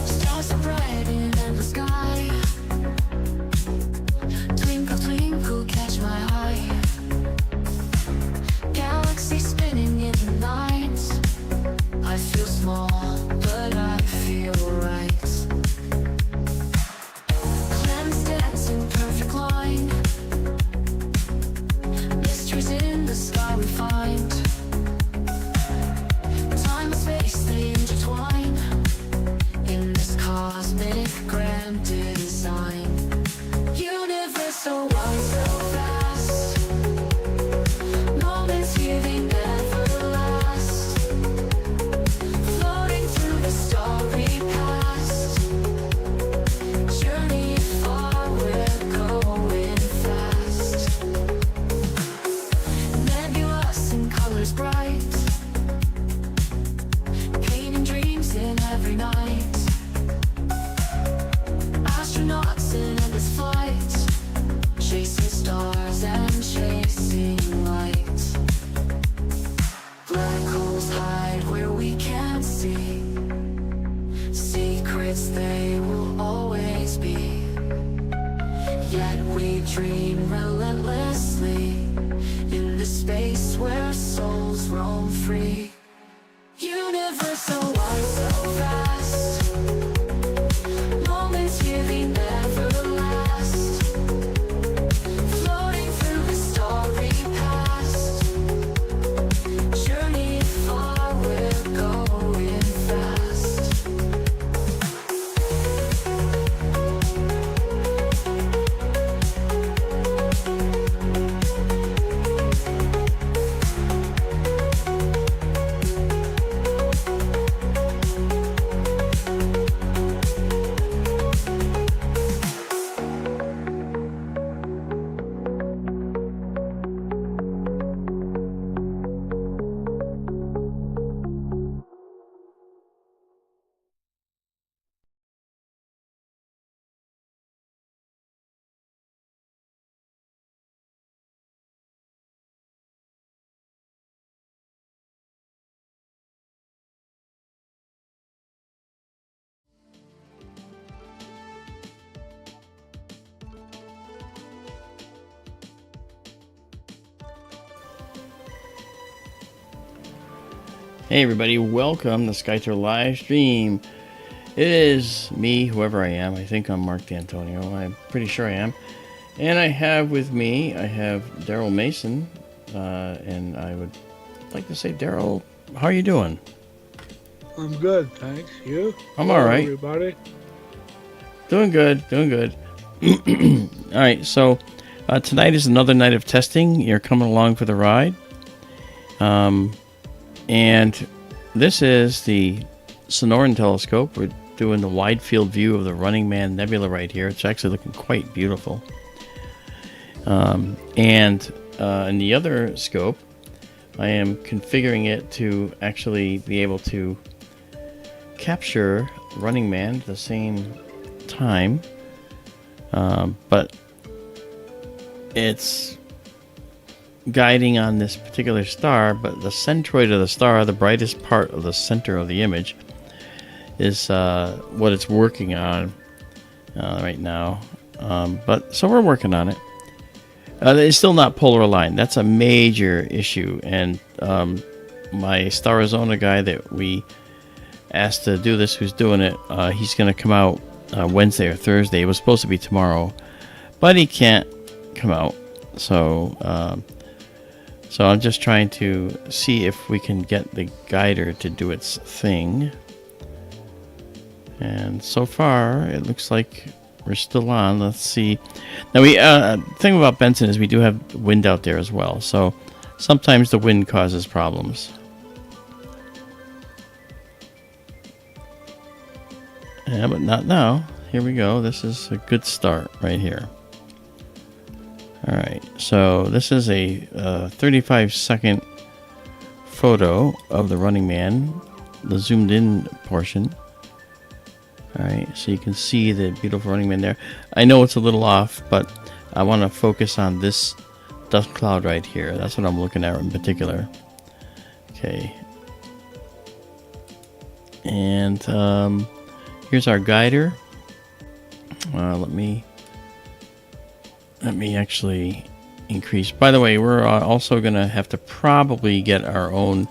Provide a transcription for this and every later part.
Stars are bright in the sky. Twinkle, twinkle, catch my eye. Galaxy spinning in the night. I feel small, but I feel right. Planets dance in perfect line. Mysteries in the sky we find. Time and space, they intertwine in this cosmic grand design. Universe so wide, so vast. Moments here, they never last. Floating through the starry past. Journey far, we're going fast. Nebulous in colors bright. Painting dreams in every night. Astronauts in endless flight. Chasing stars and chasing light. Black holes hide where we can't see. Secrets they will always be. Yet we dream relentlessly in the space where souls roam free. Universe so wide, so vast. Moments here, they never last. Floating through the starry past. Journey far, we're going fast. Hey everybody, welcome to SkyTour live stream. It is me, whoever I am. I think I'm Mark D'Antonio. I'm pretty sure I am. And I have with me, I have Daryl Mason. And I would like to say, Daryl, how are you doing? I'm good, thanks. You? I'm all right. Everybody? Doing good, doing good. All right, so tonight is another night of testing. You're coming along for the ride. And this is the Sonoran telescope. We're doing the wide field view of the Running Man Nebula right here. It's actually looking quite beautiful. And in the other scope, I am configuring it to actually be able to capture Running Man at the same time. But it's guiding on this particular star, but the centroid of the star, the brightest part of the center of the image, is what it's working on right now. But so we're working on it. It's still not polar aligned. That's a major issue, and my Star Arizona guy that we asked to do this, who's doing it, he's going to come out Wednesday or Thursday. It was supposed to be tomorrow, but he can't come out. So I'm just trying to see if we can get the guider to do its thing. And so far, it looks like we're still on. Let's see. Now, the thing about Benson is we do have wind out there as well. So sometimes the wind causes problems. Yeah, but not now. Here we go. This is a good start right here. Alright, so this is a 35-second photo of the Running Man, the zoomed in portion. Alright, so you can see the beautiful Running Man there. I know it's a little off, but I want to focus on this dust cloud right here. That's what I'm looking at in particular. Okay. And here's our guider. Let me actually increase. By the way, we're also going to have to probably get our own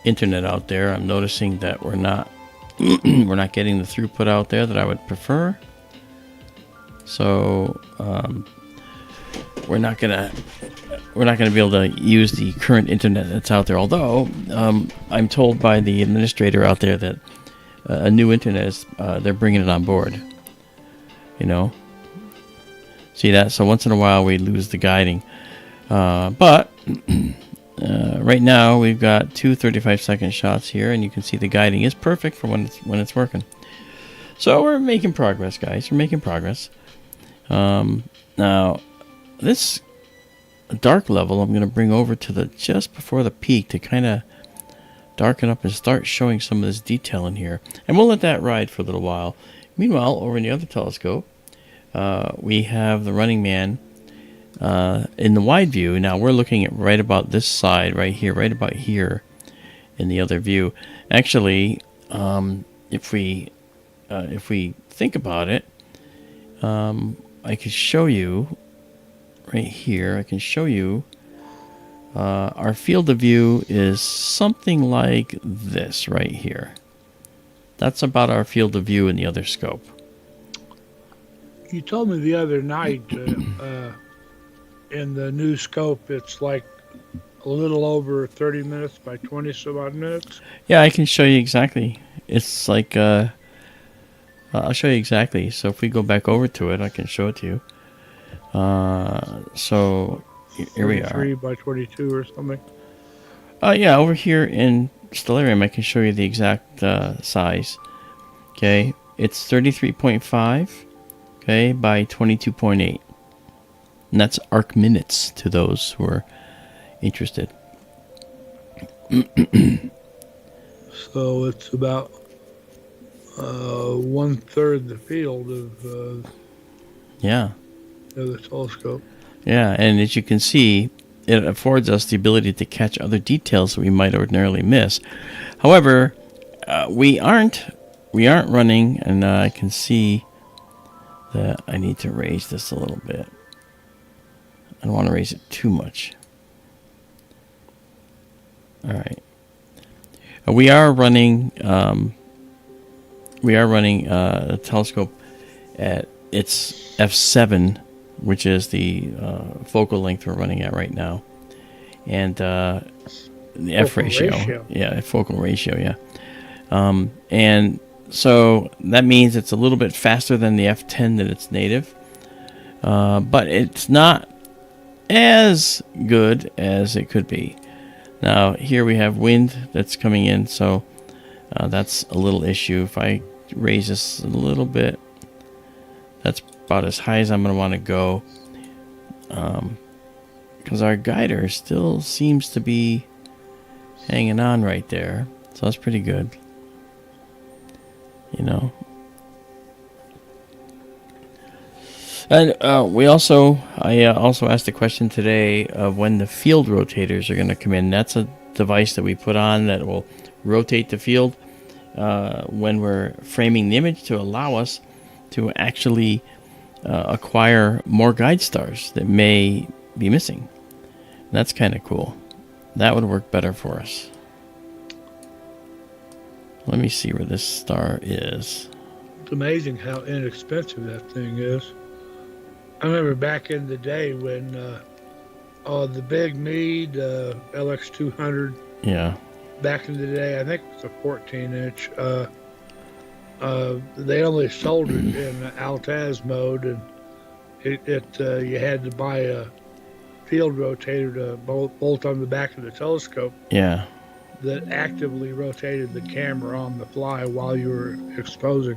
internet out there. I'm noticing that we're not we're not getting the throughput out there that I would prefer. So we're not gonna be able to use the current internet that's out there. Although I'm told by the administrator out there that a new internet is they're bringing it on board. You know, see that? So once in a while we lose the guiding, but right now we've got two 35-second shots here, and you can see the guiding is perfect for when it's working. So we're making progress, guys. We're making progress. Now this dark level I'm going to bring over to the just before the peak to kind of darken up and start showing some of this detail in here, and we'll let that ride for a little while. Meanwhile, over in the other telescope, we have the Running Man in the wide view. Now we're looking at right about this side right here, right about here in the other view. Actually, if we think about it, I could show you right here. I can show you our field of view is something like this right here. That's about our field of view in the other scope. You told me the other night in the new scope it's like a little over 30 minutes by 20 some odd minutes. Yeah, I can show you exactly. It's like I'll show you exactly. So if we go back over to it, I can show it to you. So here we are. 3 by 22 or something. Yeah, over here in Stellarium, I can show you the exact size. Okay, it's 33.5. Okay, by 22.8, and that's arc minutes to those who are interested. So it's about 1/3 the field of Yeah. the telescope. Yeah, and as you can see, it affords us the ability to catch other details that we might ordinarily miss. However, we aren't running, and I can see that I need to raise this a little bit. I don't want to raise it too much. All right. We are running a telescope at its f7, which is the focal length we're running at right now, and the f ratio. Yeah, focal ratio. Yeah, and so that means it's a little bit faster than the f10 that it's native, but it's not as good as it could be. Now here we have wind that's coming in, so that's a little issue. If I raise this a little bit, that's about as high as I'm going to want to go, because our guider still seems to be hanging on right there, so that's pretty good. You know, and I also asked a question today of when the field rotators are going to come in. That's a device that we put on that will rotate the field when we're framing the image to allow us to actually acquire more guide stars that may be missing. And that's kind of cool. That would work better for us. Let me see where this star is. It's amazing how inexpensive that thing is. I remember back in the day when the big Meade LX200. Yeah. Back in the day, I think it was a 14-inch. They only sold it in Altaz mode, and you had to buy a field rotator to bolt on the back of the telescope. Yeah. That actively rotated the camera on the fly while you were exposing.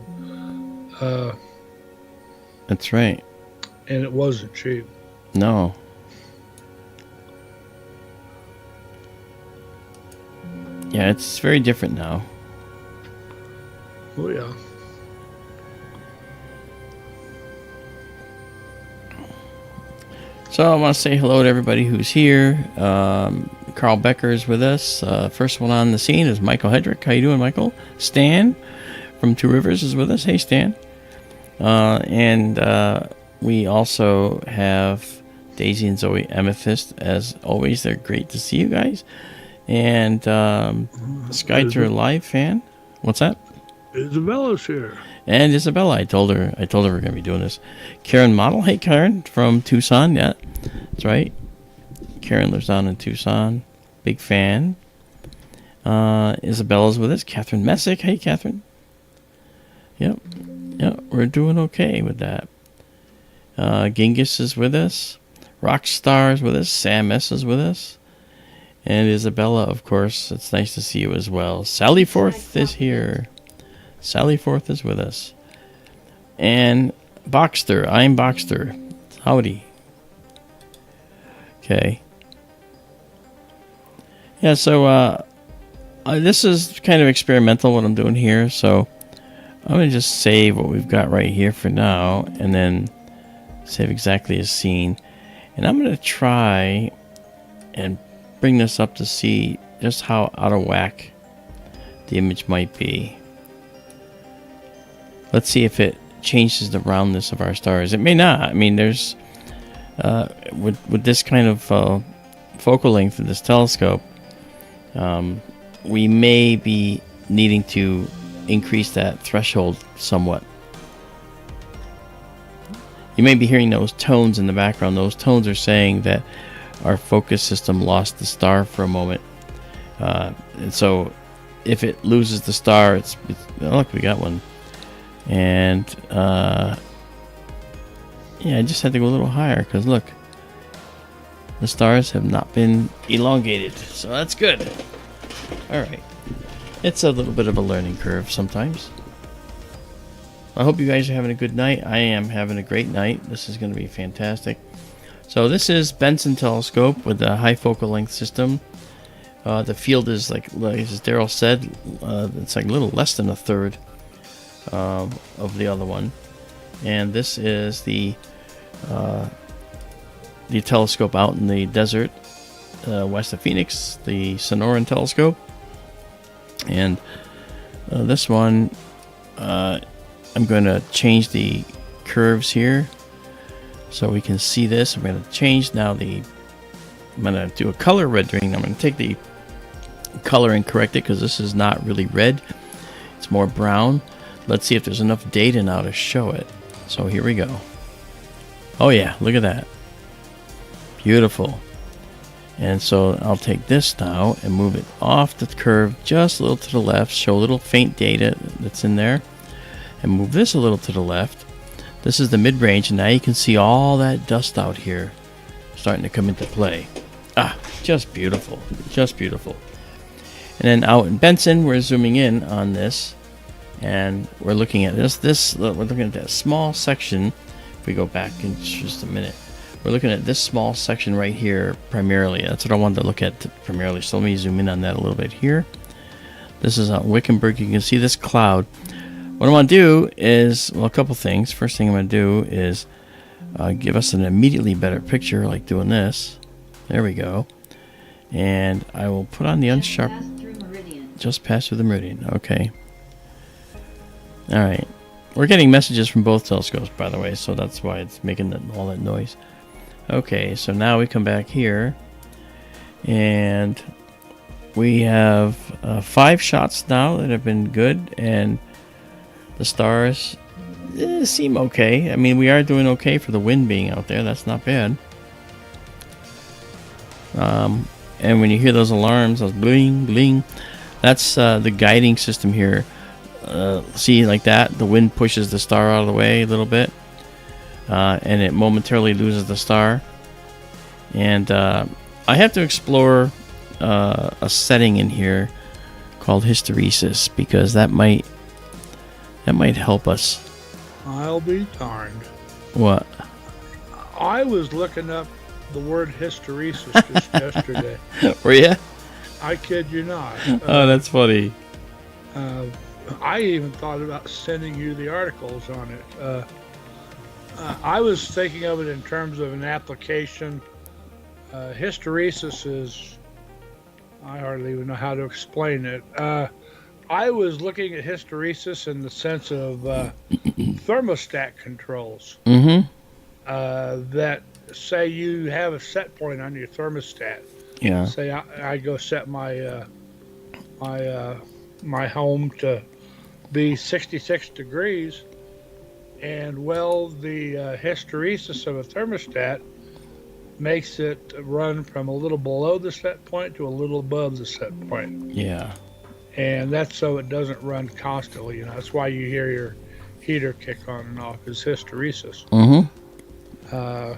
That's right. And it wasn't cheap. No. Yeah, it's very different now. Oh, yeah. So I want to say hello to everybody who's here. Carl Becker is with us. First one on the scene is Michael Hedrick. How you doing, Michael? Stan from Two Rivers is with us. Hey, Stan. And we also have Daisy and Zoe Amethyst. As always, they're great to see you guys. And SkyTour Live fan. What's that? Isabela's here. And Izabela, I told her we're going to be doing this. Karen Model. Hey, Karen from Tucson. Yeah, that's right. Karen lives down in Tucson. Big fan. Isabela's with us. Catherine Messick. Hey, Catherine. Yep, we're doing okay with that. Genghis is with us. Rockstar is with us. Sam S is with us. And Izabela, of course. It's nice to see you as well. Sally Forth is here. Sally Forth is with us. And Boxster. I'm Boxster. Howdy. Okay. Yeah, so this is kind of experimental what I'm doing here. So I'm going to just save what we've got right here for now. And then save exactly as seen. And I'm going to try and bring this up to see just how out of whack the image might be. Let's see if it changes the roundness of our stars. It may not. I mean, there's with this kind of focal length of this telescope, we may be needing to increase that threshold somewhat. You may be hearing those tones in the background. Those tones are saying that our focus system lost the star for a moment. And so if it loses the star, it's oh, look, we got one. And yeah, I just had to go a little higher because look, the stars have not been elongated, so that's good. All right, it's a little bit of a learning curve sometimes. I hope you guys are having a good night. I am having a great night. This is going to be fantastic. So this is Benson telescope with a high focal length system. The field is like as Daryl said, it's like a little less than a third of the other one. And this is the telescope out in the desert west of Phoenix, the Sonoran telescope. And this one, I'm going to change the curves here so we can see this. I'm going to change now I'm going to do a color rendering. I'm going to take the color and correct it because this is not really red. It's more brown. Let's see if there's enough data now to show it. So here we go. Oh yeah, look at that. Beautiful. And so I'll take this now and move it off the curve just a little to the left, show a little faint data that's in there, and move this a little to the left. This is the mid-range, and now you can see all that dust out here starting to come into play. Ah, just beautiful. Just beautiful. And then out in Benson, we're zooming in on this, and we're looking at we're looking at that small section. If we go back in just a minute, we're looking at this small section right here primarily. That's what I wanted to look at primarily. So let me zoom in on that a little bit here. This is on Wickenburg. You can see this cloud. What I want to do is, well, a couple things. First thing I'm going to do is give us an immediately better picture, like doing this. There we go. And I will put on the unsharp. Just pass through the meridian. Okay. All right. We're getting messages from both telescopes, by the way, so that's why it's making all that noise. Okay, so now we come back here, and we have 5 shots now that have been good, and the stars seem okay. I mean, we are doing okay for the wind being out there. That's not bad. And when you hear those alarms, those bling, bling, that's the guiding system here. See, like that, the wind pushes the star out of the way a little bit, and it momentarily loses the star. And I have to explore a setting in here called hysteresis, because that might help us. I'll be darned. What? I was looking up the word hysteresis just yesterday. Were you? I kid you not. Oh, that's funny. I even thought about sending you the articles on it. I was thinking of it in terms of an application. Hysteresis is, I hardly even know how to explain it. I was looking at hysteresis in the sense of thermostat controls. Mm-hmm. That say you have a set point on your thermostat. Yeah. Say I go set my my home to be 66 degrees, and well, the hysteresis of a thermostat makes it run from a little below the set point to a little above the set point. Yeah. And that's so it doesn't run constantly. That's why you hear your heater kick on and off, is hysteresis. Mm-hmm.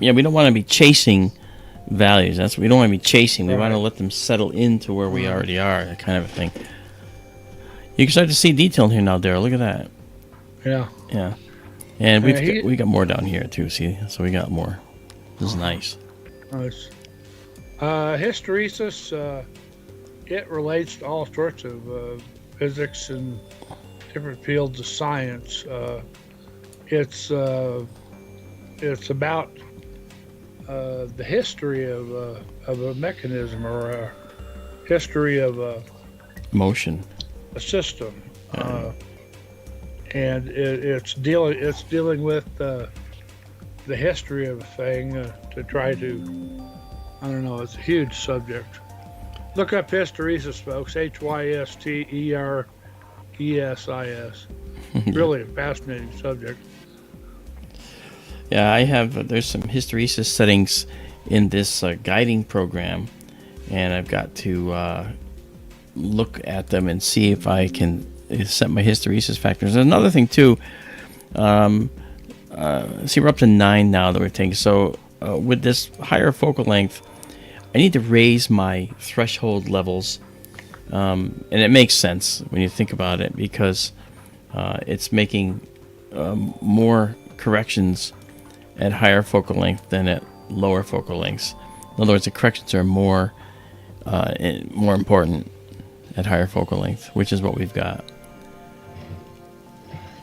Yeah, we don't want to be chasing values. We don't want to be chasing. We want to let them settle into where we already are, that kind of a thing. You can start to see detail in here now, Daryl. Look at that. Yeah. Yeah. And we got more down here too. See, so we got more. This is nice. Nice. Hysteresis, it relates to all sorts of physics and different fields of science. It's about the history of a mechanism, or a history of a Motion. system, and it's dealing with the history of a thing to try to, I don't know, it's a huge subject. Look up hysteresis, folks. Hysteresis. Really a fascinating subject. Yeah, there's some hysteresis settings in this guiding program, and I've got to look at them and see if I can set my hysteresis factors. And another thing too, see, we're up to 9 now that we're taking. So with this higher focal length, I need to raise my threshold levels, and it makes sense when you think about it, because it's making more corrections at higher focal length than at lower focal lengths. In other words, the corrections are more important at higher focal length, which is what we've got.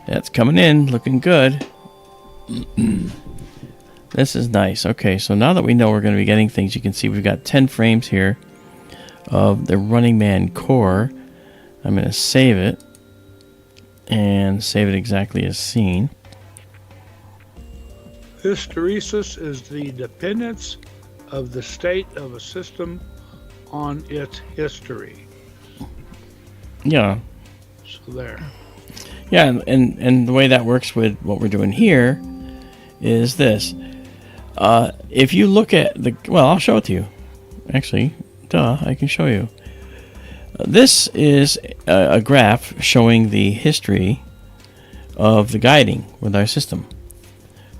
That's coming in, looking good. This is nice. Okay, so now that we know we're going to be getting things, you can see we've got 10 frames here of the Running Man core. I'm going to save it, and save it exactly as seen. Hysteresis is the dependence of the state of a system on its history. Yeah. So there. Yeah, and the way that works with what we're doing here is this. If you look at I'll show it to you. Actually, I can show you. This is a graph showing the history of the guiding with our system.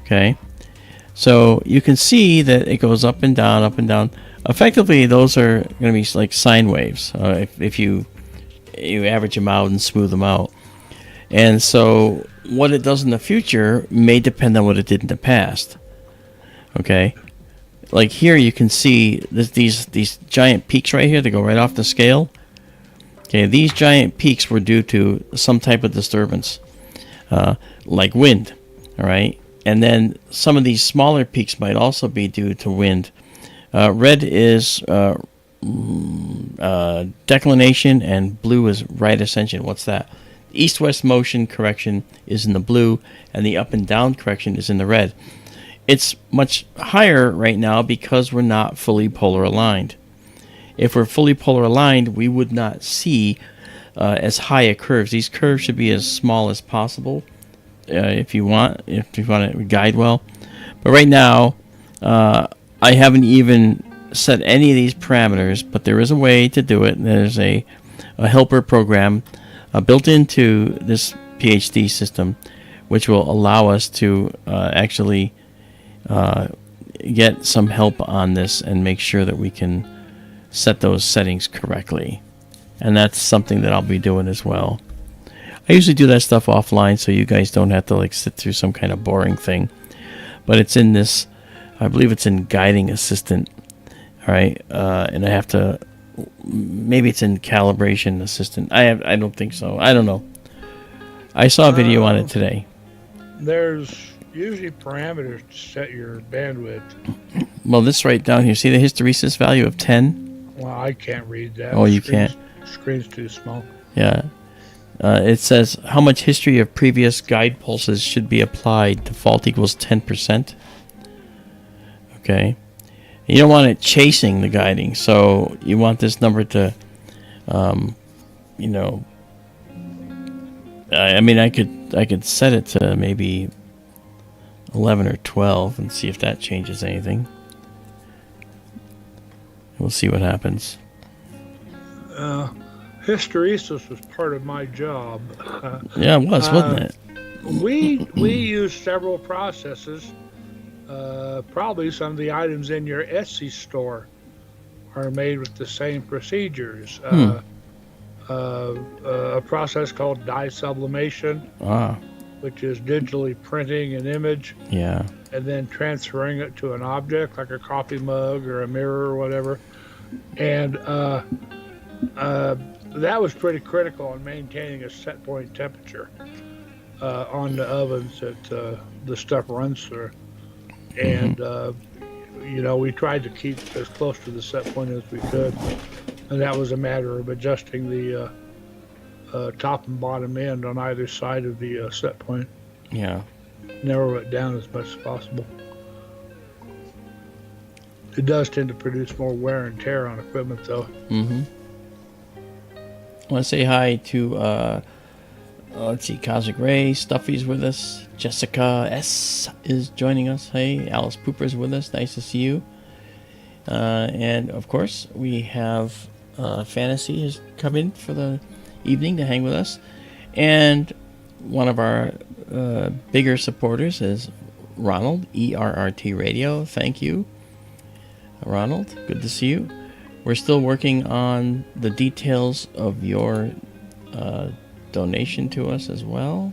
Okay, so you can see that it goes up and down, up and down. Effectively, those are going to be like sine waves if you average them out and smooth them out. And so what it does in the future may depend on what it did in the past. Okay, like here you can see these giant peaks right here that go right off the scale. Okay, these giant peaks were due to some type of disturbance, like wind. All right, and then some of these smaller peaks might also be due to wind. Red is declination, and blue is right ascension. What's that? East-west motion correction is in the blue, and the up and down correction is in the red. It's much higher right now because we're not fully polar aligned. If we're fully polar aligned, we would not see as high a curves. These curves should be as small as possible if you want to guide well. But right now, I haven't even set any of these parameters, but there is a way to do it. There's a helper program built into this PhD system, which will allow us to actually get some help on this and make sure that we can set those settings correctly. And that's something that I'll be doing as well. I usually do that stuff offline so you guys don't have to sit through some kind of boring thing. But it's in this, I believe it's in Guiding Assistant. All right, and I have to, maybe it's in Calibration Assistant. I don't think so. I don't know. I saw a video on it today. usually parameters to set your bandwidth. Well, this right down here, see the hysteresis value of 10? Well, I can't read that. Oh, you can't? Screen's too small. Yeah. It says how much history of previous guide pulses should be applied. Default equals 10%. Okay. You don't want it chasing the guiding, so you want this number to, you know, I mean, I could set it to maybe 11 or 12 and see if that changes anything. We'll see what happens. Hysteresis was part of my job. Yeah, it was, wasn't it? We use several processes. Probably some of the items in your Etsy store are made with the same procedures. A process called dye sublimation, which is digitally printing an image and then transferring it to an object like a coffee mug or a mirror or whatever. And that was pretty critical in maintaining a set point temperature on the ovens that the stuff runs through. And you know, we tried to keep as close to the set point as we could, and that was a matter of adjusting the top and bottom end on either side of the set point. Yeah. Narrow it down as much as possible. It does tend to produce more wear and tear on equipment, though. I want to say hi to, let's see, Cosmic Ray, Stuffy's with us. Jessica S. is joining us. Hey, Alice Pooper's with us. Nice to see you. And, of course, we have Fantasy has come in for the evening to hang with us. And one of our bigger supporters is Ronald, ERRT Radio. Thank you, Ronald. Good to see you. We're still working on the details of your donation to us as well.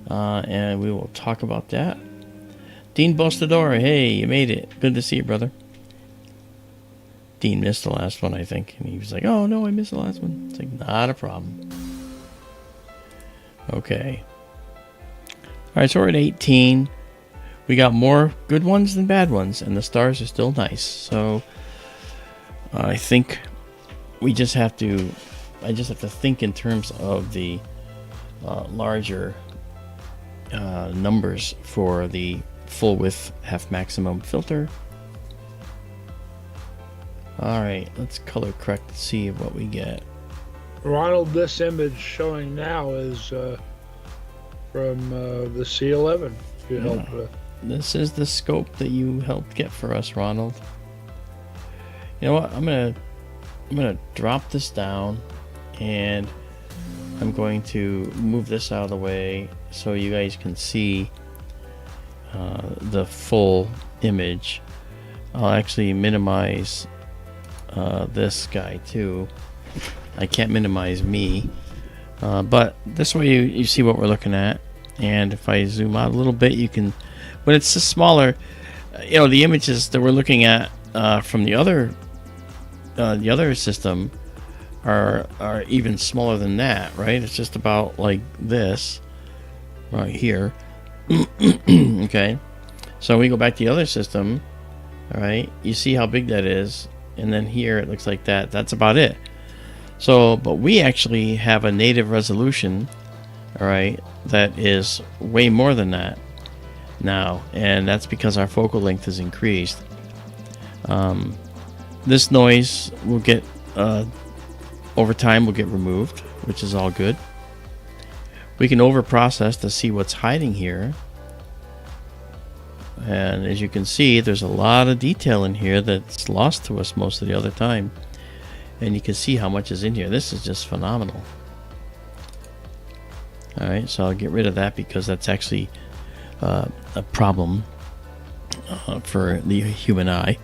And we will talk about that. Dean Bostador, hey, you made it. Good to see you, brother. Dean missed the last one, I think. And he was like, oh, no, I missed the last one. It's like, not a problem. Okay. All right, so we're at 18. We got more good ones than bad ones, and the stars are still nice. So I think I just have to think in terms of the larger numbers for the full width half maximum filter. All right, let's color correct to see what we get. Ronald, this image showing now is from the C11 you helped with. This is the scope that you helped get for us, Ronald. You know what? I'm gonna drop this down, and I'm going to move this out of the way so you guys can see the full image. I'll actually minimize this guy too. I can't minimize me, but this way you see what we're looking at. And if I zoom out a little bit, you can, when it's just smaller, you know, the images that we're looking at from the other system are even smaller than that, right? It's just about like this right here. Okay, so we go back to the other system. All right, you see how big that is, and then here it looks like that. That's about it. So, but we actually have a native resolution, all right, that is way more than that now, and that's because our focal length is increased. This noise will get over time will get removed, which is all good. We can over process to see what's hiding here, and as you can see, there's a lot of detail in here that's lost to us most of the other time, and you can see how much is in here. This is just phenomenal. Alright, so I'll get rid of that because that's actually a problem for the human eye.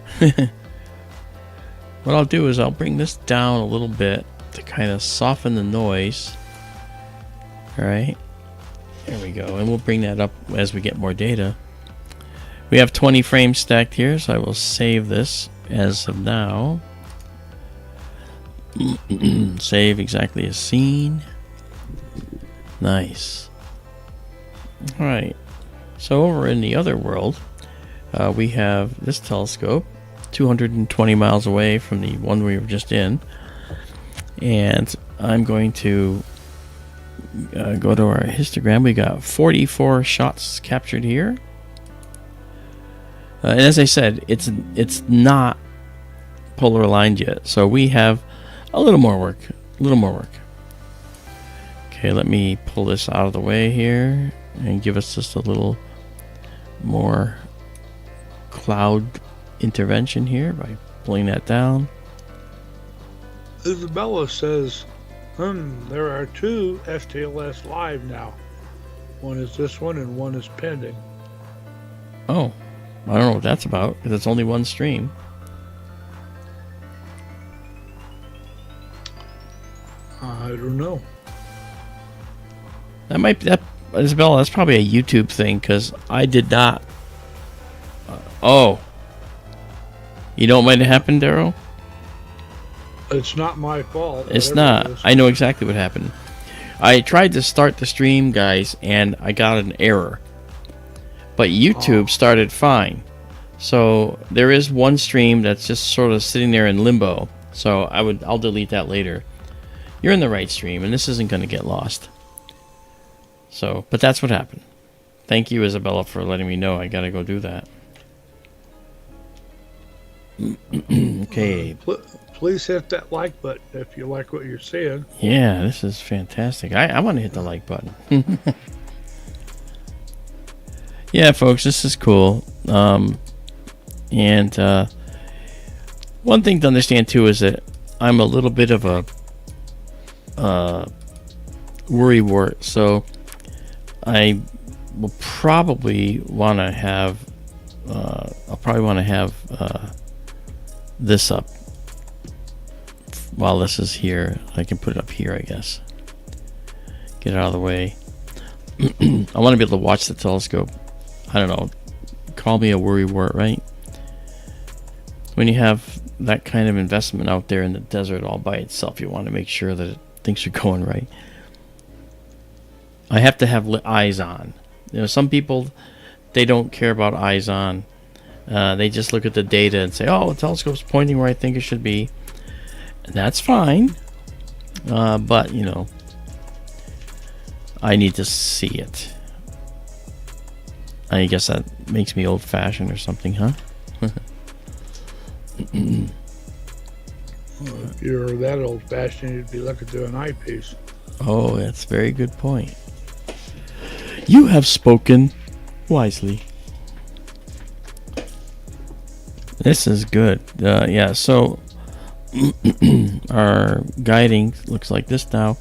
What I'll do is I'll bring this down a little bit to kind of soften the noise. Alright, there we go, and we'll bring that up as we get more data. We have 20 frames stacked here, so I will save this as of now. Save exactly as seen. Nice. Alright, So over in the other world, we have this telescope 220 miles away from the one we were just in, and I'm going to go to our histogram. We got 44 shots captured here, and as I said, it's not polar aligned yet, so we have a little more work. Okay, let me pull this out of the way here and give us just a little more cloud intervention here by pulling that down. Izabela says, there are 2 STLS live now. One is this one and one is pending. Oh, I don't know what that's about, because it's only one stream. I don't know. That might be, Isabella, that's probably a YouTube thing, because I did not. Oh. You know what might have happened, Darryl? It's not my fault. It's whatever not. it is. I know exactly what happened. I tried to start the stream, guys, and I got an error. But YouTube started fine. So there is one stream that's just sort of sitting there in limbo. So I'll delete that later. You're in the right stream, and this isn't going to get lost. So, but that's what happened. Thank you, Isabella, for letting me know. I got to go do that. Okay. Please hit that like button if you like what you're seeing. Yeah, this is fantastic. I want to hit the like button. Yeah, folks, this is cool. And one thing to understand too is that I'm a little bit of a worrywart, so I will probably want to have this up while this is here. I can put it up here, I guess. Get it out of the way. I want to be able to watch the telescope. I don't know. Call me a worrywart, right? When you have that kind of investment out there in the desert all by itself, you want to make sure that things are going right. I have to have eyes on. You know, some people, they don't care about eyes on. They just look at the data and say, oh, the telescope's pointing where I think it should be. And that's fine. But, you know, I need to see it. I guess that makes me old-fashioned or something, huh? Well, if you're that old-fashioned, you'd be looking through an eyepiece. Oh, that's a very good point. You have spoken wisely. This is good. Yeah, so our guiding looks like this now.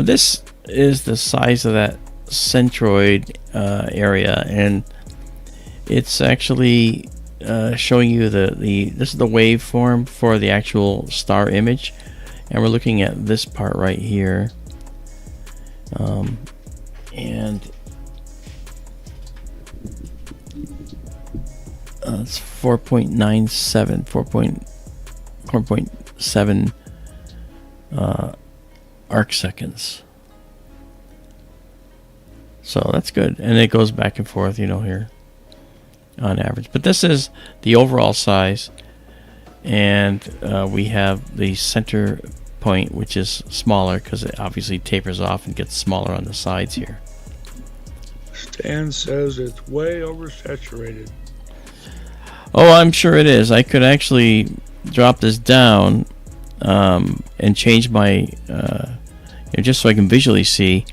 This is the size of that centroid area, and it's actually showing you this is the waveform for the actual star image, and we're looking at this part right here, and it's 4.97 4.7 arc seconds. So that's good, and it goes back and forth, you know, here on average. But this is the overall size, and we have the center point, which is smaller because it obviously tapers off and gets smaller on the sides here. Stan says it's way oversaturated. Oh, I'm sure it is. I could actually drop this down and change my, you know, just so I can visually see.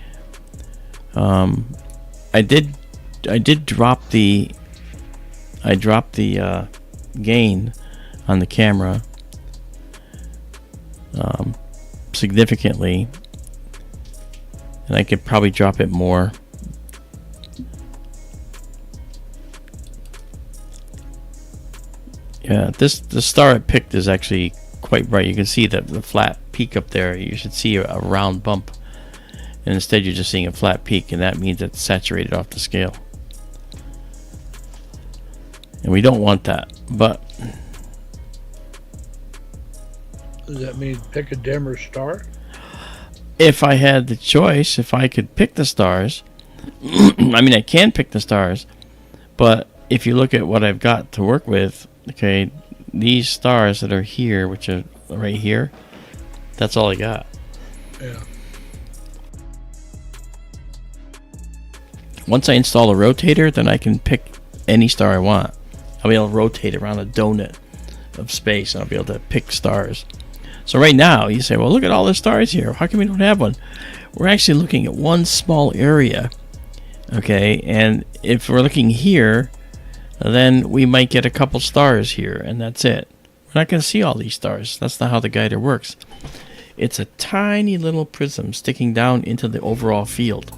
I did drop the gain on the camera significantly, and I could probably drop it more. Yeah, the star I picked is actually quite bright. You can see the flat peak up there. You should see a round bump, and instead you're just seeing a flat peak, and that means it's saturated off the scale. And we don't want that, but Does that mean pick a dimmer star? if I had the choice, if I could pick the stars, I mean, I can pick the stars, but if you look at what I've got to work with, okay, these stars that are here, which are right here, that's all I got. Yeah. Once I install a rotator, then I can pick any star I want. I'll be able to rotate around a donut of space, and I'll be able to pick stars. So right now, you say, well, look at all the stars here. How come we don't have one? We're actually looking at one small area, okay? And if we're looking here, then we might get a couple stars here, and that's it. We're not going to see all these stars. That's not how the guider works. It's a tiny little prism sticking down into the overall field.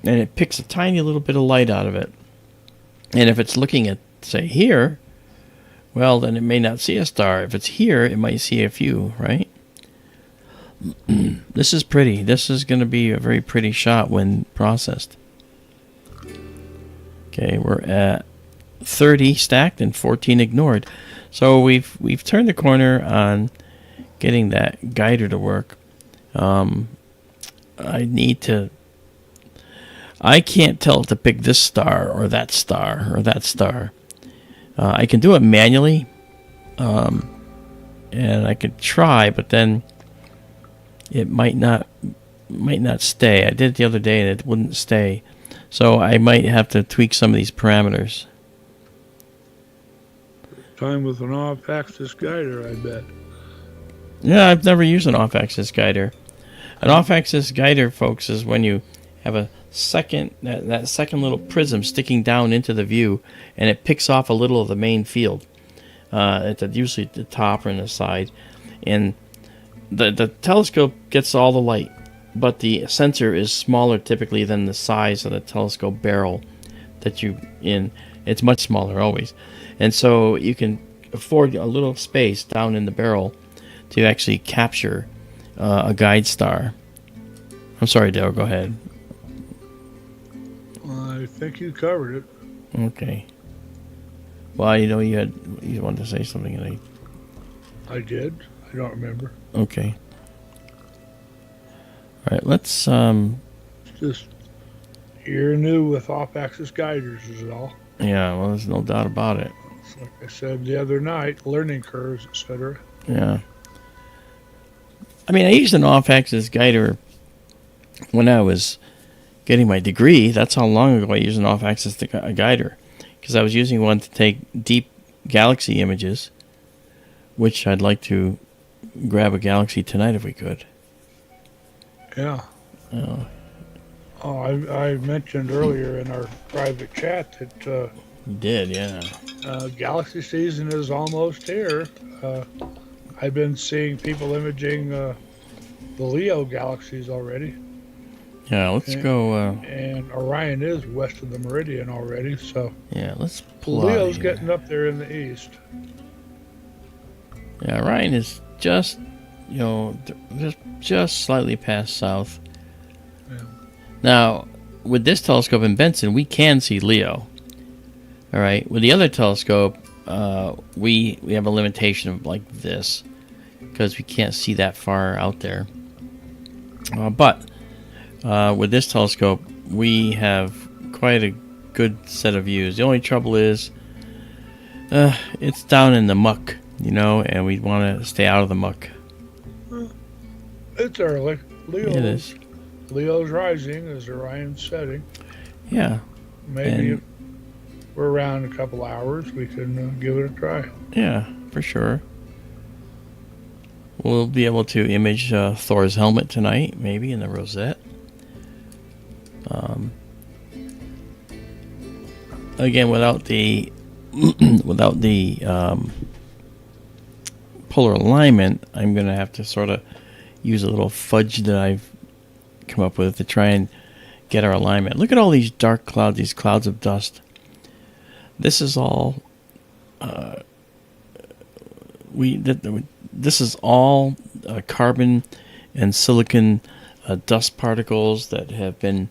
And it picks a tiny little bit of light out of it. And if it's looking at, say, here, well, then it may not see a star. If it's here, it might see a few, right? This is pretty. This is going to be a very pretty shot when processed. Okay, we're at 30 stacked and 14 ignored. So we've turned the corner on getting that guider to work. I can't tell it to pick this star or that star or that star. I can do it manually, and I could try, but then it might not stay. I did it the other day and it wouldn't stay, so I might have to tweak some of these parameters. Time with an off-axis guider, I bet. Yeah, I've never used an off-axis guider. An off-axis guider, folks, is when you have a second that second little prism sticking down into the view, and it picks off a little of the main field. It's usually at the top or on the side, and the telescope gets all the light, but the sensor is smaller typically than the size of the telescope barrel that you in. It's much smaller always, and so you can afford a little space down in the barrel to actually capture a guide star. I'm sorry, Dale, go ahead. I think you covered it. Okay. Well, you know, you wanted to say something, and I did. I don't remember. Okay. All right, let's Just you're new with off-axis guiders is all. Yeah, well, there's no doubt about it. It's like I said the other night, learning curves, etc. Yeah. I mean, I used an off-axis guider when I was getting my degree. That's how long ago I used an off-axis guider, because I was using one to take deep galaxy images, which I'd like to grab a galaxy tonight if we could. Yeah. Oh, I mentioned earlier in our private chat that you did, yeah. galaxy season is almost here. I've been seeing people imaging the Leo galaxies already. Yeah, let's go. And Orion is west of the meridian already, so Yeah, let's pull Leo's out getting up there in the east. Yeah, Orion is just, you know, just slightly past south. Yeah. Now, with this telescope in Benson, we can see Leo. All right. With the other telescope, we have a limitation of like this, because we can't see that far out there. But with this telescope, we have quite a good set of views. The only trouble is, it's down in the muck, you know, and we want to stay out of the muck. It's early. It is. Leo's rising as Orion's setting. Yeah. Maybe if we're around a couple hours, we can give it a try. Yeah, for sure. We'll be able to image Thor's helmet tonight, maybe in the Rosette. Again, without the polar alignment, I'm going to have to sort of use a little fudge that I've come up with to try and get our alignment. Look at all these dark clouds, these clouds of dust. This is all this is all carbon and silicon dust particles that have been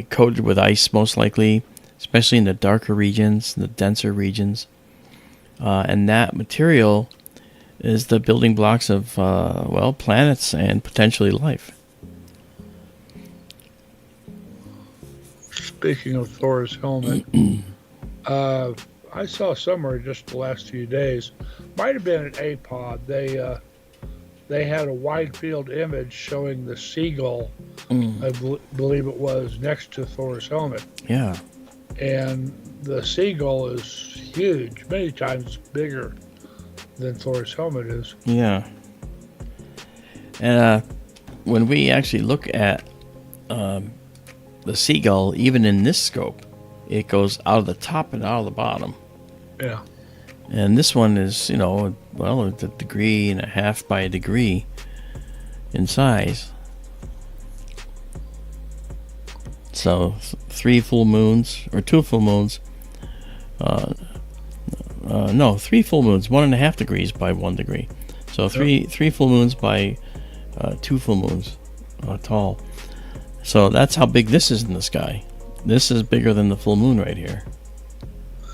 coated with ice, most likely, especially in the darker regions, the denser regions. And that material is the building blocks of, well, planets and potentially life. Speaking of Thor's helmet, I saw somewhere just the last few days, might have been an APOD. They had a wide field image showing the seagull, I believe it was, next to Thor's helmet. Yeah. And the seagull is huge, many times bigger than Thor's helmet is. Yeah. And when we actually look at the seagull, even in this scope, it goes out of the top and out of the bottom. Yeah. And this one is, you know, well, it's 1.5 degrees by a degree in size. So 3 full moons, or 2 full moons. No, 3 full moons, 1.5 degrees by 1 degree. So three full moons by 2 full moons tall. So that's how big this is in the sky. This is bigger than the full moon right here.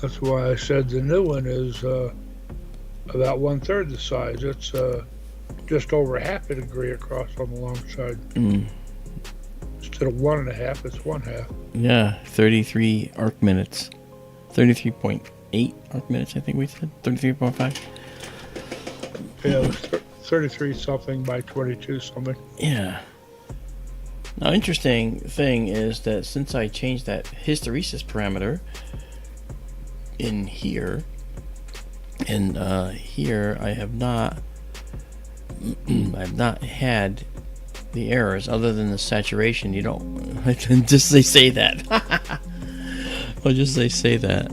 That's why I said the new one is about 1/3 the size. It's just over 0.5 degree across on the long side. Instead of 1.5, it's 1/2. Yeah, 33 arc minutes. 33.8 arc minutes, I think we said. 33.5. Yeah, it was 33 something by 22 something. Yeah. Now, interesting thing is that since I changed that hysteresis parameter in here, and here I have not had the errors other than the saturation. You don't just say that. I'll just say that.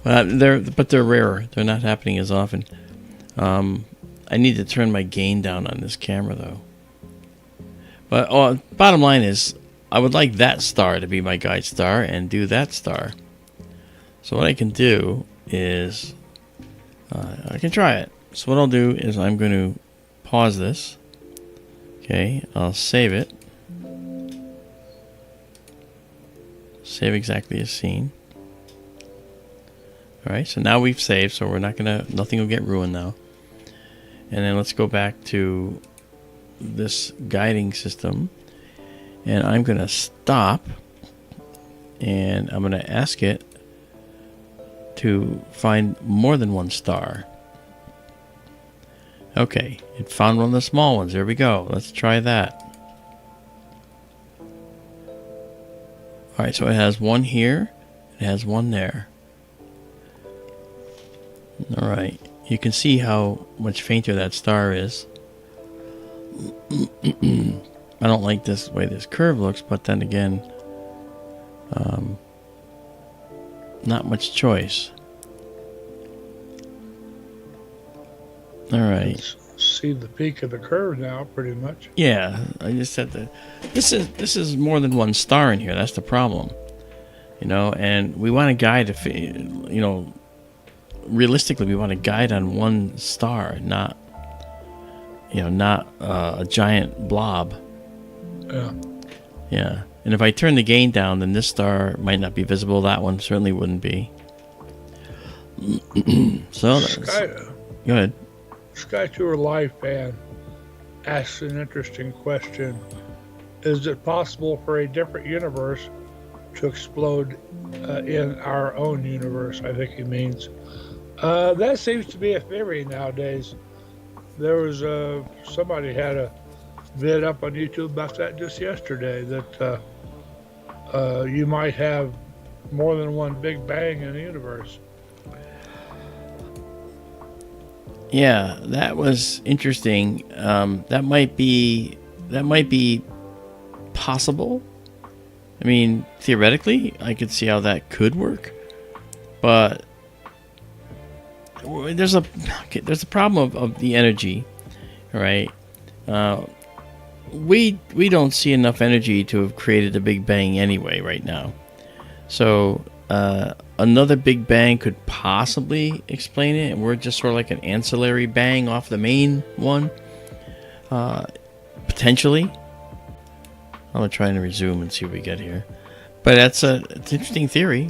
They're rarer. They're not happening as often. I need to turn my gain down on this camera though. But bottom line is, I would like that star to be my guide star and do that star. So what I can do is, I can try it. So what I'll do is I'm going to pause this. Okay, I'll save it. Save exactly as seen. Alright, so now we've saved, so we're nothing will get ruined now. And then let's go back to this guiding system, and I'm going to stop, and I'm going to ask it to find more than one star. Okay, it found one of the small ones. There we go. Let's try that. Alright, so it has one here, it has one there. Alright, you can see how much fainter that star is. I don't like this way this curve looks, but then again, not much choice. All right. See the peak of the curve now, pretty much. Yeah, I just said that. This is more than one star in here. That's the problem, you know. And we want to guide, you know, realistically, we want to guide on one star, not a giant blob. Yeah. Yeah. And if I turn the gain down, then this star might not be visible. That one certainly wouldn't be. So go ahead. SkyTour Live fan asks an interesting question. Is it possible for a different universe to explode in our own universe? I think he means. That seems to be a theory nowadays. There was somebody had a vid up on YouTube about that just yesterday, that you might have more than one Big Bang in the universe. Yeah, that was interesting. That might be possible. I mean, theoretically, I could see how that could work, but there's a problem of the energy, right? We don't see enough energy to have created a Big Bang anyway right now. So another Big Bang could possibly explain it, and we're just sort of like an ancillary bang off the main one, potentially. I'm gonna try and resume and see what we get here, but it's an interesting theory.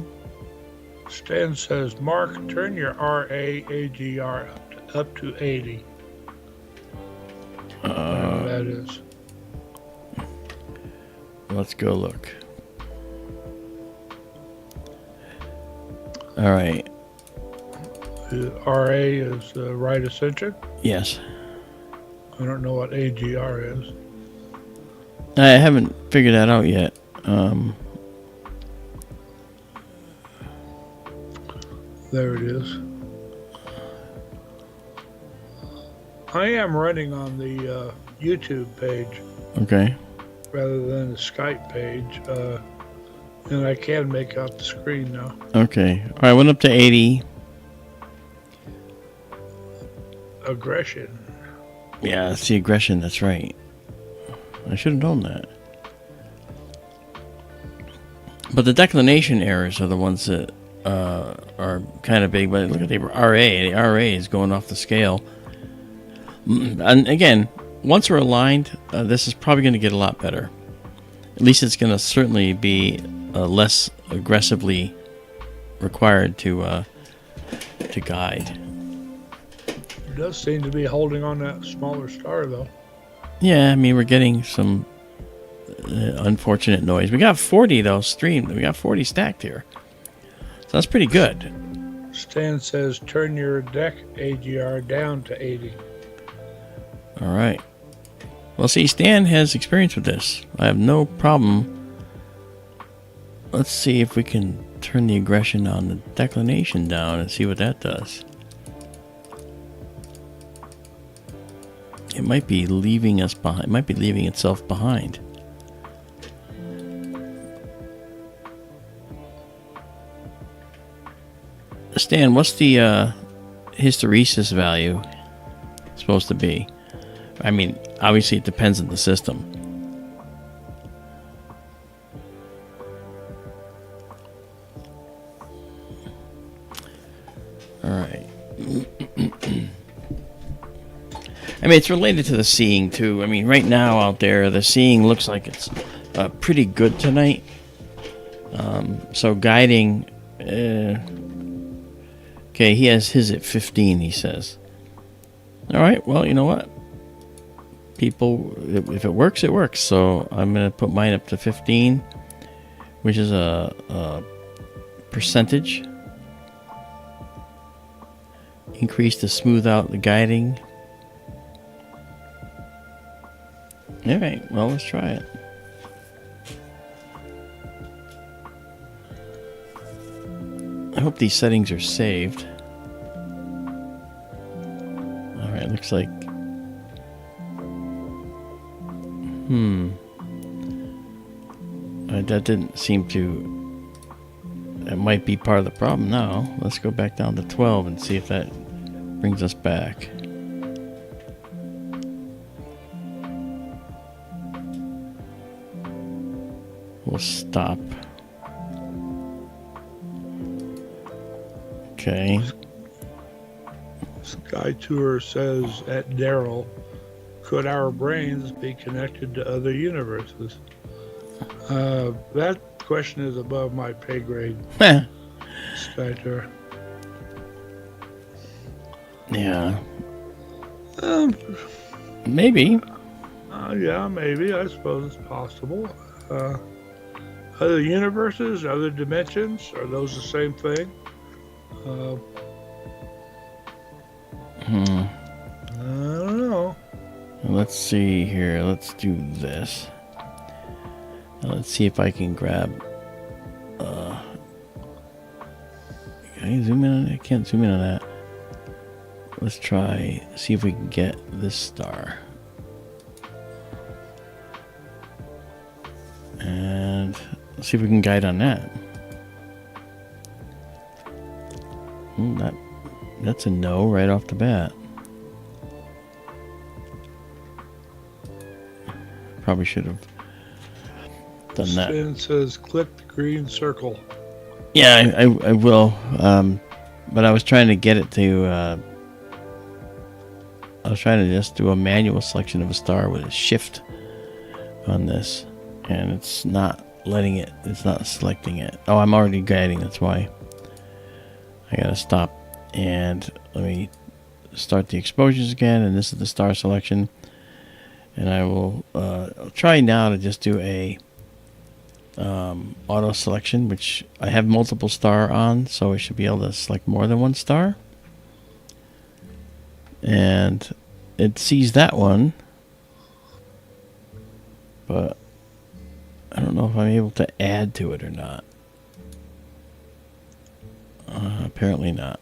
Stan says, Mark, turn your RAAGR up to 80. Whatever that is. let's go look. All right. RA is right ascension. Yes. I don't know what AGR is. I haven't figured that out yet. There it is. I am running on the YouTube page Okay. rather than the Skype page, and I can make out the screen now. Okay. All right. Went up to 80. Aggression. Yeah, that's the aggression. That's right. I should have known that. But the declination errors are the ones that are kind of big. But look at the RA. The RA is going off the scale. And again, once we're aligned, this is probably going to get a lot better. At least it's going to certainly be less aggressively required to guide. It does seem to be holding on that smaller star, though. Yeah, I mean, we're getting some unfortunate noise. We got 40, though, streamed. We got 40 stacked here. So that's pretty good. Stan says turn your deck AGR down to 80. All right. Well, see, Stan has experience with this. I have no problem. Let's see if we can turn the aggression on the declination down and see what that does. It might be leaving us behind. It might be leaving itself behind. Stan, what's the hysteresis value supposed to be? I mean, obviously it depends on the system. All right. I mean, it's related to the seeing, too. I mean, right now out there, the seeing looks like it's pretty good tonight. So guiding... okay, he has his at 15, he says. All right, well, you know what? People, if it works, it works. So I'm going to put mine up to 15, which is a percentage. Increase to smooth out the guiding. All right, well, let's try it. I hope these settings are saved. All right, looks like... that didn't seem to... That might be part of the problem now. Let's go back down to 12 and see if that brings us back. We'll stop. Okay. SkyTour says at Daryl, could our brains be connected to other universes? That question is above my pay grade. SkyTour. Yeah. Maybe. Yeah, maybe. I suppose it's possible. Other universes, other dimensions, are those the same thing? I don't know. Let's see here. Let's do this. Let's see if I can grab. Can I zoom in on it? I can't zoom in on that. Let's try. See if we can get this star. And let's see if we can guide on that. That's a no right off the bat. Probably should have done that. Stan says click the green circle. Yeah, I will. But I was trying to get it to... I was trying to just do a manual selection of a star with a shift on this. And it's not letting it. It's not selecting it. Oh, I'm already guiding. That's why. I gotta stop. And let me start the exposures again. And this is the star selection. And I will I'll try now to just do a auto selection, which I have multiple star on, so I should be able to select more than one star. And it sees that one, but I don't know if I'm able to add to it or not. Apparently not.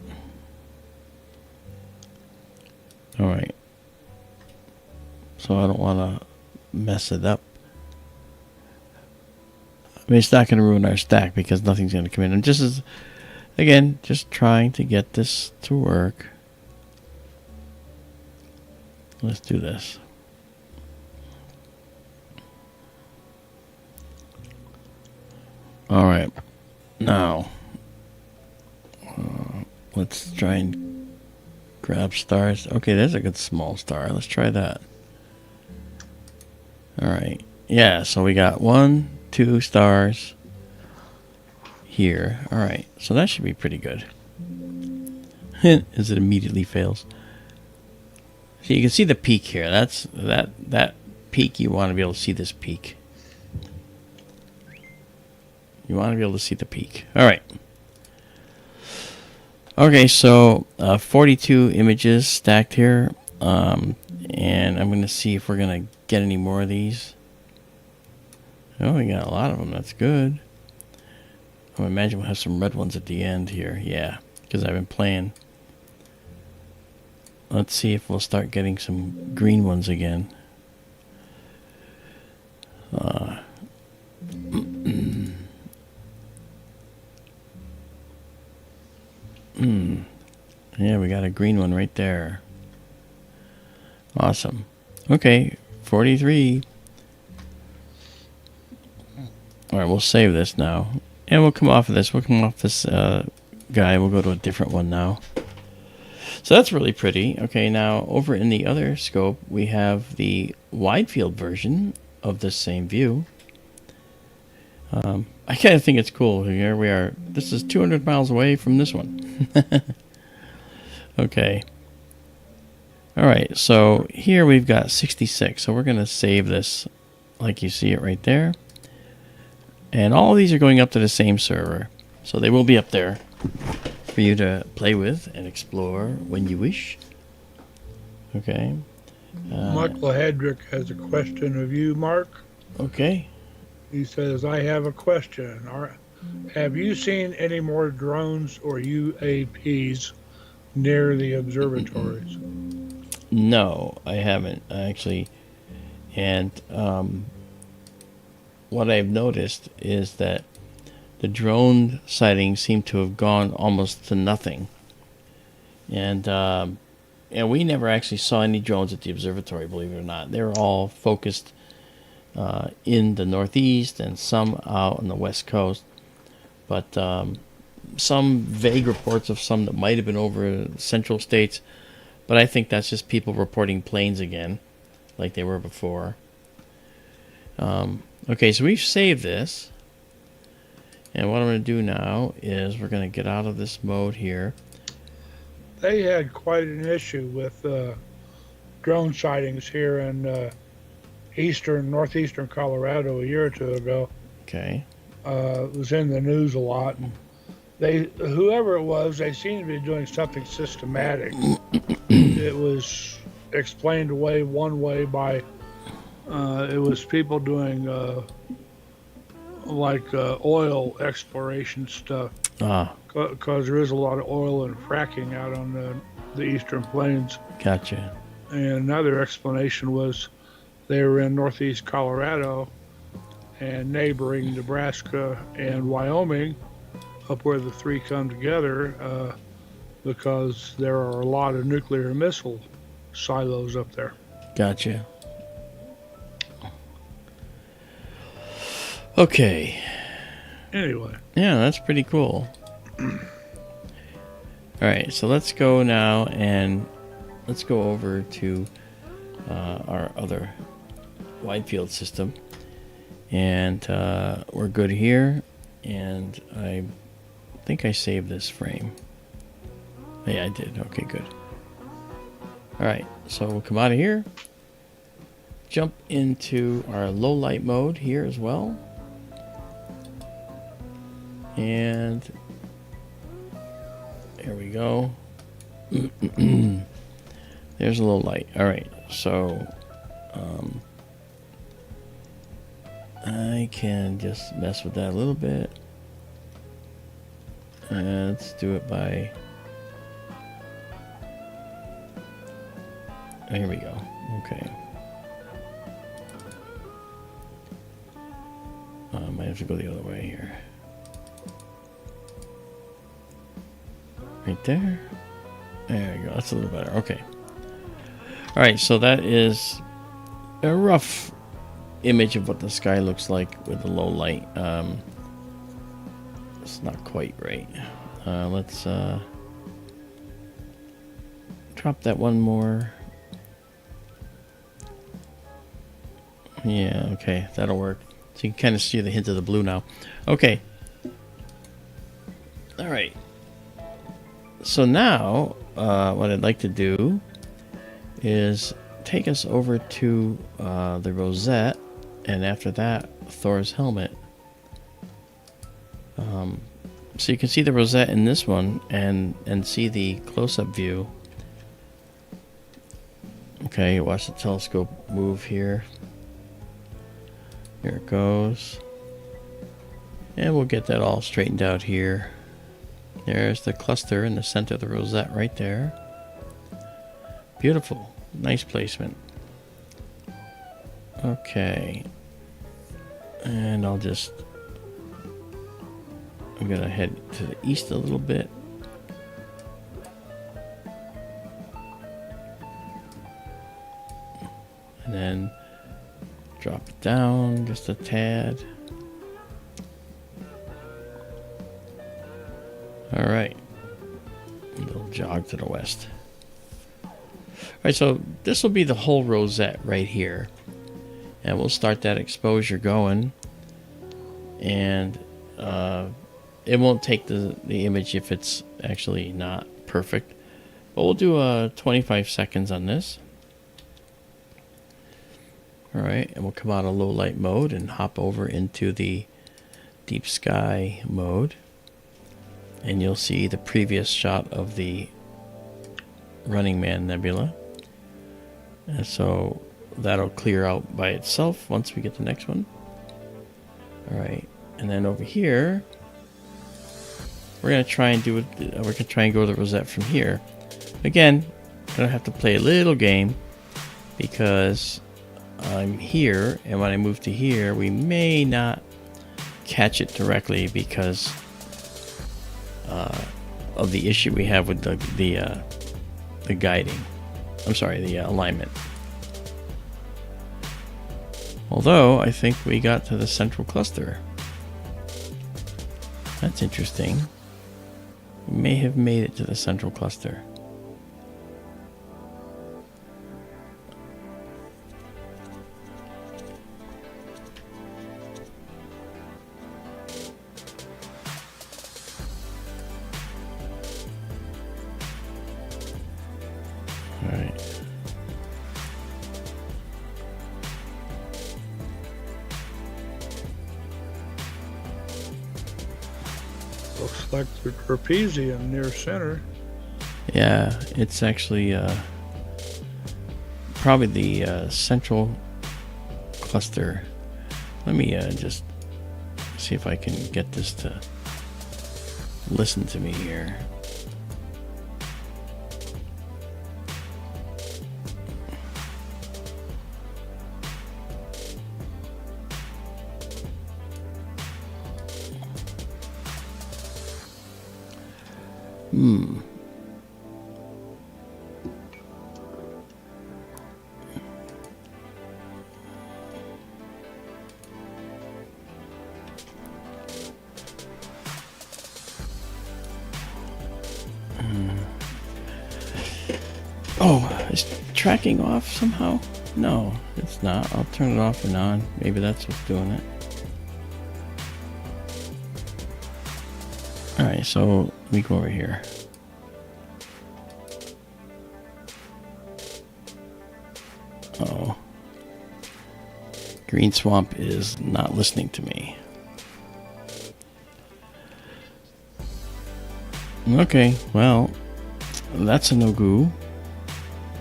Alright. So I don't want to mess it up. I mean, it's not going to ruin our stack because nothing's going to come in. And just again, just trying to get this to work. Let's do this. All right. Now, let's try and grab stars. Okay, there's a good small star. Let's try that. All right. Yeah, so we got 1, 2 stars here. All right. So that should be pretty good. As it immediately fails. So you can see the peak here. That's that peak. You want to be able to see this peak. You want to be able to see the peak. All right. Okay, so 42 images stacked here, and I'm going to see if we're going to get any more of these. Oh, we got a lot of them. That's good. I imagine we'll have some red ones at the end here. Yeah, because I've been playing. Let's see if we'll start getting some green ones again. Yeah, we got a green one right there. Awesome. Okay, 43. All right, we'll save this now. And we'll come off of this. We'll come off this guy. We'll go to a different one now. So that's really pretty. Okay, now over in the other scope, we have the wide field version of this same view. I kind of think it's cool. Here we are. This is 200 miles away from this one. Okay. All right, so here we've got 66. So we're going to save this like you see it right there. And all of these are going up to the same server. So they will be up there for you to play with and explore when you wish. Okay. Michael Hedrick has a question of you, Mark. Okay. He says, I have a question. Have you seen any more drones or UAPs near the observatories? No, I haven't actually. And what I've noticed is that the drone sightings seem to have gone almost to nothing. And we never actually saw any drones at the observatory, believe it or not. They were all focused in the Northeast and some out on the West Coast. But some vague reports of some that might have been over central states. But I think that's just people reporting planes again, like they were before. Okay, so we've saved this. And what I'm going to do now is we're going to get out of this mode here. They had quite an issue with drone sightings here in northeastern Colorado a year or two ago. Okay. It was in the news a lot. And whoever it was, they seemed to be doing something systematic. It was explained away one way by it was people doing oil exploration stuff. Because there is a lot of oil and fracking out on the eastern plains. Gotcha. And another explanation was they were in northeast Colorado and neighboring Nebraska and Wyoming, up where the three come together, because there are a lot of nuclear missile silos up there. Gotcha. Okay. Anyway. Yeah, that's pretty cool. Alright, so let's go now and let's go over to our other wide field system. And we're good here. And I think I saved this frame. Yeah, I did. Okay, good. Alright, so we'll come out of here. Jump into our low light mode here as well. And there we go. There's a little light. All right, so I can just mess with that a little bit. And let's do it by... Here we go. Okay. Might have to go the other way here. Right there. There you go. That's a little better. Okay. All right. So that is a rough image of what the sky looks like with the low light. It's not quite right. Let's drop that one more. Yeah, okay, that'll work. So you can kind of see the hint of the blue now. Okay. All right. So now, what I'd like to do is take us over to the Rosette, and after that, Thor's helmet. So you can see the Rosette in this one, and see the close-up view. Okay, watch the telescope move here. Here it goes. And we'll get that all straightened out here. There's the cluster in the center of the Rosette right there. Beautiful. Nice placement. Okay. And I'm going to head to the east a little bit. And then drop it down just a tad. All right. A little jog to the west. All right, so this will be the whole Rosette right here. And we'll start that exposure going. And it won't take the image if it's actually not perfect. But we'll do 25 seconds on this. Alright, and we'll come out of low light mode and hop over into the deep sky mode. And you'll see the previous shot of the Running Man Nebula. And so that'll clear out by itself once we get the next one. Alright, and then over here, we're going to try and do it. We're going to try and go to the Rosette from here. Again, I'm going to have to play a little game because I'm here, and when I move to here, we may not catch it directly because of the issue we have with the guiding. I'm sorry, the alignment. Although I think we got to the central cluster. That's interesting. We may have made it to the central cluster. Alright. Looks like the trapezium near center. Yeah, it's actually probably the central cluster. Let me just see if I can get this to listen to me here. Oh, is tracking off somehow? No, it's not. I'll turn it off and on. Maybe that's what's doing it. Alright, so let me go over here. Oh. Green Swamp is not listening to me. Okay, well, that's a no go.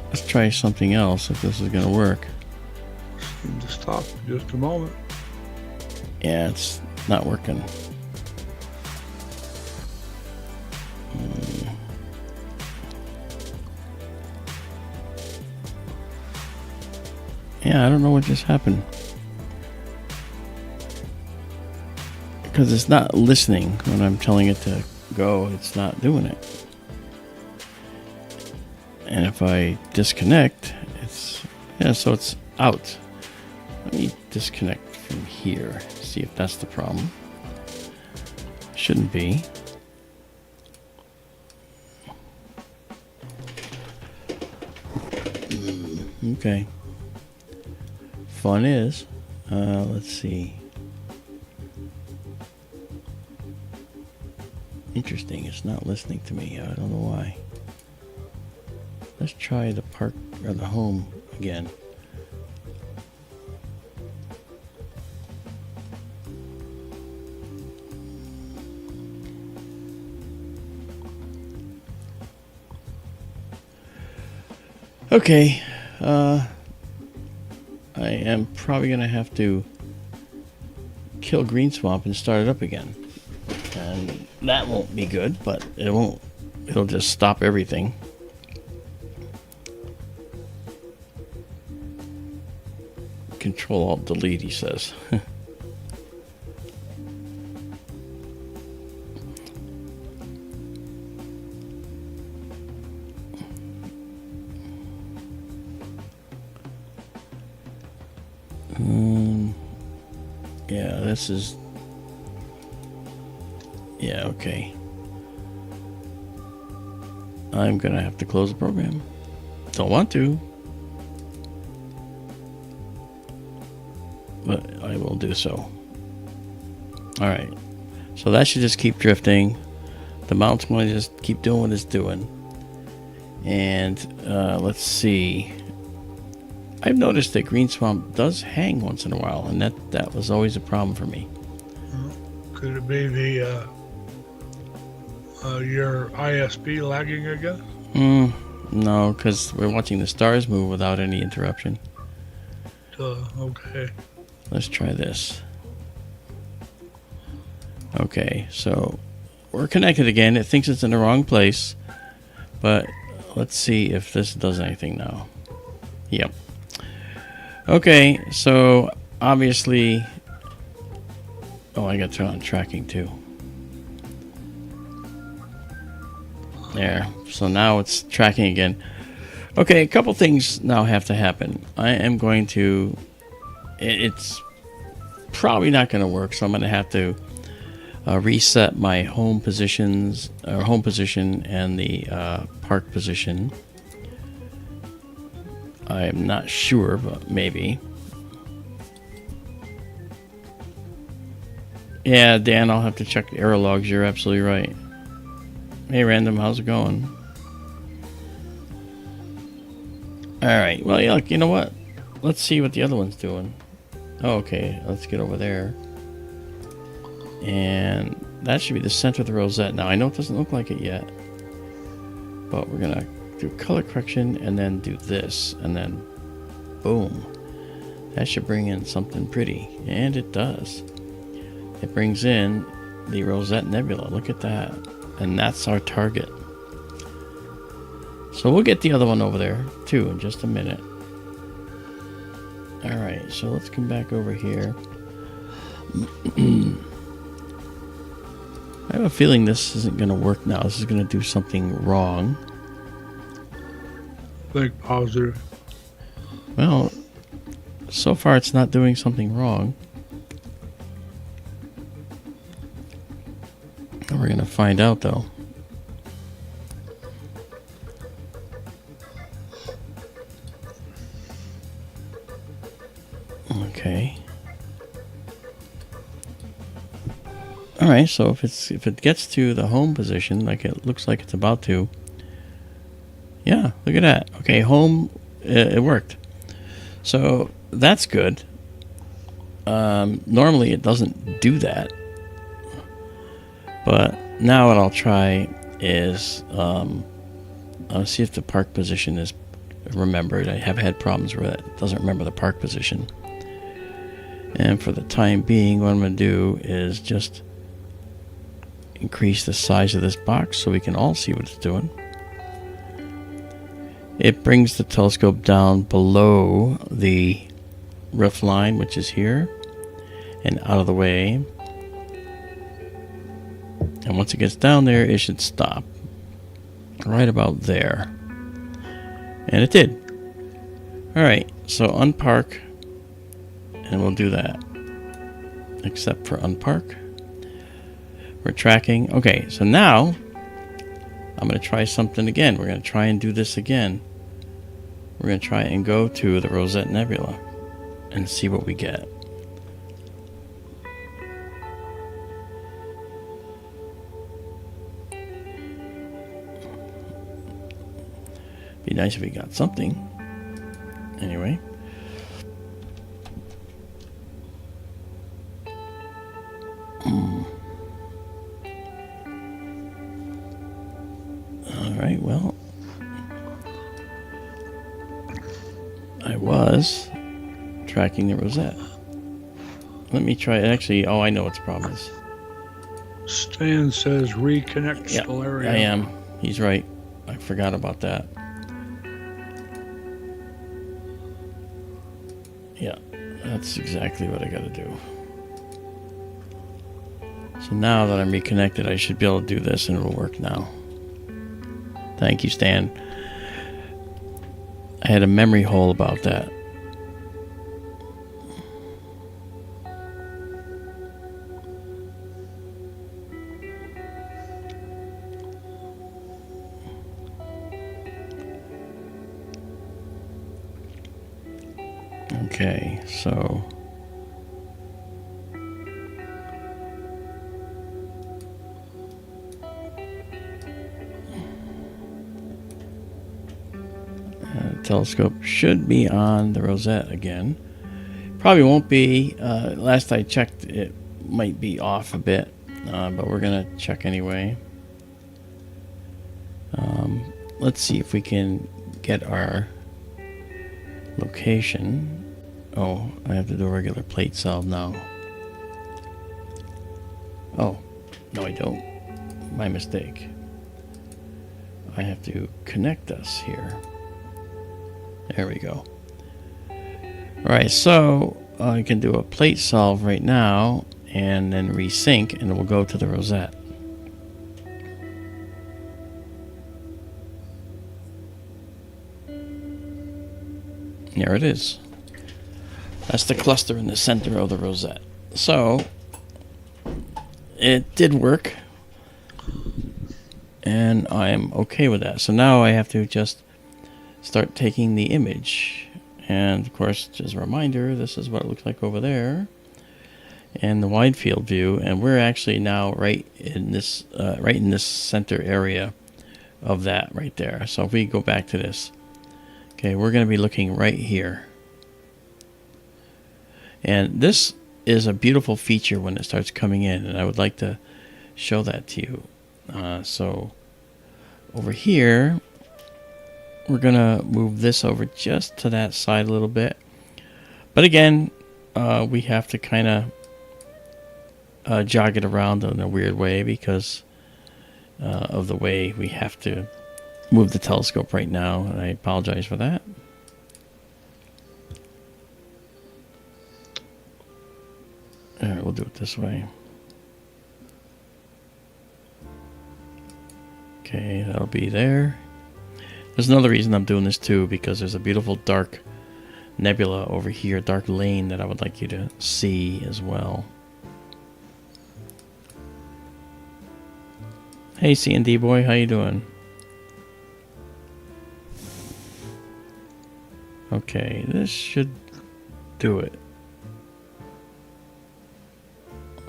Let's try something else if this is going to work. Just stop for just a moment. Yeah, it's not working. Yeah, I don't know what just happened. Because it's not listening when I'm telling it to go, it's not doing it. And if I disconnect, so it's out. Let me disconnect from here, see if that's the problem. Shouldn't be. Okay. Fun is, let's see. Interesting, it's not listening to me. I don't know why. Let's try the park or the home again. Okay, I am probably gonna have to kill Green Swamp and start it up again. And that won't be good, but it won't. It'll just stop everything. Control Alt Delete, he says. Yeah, this is. Yeah, okay. I'm gonna have to close the program. Don't want to, but I will do so. Alright, so that should just keep drifting. The mount's going to just keep doing what it's doing. And let's see. I've noticed that Green Swamp does hang once in a while, and that was always a problem for me. Could it be the your ISP lagging again? No, because we're watching the stars move without any interruption. Okay. Let's try this. Okay, so we're connected again. It thinks it's in the wrong place, but let's see if this does anything now. Yep. Okay, so obviously, I got to turn on tracking too. There. So now it's tracking again. Okay, a couple things now have to happen. I am going to. It's probably not going to work, so I'm going to have to reset my home position and the park position. I'm not sure, but maybe. Yeah, Dan, I'll have to check the error logs. You're absolutely right. Hey, Random, how's it going? Alright, well, yeah, look, you know what? Let's see what the other one's doing. Oh, okay, let's get over there. And that should be the center of the rosette. Now, I know it doesn't look like it yet, but we're going to do color correction and then do this, and then boom. That should bring in something pretty, and it does. It brings in the Rosette Nebula. Look at that. And that's our target. So we'll get the other one over there too in just a minute. Alright, so let's come back over here. I have a feeling this isn't going to work now. This is going to do something wrong. Think positive. Well, so far it's not doing something wrong. We're going to find out, though. Okay. All right, so if it gets to the home position, like it looks like it's about to. Yeah, look at that. Okay, home, it worked. So that's good. Normally it doesn't do that. But now what I'll try is I'll see if the park position is remembered. I have had problems where it doesn't remember the park position. And for the time being, what I'm going to do is just increase the size of this box so we can all see what it's doing. It brings the telescope down below the roof line, which is here, and out of the way. And once it gets down there, it should stop right about there. And it did. Alright, so unpark, and we'll do that. Except for unpark. We're tracking. Okay, so now I'm going to try something again. We're going to try and do this again. We're going to try and go to the Rosette Nebula and see what we get. Be nice if we got something. Anyway. Alright, well, I was tracking the Rosette. Let me try it. Actually, oh, I know what the problem is. Stan says reconnect stereo. I am. He's right. I forgot about that. Yeah, that's exactly what I got to do. So now that I'm reconnected, I should be able to do this and it'll work now. Thank you, Stan. I had a memory hole about that. Okay, so telescope should be on the Rosette again. Probably won't be. Last I checked, it might be off a bit, but we're gonna check anyway. Let's see if we can get our location. Oh, I have to do a regular plate solve now. Oh, no I don't. My mistake. I have to connect us here. There we go. Alright, so I can do a plate solve right now and then resync and we'll go to the Rosette. There it is. That's the cluster in the center of the Rosette. So, it did work. And I'm okay with that. So now I have to just start taking the image. And of course, just a reminder, this is what it looks like over there. And the wide field view. And we're actually now right in this center area of that right there. So if we go back to this. Okay, we're going to be looking right here. And this is a beautiful feature when it starts coming in, and I would like to show that to you. So over here, we're going to move this over just to that side a little bit. But again, we have to kind of jog it around in a weird way because of the way we have to move the telescope right now, and I apologize for that. Alright, we'll do it this way. Okay, that'll be there. There's another reason I'm doing this too, because there's a beautiful dark nebula over here, dark lane, that I would like you to see as well. Hey C&D boy, how you doing? Okay, this should do it.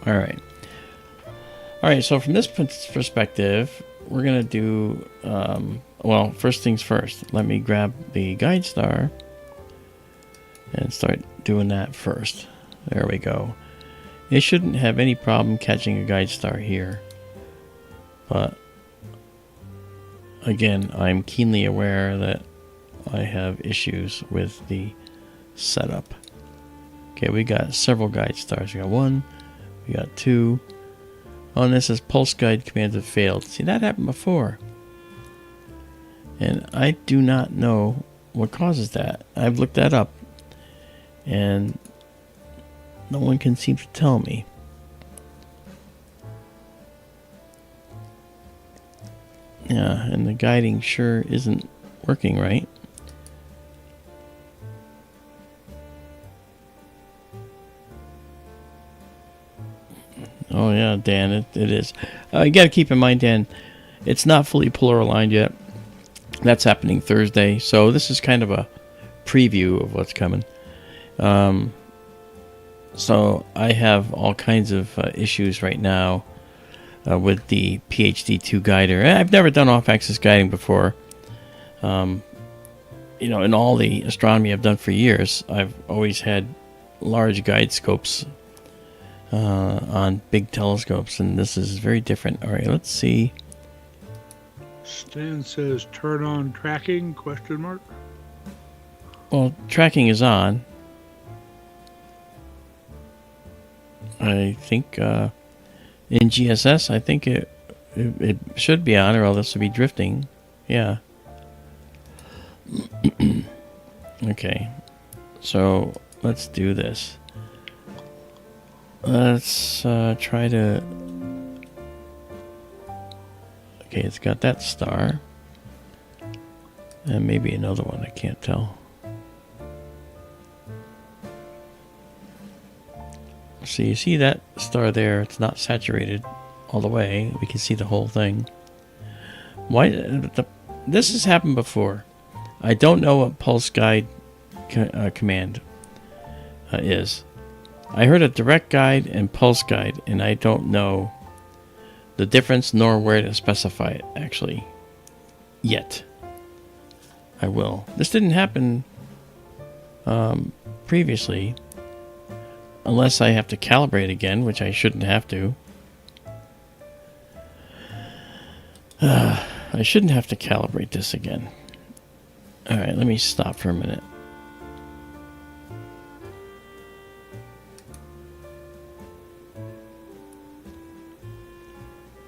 Alright. Alright, so from this perspective, we're going to do, well, first things first. Let me grab the guide star and start doing that first. There we go. It shouldn't have any problem catching a guide star here. But again, I'm keenly aware that I have issues with the setup. Okay, we got several guide stars. We got 1, we got 2. Oh, and this says pulse guide commands have failed. See, that happened before. And I do not know what causes that. I've looked that up, and no one can seem to tell me. Yeah, and the guiding sure isn't working right. Oh yeah, Dan, it is. You got to keep in mind, Dan, it's not fully polar aligned yet. That's happening Thursday, so this is kind of a preview of what's coming. So I have all kinds of issues right now with the PhD2 guider. I've never done off-axis guiding before. You know, in all the astronomy I've done for years, I've always had large guide scopes on big telescopes, and this is very different. All right, let's see. Stan says turn on tracking, ? Well, tracking is on. I think in GSS, I think it should be on, or else this would be drifting. Yeah. Okay. So let's do this. Let's try to... Okay, it's got that star. And maybe another one, I can't tell. So you see that star there, it's not saturated all the way. We can see the whole thing. Why? This has happened before. I don't know what pulse guide command is. I heard a direct guide and pulse guide, and I don't know the difference nor where to specify it, actually, yet. I will. This didn't happen previously, unless I have to calibrate again, which I shouldn't have to. I shouldn't have to calibrate this again. Alright, let me stop for a minute.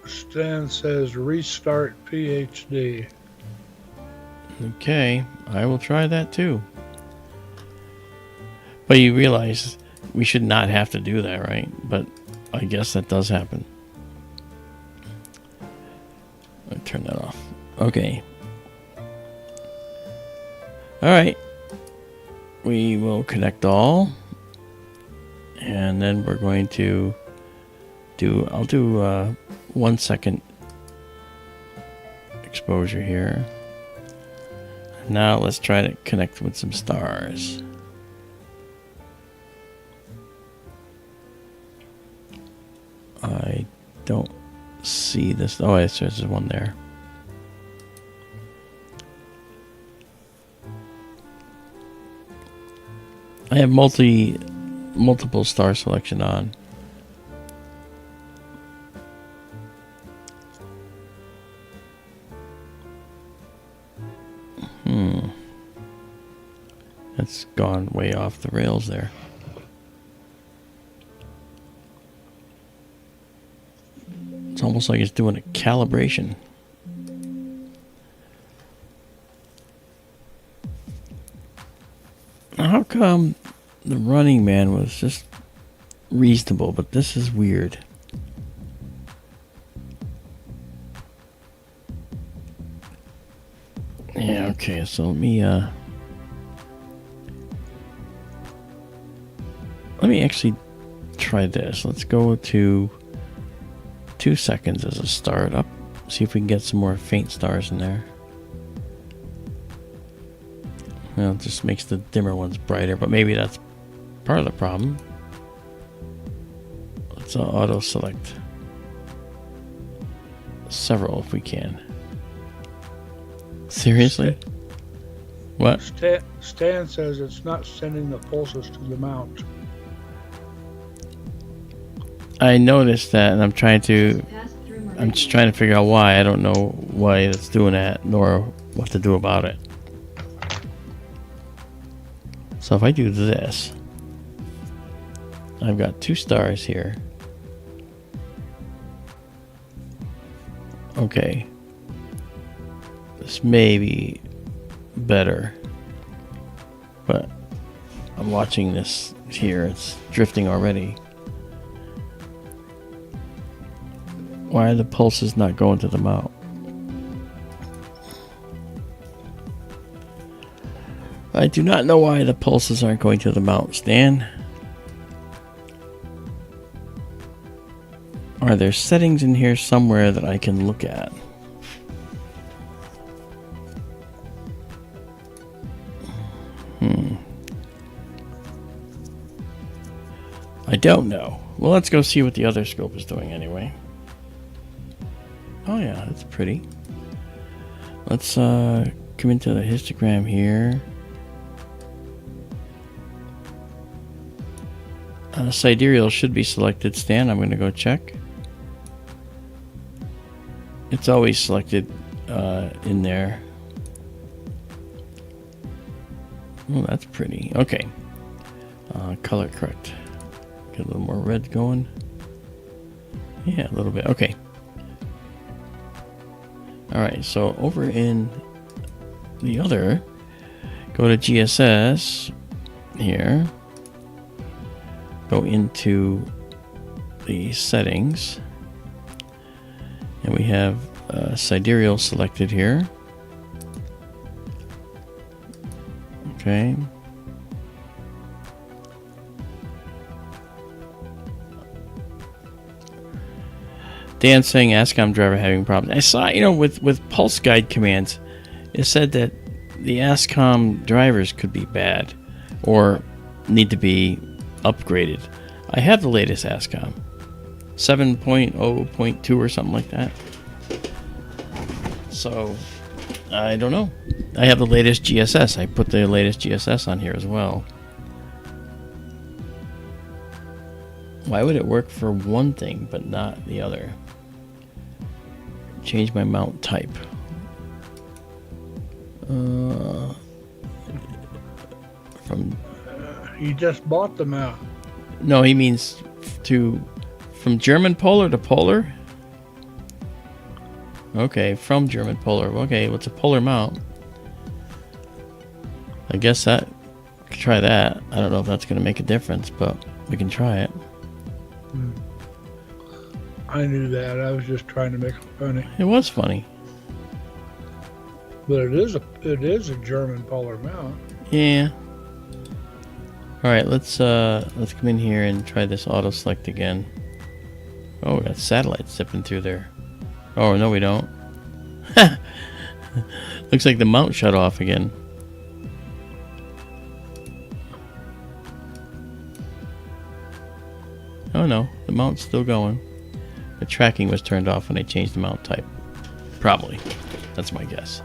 Stan says restart PhD. Okay, I will try that too. But you realize we should not have to do that, right? But I guess that does happen. I'll turn that off. Okay. Alright. We will connect all. And then we're going to I'll do 1 second exposure here. Now let's try to connect with some stars. I don't see this. Oh, there's one there. I have multiple star selection on. That's gone way off the rails there. It's almost like it's doing a calibration. How come the Running Man was just reasonable, but this is weird? Yeah, okay, so let me actually try this. Let's go to 2 seconds as a startup. See if we can get some more faint stars in there. Well, it just makes the dimmer ones brighter, but maybe that's part of the problem. Let's auto select several if we can. Seriously? What? Stan says it's not sending the pulses to the mount. I noticed that, and I'm trying to I'm just trying to figure out why. I don't know why it's doing that, nor what to do about it. So if I do this, I've got 2 stars here. Okay. This may be better. But I'm watching this here. It's drifting already. Why are the pulses not going to the mount? I do not know why the pulses aren't going to the mount, Stan. Are there settings in here somewhere that I can look at? I don't know. Well, let's go see what the other scope is doing anyway. Oh yeah, that's pretty. Let's come into the histogram here. Sidereal should be selected, Stan. I'm going to go check. It's always selected in there. Oh, that's pretty. Okay. Color correct. Get a little more red going. Yeah, a little bit. Okay. Alright, so over in the other, go to GSS here. Go into the settings. And we have sidereal selected here. Okay. Dan saying ASCOM driver having problems. I saw, you know, with pulse guide commands, it said that the ASCOM drivers could be bad or need to be upgraded. I have the latest ASCOM. 7.0.2 or something like that. So, I don't know. I have the latest GSS. I put the latest GSS on here as well. Why would it work for one thing but not the other? Change my mount type. From You just bought them out. no, he means from German polar to polar. Okay, from German polar. Okay, what's a polar mount? I guess that try that. I don't know if that's going to make a difference, but we can try it. I knew that. I was just trying to make it funny. It was funny. But it is a German polar mount. Yeah. All right, let's come in here and try this auto select again. Oh, we got satellites zipping through there. Oh no, we don't. Looks like the mount shut off again. Oh no, the mount's still going. The tracking was turned off when I changed the mount type. Probably. That's my guess.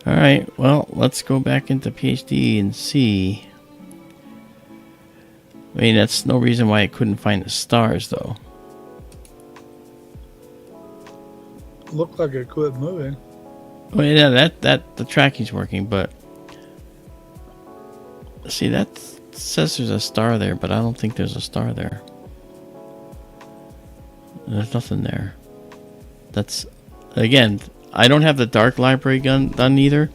Alright, well, let's go back into PhD and see. I mean, that's no reason why I couldn't find the stars, though. Looked like it quit moving. Well, yeah, the tracking's working, but see, that says there's a star there, but I don't think there's a star there. There's nothing there. That's, again, I don't have the dark library done either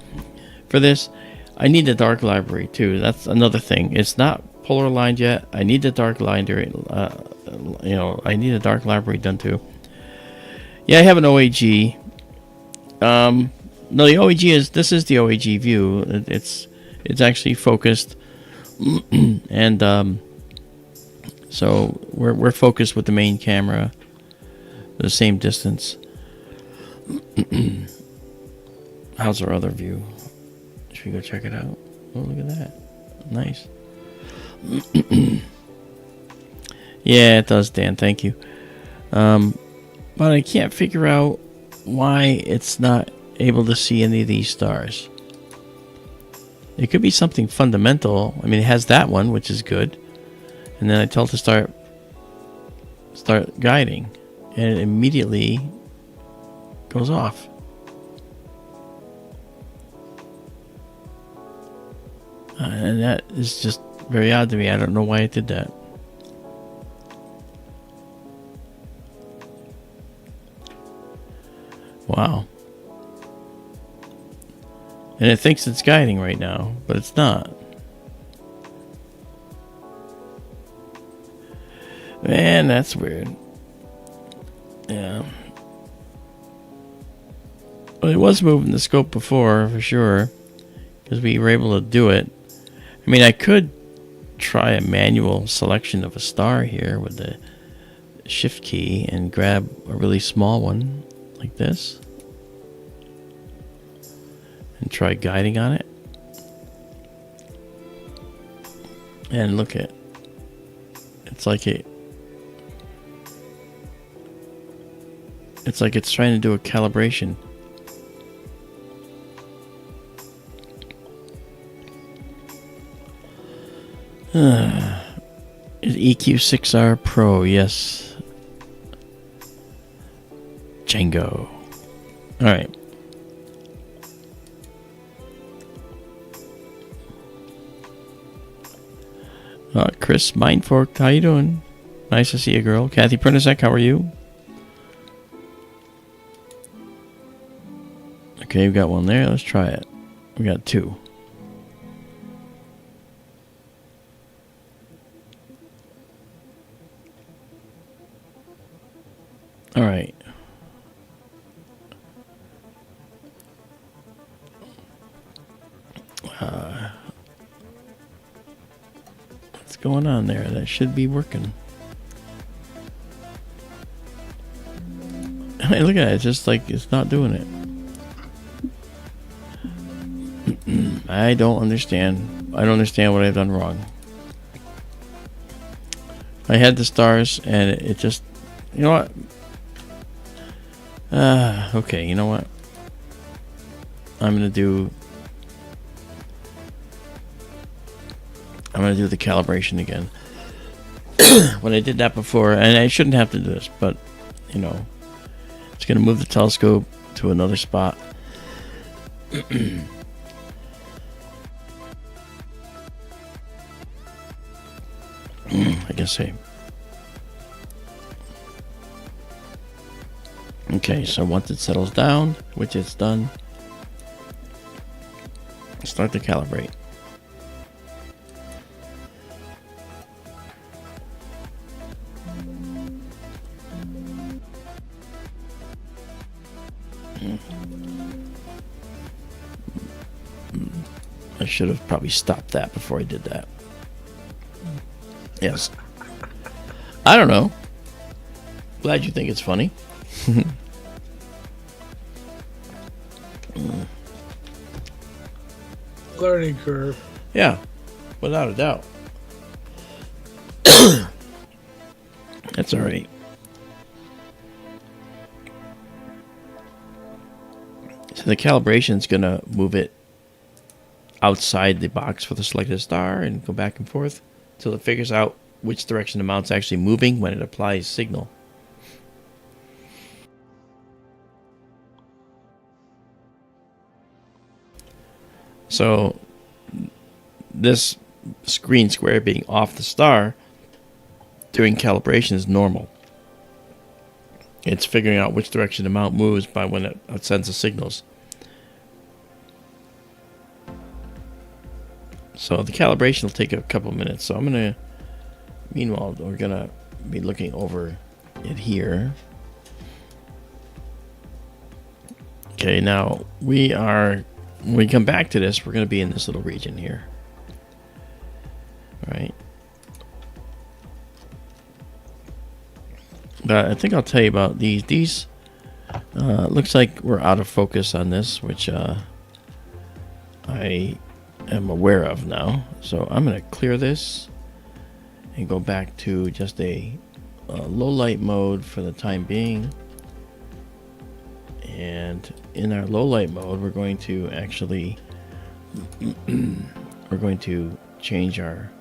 for this. I need the dark library too. That's another thing. It's not polar aligned yet. I need the dark library. I need a dark library done too. Yeah, I have an OAG. No, the OAG is the OAG view. It's actually focused, and so we're focused with the main camera, the same distance. How's our other view? Should we go check it out? Oh, look at that. Nice. Yeah, it does, Dan. Thank you. But I can't figure out why it's not able to see any of these stars. It could be something fundamental. I mean, it has that one, which is good. And then I tell it to start guiding, and it immediately goes off. And that is just very odd to me. I don't know why it did that. Wow. And it thinks it's guiding right now, but it's not. Man, that's weird. Yeah. Well, it was moving the scope before, for sure, because we were able to do it. I mean, I could try a manual selection of a star here with the shift key and grab a really small one like this and try guiding on it. And look at, it's like it's trying to do a calibration. EQ6R Pro, yes. Django. Alright. Chris Mindfork, how you doing? Nice to see you, girl. Kathy Prentisak, how are you? Okay, we've got one there. Let's try it. We got two. All right. What's going on there? That should be working. Hey, look at it. It's just like it's not doing it. I don't understand. I don't understand what I've done wrong. I had the stars and it just, you know what? Okay, you know what? I'm gonna do the calibration again. When I did that before, and I shouldn't have to do this, but you know, it's gonna move the telescope to another spot. I guess so. Okay, so once it settles down, which it's done, start to calibrate. I should have probably stopped that before I did that. Yes. I don't know. Glad you think it's funny. Learning curve. Yeah, without a doubt. That's all right. So the calibration is going to move it outside the box for the selected star and go back and forth until it figures out which direction the mount's actually moving when it applies signal. So this green square being off the star during calibration is normal. It's figuring out which direction the mount moves by when it sends the signals. So the calibration will take a couple minutes. So I'm going to, meanwhile, we're going to be looking over it here. Okay, now when we come back to this, we're going to be in this little region here. All right. But I think I'll tell you about these. These looks like we're out of focus on this, which I am aware of now. So I'm going to clear this and go back to just a low light mode for the time being. And in our low light mode, we're going to actually we're going to change our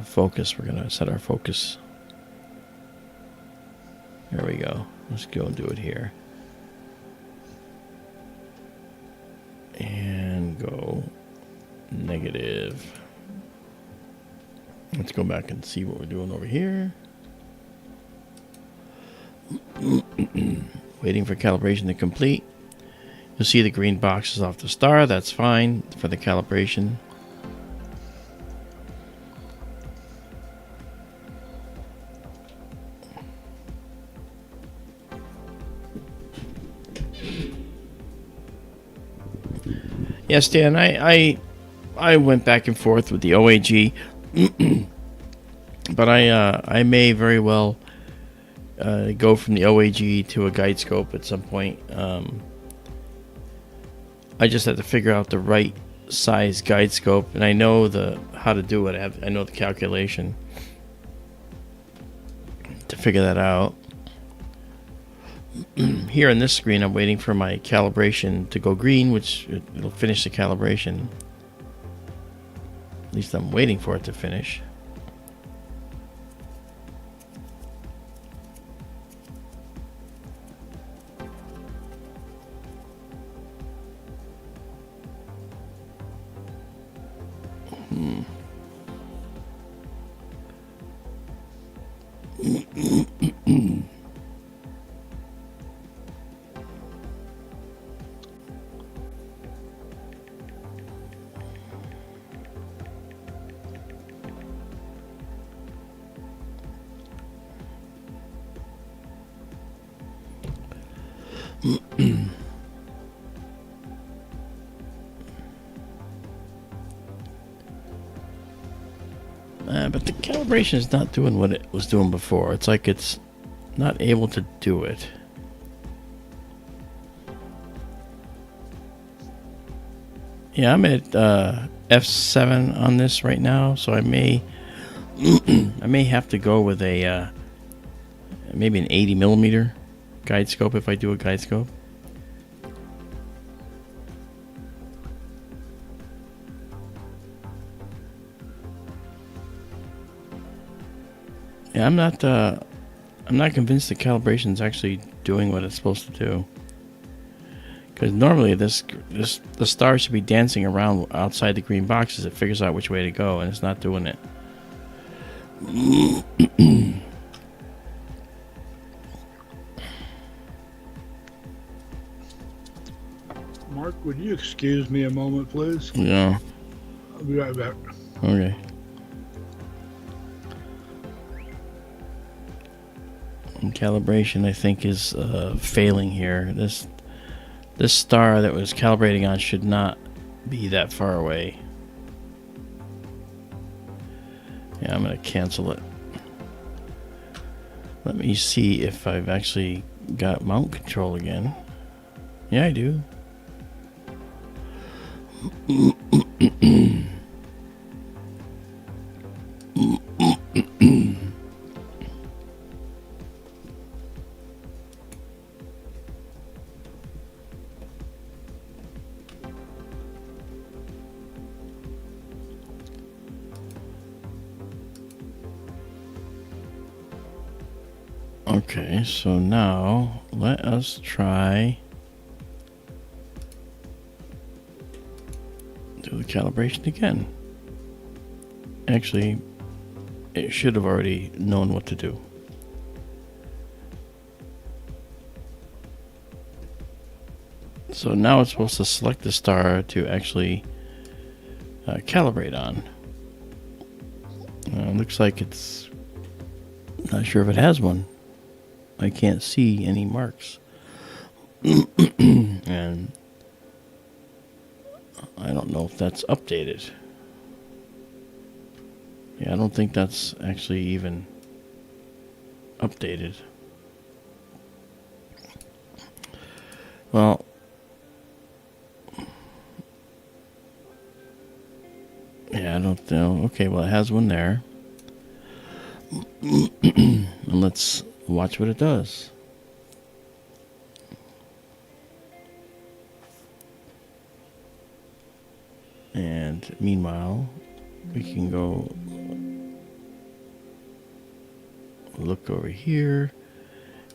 focus. We're going to set our focus. There we go. Let's go and do it here. And go negative. Let's go back and see what we're doing over here. Waiting for calibration to complete. You'll see the green boxes off the star. That's fine for the calibration. Yes, Dan, I went back and forth with the OAG, but I may very well go from the OAG to a guide scope at some point. I just have to figure out the right size guide scope, and I know how to do it. I know the calculation to figure that out. Here on this screen, I'm waiting for my calibration to go green, which it'll finish the calibration. At least I'm waiting for it to finish. But the calibration is not doing what it was doing before. It's like it's not able to do it. Yeah, I'm at F7 on this right now, so I may I may have to go with a maybe an 80mm guide scope if I do a guide scope. Yeah, I'm not convinced the calibration is actually doing what it's supposed to do. Because normally the star should be dancing around outside the green boxes. It figures out which way to go, and it's not doing it. Mark, would you excuse me a moment, please? Yeah. I'll be right back. Okay. And calibration, I think, is failing here. This star that was calibrating on should not be that far away. Yeah, I'm going to cancel it. Let me see if I've actually got mount control again. Yeah, I do. Okay, so now let us try do the calibration again. Actually, it should have already known what to do. So now it's supposed to select the star to actually calibrate on. Looks like it's not sure if it has one. I can't see any marks. And I don't know if that's updated. Yeah, I don't think that's actually even updated. Well, yeah, I don't know. Okay, well, it has one there. And let's watch what it does. And meanwhile, we can go look over here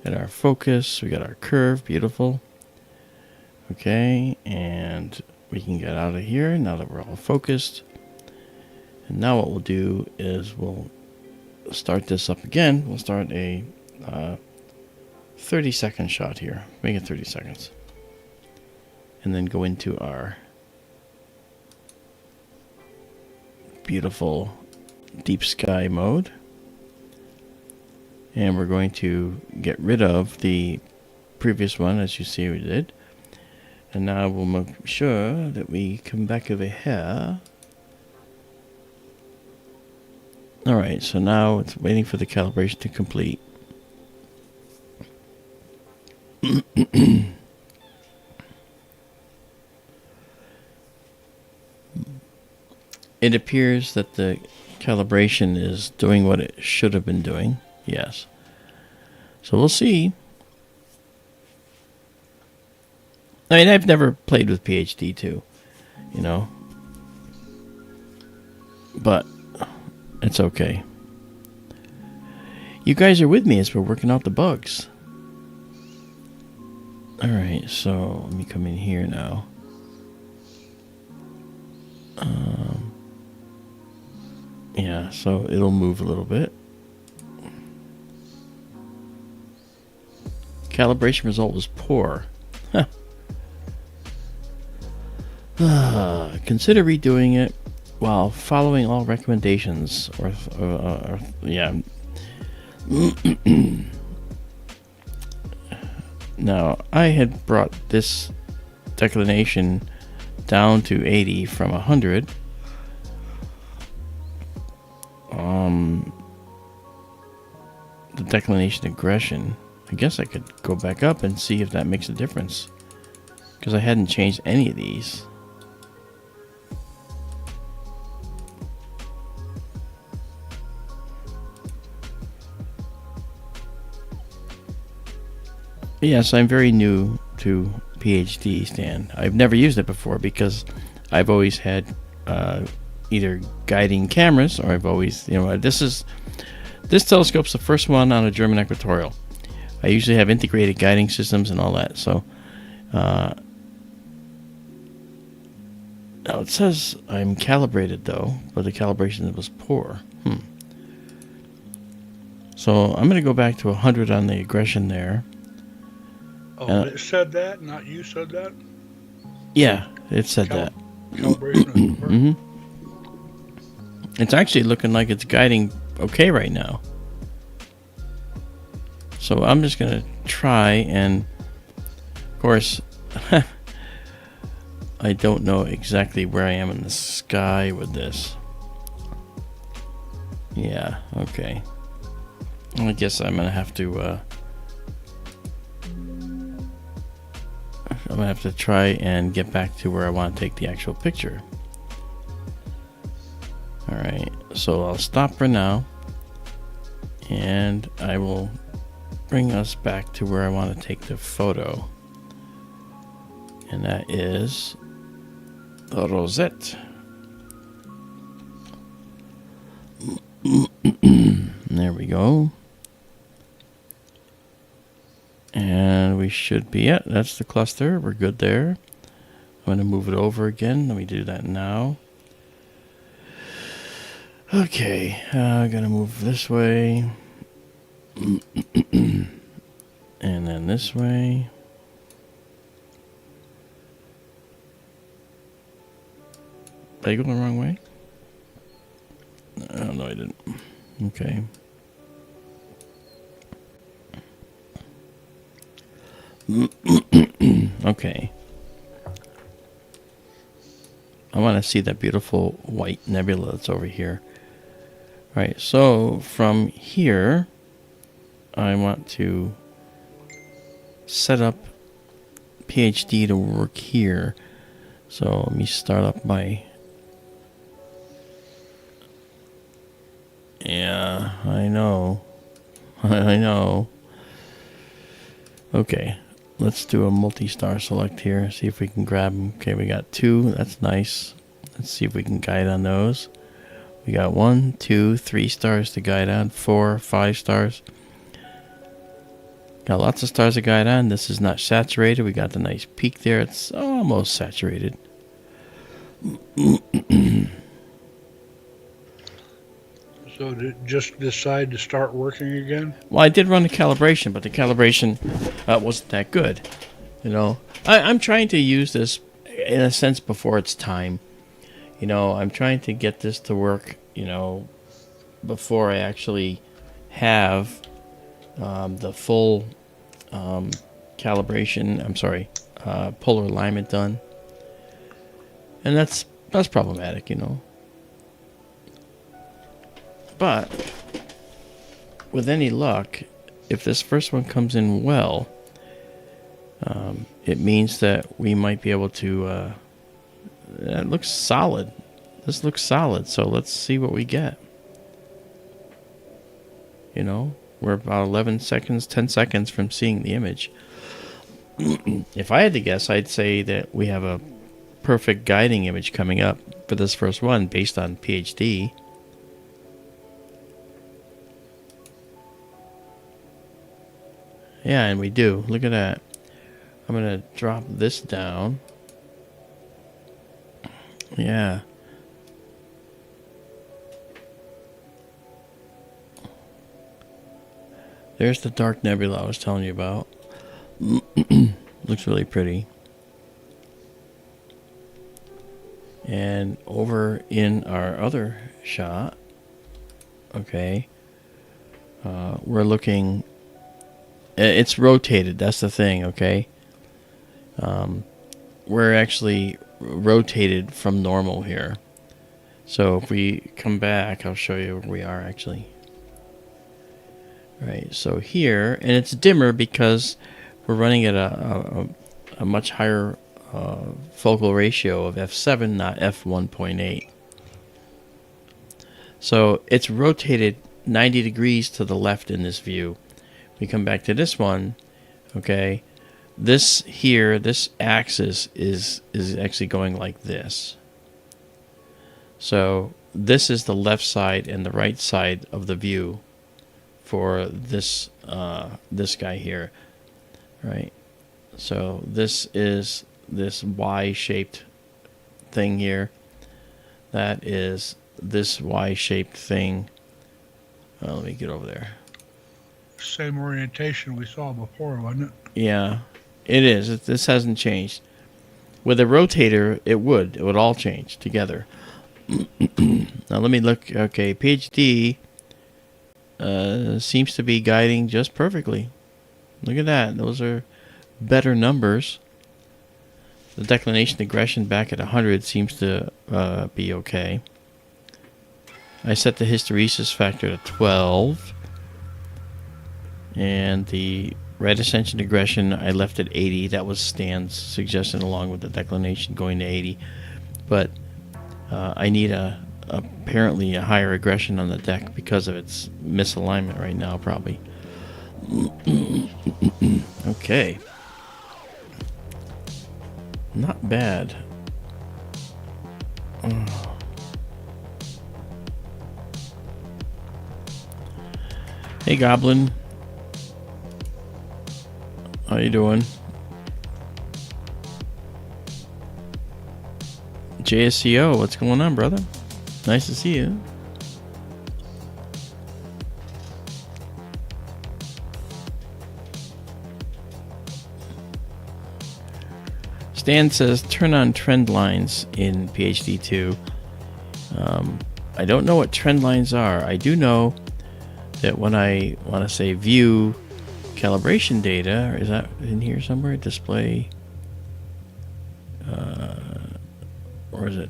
at our focus. We got our curve, beautiful. Okay, and we can get out of here now that we're all focused. And now what we'll do is we'll start this up again. We'll start a 30-second shot here. Make it 30 seconds. And then go into our beautiful deep sky mode. And we're going to get rid of the previous one, as you see we did. And now we'll make sure that we come back over here. Alright, so now it's waiting for the calibration to complete. It appears that the calibration is doing what it should have been doing. Yes. So we'll see. I mean, I've never played with PhD 2, you know. But it's okay. You guys are with me as we're working out the bugs. Alright, so let me come in here now. Yeah, so it'll move a little bit. Calibration result was poor. Huh. Consider redoing it while following all recommendations. Yeah. Now, I had brought this declination down to 80 from 100. The declination aggression. I guess I could go back up and see if that makes a difference, because I hadn't changed any of these. Yes, I'm very new to PhD, Stan. I've never used it before because I've always had either guiding cameras, or I've always, you know, this telescope's the first one on a German equatorial. I usually have integrated guiding systems and all that. So now it says I'm calibrated though, but the calibration was poor. So I'm going to go back to 100 on the aggression there. Oh, it said that, not you said that? Yeah, it said that. Calibration. It's actually looking like it's guiding okay right now. So I'm just going to try, and of course, I don't know exactly where I am in the sky with this. Yeah, okay. I guess I'm going to have to try and get back to where I want to take the actual picture. Alright, so I'll stop for now, and I will bring us back to where I want to take the photo, and that is the Rosette. There we go. And we should be at, that's the cluster. We're good there. I'm going to move it over again. Let me do that now. Okay, I'm going to move this way. And then this way. Did I go the wrong way? Oh, no, I didn't. Okay. Okay. I want to see that beautiful white nebula that's over here. All right, so from here, I want to set up PhD to work here. So let me start up my... Yeah, I know. I know. Okay, let's do a multi-star select here. See if we can grab them. Okay, we got 2. That's nice. Let's see if we can guide on those. We got 1, 2, 3 stars to guide on, 4, 5 stars. Got lots of stars to guide on. This is not saturated. We got the nice peak there. It's almost saturated. So did it just decide to start working again? Well, I did run the calibration, but the calibration wasn't that good. You know, I'm trying to use this in a sense before it's time. You know, I'm trying to get this to work, you know, before I actually have the full calibration, polar alignment done. And that's problematic, you know. But with any luck, if this first one comes in well, it means that we might be able to it looks solid. This looks solid, so let's see what we get. You know, we're about 11 seconds, 10 seconds from seeing the image. If I had to guess, I'd say that we have a perfect guiding image coming up for this first one based on PhD. Yeah, and we do. Look at that. I'm going to drop this down. Yeah. There's the dark nebula I was telling you about. Looks really pretty. And over in our other shot, okay, we're looking, it's rotated, that's the thing, okay? We're actually rotated from normal here. So if we come back, I'll show you where we are actually. Right, so here, and it's dimmer because we're running at a much higher focal ratio of f7, not f1.8. So it's rotated 90 degrees to the left in this view. We come back to this one, okay, this here, this axis is actually going like this. So this is the left side and the right side of the view for this this guy here, right? So this is this Y-shaped thing here. That is this Y-shaped thing. Let me get over there. Same orientation we saw before, wasn't it? Yeah, it is. This hasn't changed. With a rotator, it would all change together. Now let me look. Okay, PhD seems to be guiding just perfectly. Look at that. Those are better numbers. The declination aggression back at 100 seems to be okay. I set the hysteresis factor to 12. And the red ascension aggression I left at 80. That was Stan's suggestion along with the declination going to 80. But I need apparently a higher aggression on the deck because of its misalignment right now, probably. Okay. Not bad. Hey, Goblin. How you doing? JSCO, what's going on, brother? Nice to see you. Stan says, turn on trend lines in PhD2. I don't know what trend lines are. I do know that when I want to say view calibration data, or is that in here somewhere? Display, or is it?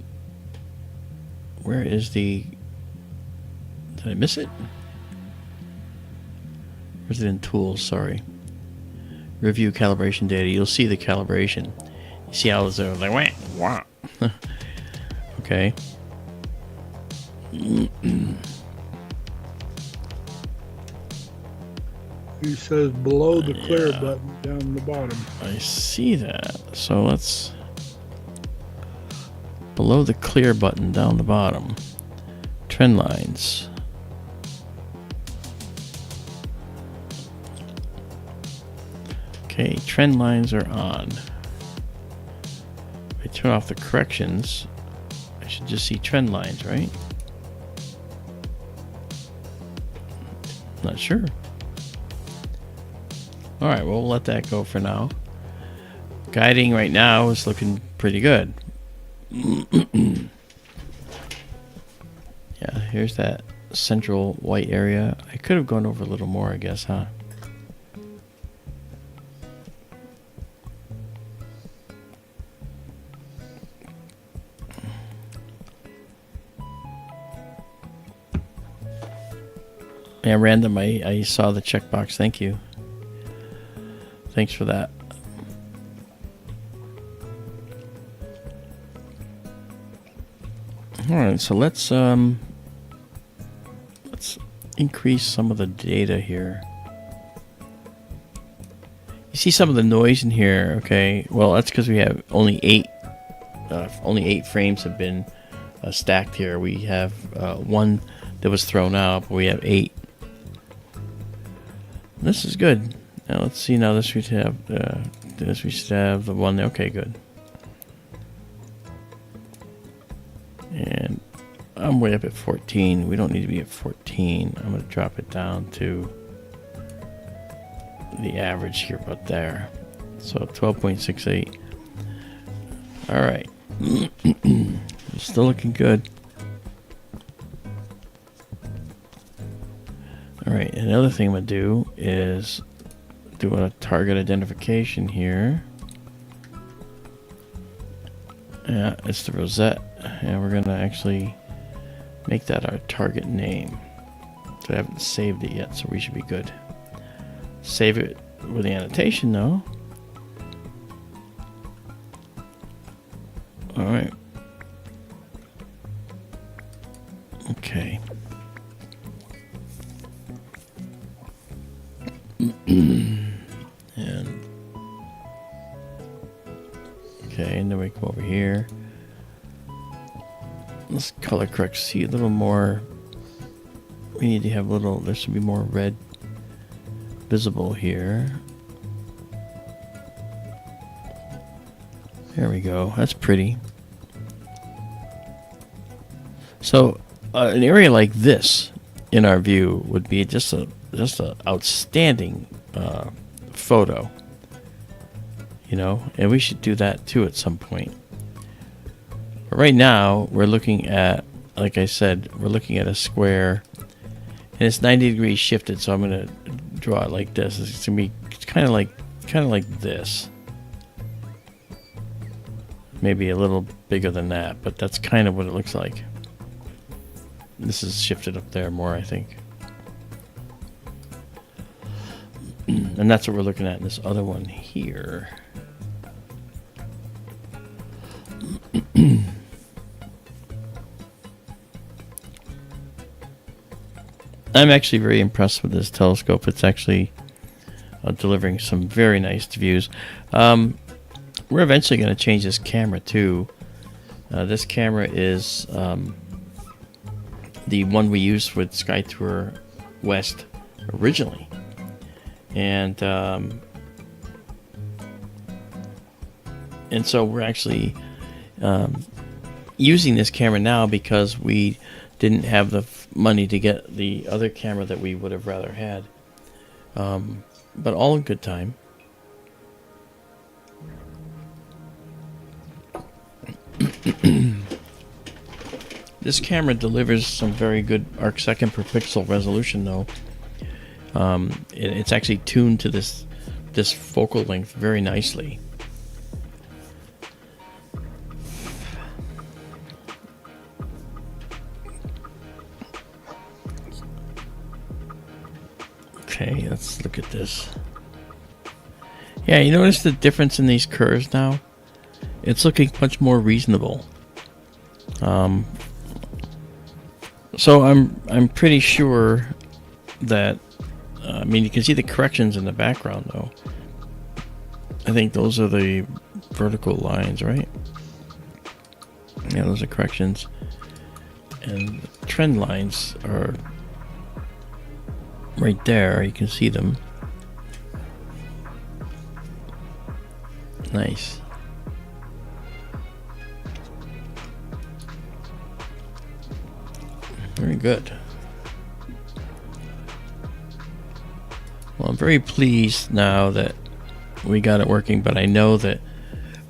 Where is the? Did I miss it? Or is it in tools? Sorry. Review calibration data. You'll see the calibration. You see how it's like wah. Okay. He says below the clear button down the bottom. I see that. So let's below the clear button down the bottom. Trend lines. Okay, trend lines are on. If I turn off the corrections, I should just see trend lines, right? Not sure. Alright, well, we'll let that go for now. Guiding right now is looking pretty good. Yeah, here's that central white area. I could have gone over a little more, I guess, huh? Yeah, random, I saw the checkbox. Thank you. Thanks for that. Alright, so let's increase some of the data here. You see some of the noise in here, okay? Well, that's because we have only eight frames have been stacked here. We have one that was thrown out, but we have 8. This is good. Now let's see. Now this we should have the one there. Okay, good. And I'm way up at 14. We don't need to be at 14. I'm going to drop it down to the average here, about there. So 12.68. All right. Still looking good. All right. Another thing I'm going to do is do a target identification here. Yeah, it's the Rosette. And we're going to actually make that our target name. So I haven't saved it yet, so we should be good. Save it with the annotation, though. All right. Okay. And okay, and then we come over here. Let's color correct. See a little more. We need to have a little. There should be more red visible here. There we go. That's pretty. So an area like this, in our view, would be just a outstanding photo. You know, and we should do that too at some point. But right now, we're looking at, like I said, we're looking at a square, and it's 90 degrees shifted. So I'm going to draw it like this. It's going to be kind of like this. Maybe a little bigger than that, but that's kind of what it looks like. This is shifted up there more, I think. And that's what we're looking at in this other one here. I'm actually very impressed with this telescope. It's actually delivering some very nice views. We're eventually going to change this camera too. This camera is the one we used with SkyTour West originally. And so we're actually using this camera now because we didn't have the money to get the other camera that we would have rather had. But all in good time. This camera delivers some very good arc-second per pixel resolution, though. It's actually tuned to this focal length very nicely. Okay, let's look at this. Yeah, you notice the difference in these curves now? It's looking much more reasonable. So I'm pretty sure that I mean, you can see the corrections in the background, though. I think those are the vertical lines, right? Yeah, those are corrections. And the trend lines are right there. You can see them. Nice. Very good. Well, I'm very pleased now that we got it working, but I know that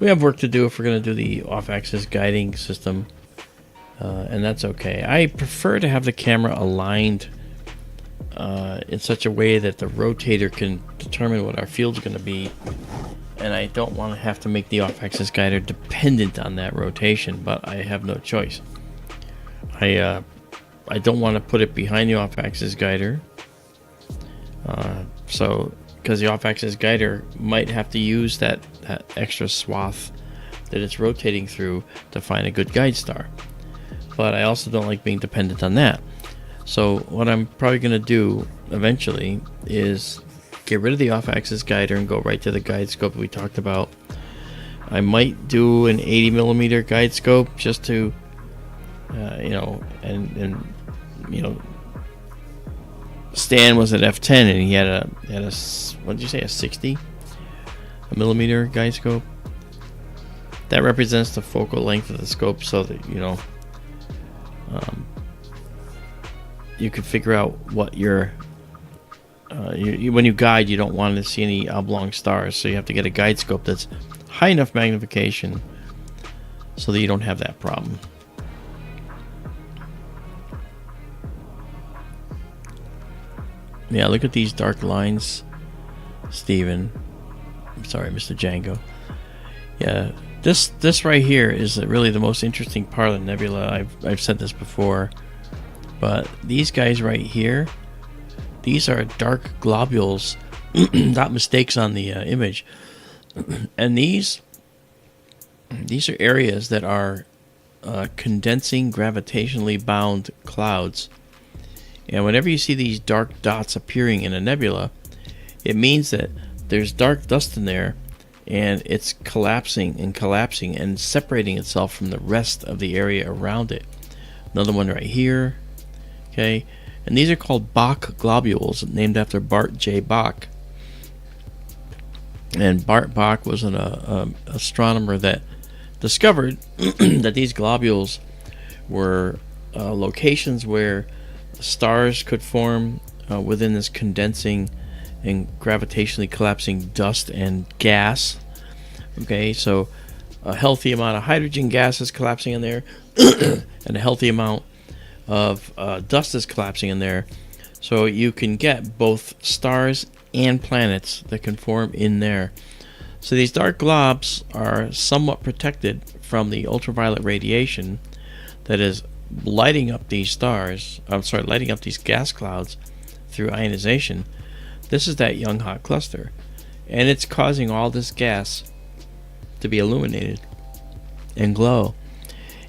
we have work to do if we're going to do the off-axis guiding system, and that's okay. I prefer to have the camera aligned in such a way that the rotator can determine what our field's going to be, and I don't want to have to make the off-axis guider dependent on that rotation, but I have no choice. I don't want to put it behind the off-axis guider, because the off-axis guider might have to use that extra swath that it's rotating through to find a good guide star. But I also don't like being dependent on that. So what I'm probably going to do eventually is get rid of the off-axis guider and go right to the guide scope we talked about. I might do an 80mm guide scope just to, Stan was at f10 and he had a what did you say, a 60 millimeter guide scope. That represents the focal length of the scope, so that you can figure out what your when you guide, you don't want to see any oblong stars, so you have to get a guide scope that's high enough magnification so that you don't have that problem. Yeah, look at these dark lines, Steven. I'm sorry, Mr. Django. Yeah, this right here is really the most interesting part of the nebula. I've said this before, but these guys right here, these are dark globules, not mistakes on the image, and these are areas that are condensing gravitationally bound clouds. And whenever you see these dark dots appearing in a nebula, it means that there's dark dust in there, and it's collapsing and separating itself from the rest of the area around it. Another one right here, okay? And these are called Bok globules, named after Bart J. Bok. And Bart Bok was an astronomer that discovered that these globules were locations where stars could form within this condensing and gravitationally collapsing dust and gas. Okay, so a healthy amount of hydrogen gas is collapsing in there, and a healthy amount of dust is collapsing in there. So you can get both stars and planets that can form in there. So these dark globs are somewhat protected from the ultraviolet radiation that is lighting up these lighting up these gas clouds through ionization. This is that young hot cluster, and it's causing all this gas to be illuminated and glow.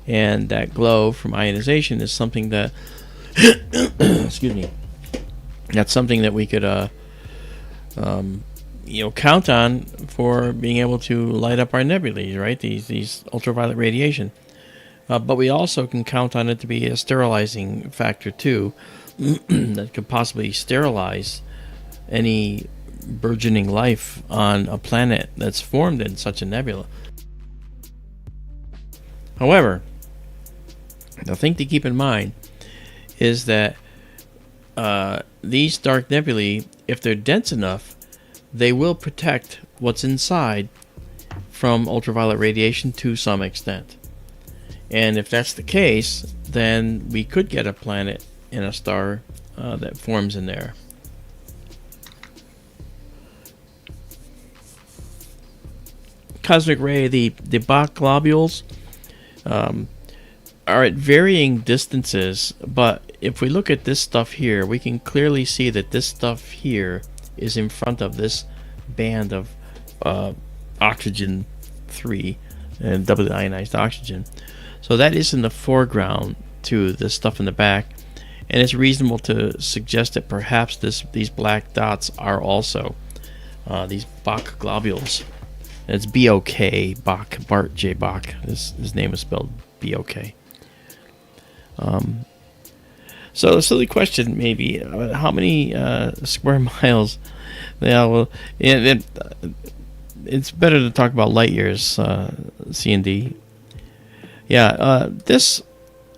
And that glow from ionization is something that excuse me, that's something that we could count on for being able to light up our nebulae, right? These ultraviolet radiation. But we also can count on it to be a sterilizing factor too, that could possibly sterilize any burgeoning life on a planet that's formed in such a nebula. However, the thing to keep in mind is that these dark nebulae, if they're dense enough, they will protect what's inside from ultraviolet radiation to some extent. And if that's the case, then we could get a planet and a star that forms in there. Cosmic ray, the Bok globules are at varying distances, but if we look at this stuff here, we can clearly see that this stuff here is in front of this band of oxygen 3 and doubly ionized oxygen. So that is in the foreground to this stuff in the back, and it's reasonable to suggest that perhaps these black dots are also these Bok globules. It's B-O-K, Bach, Bart J. Bach. His name is spelled B-O-K. So a silly question, maybe. How many square miles? Yeah, well, it's better to talk about light years, C and D. Yeah, this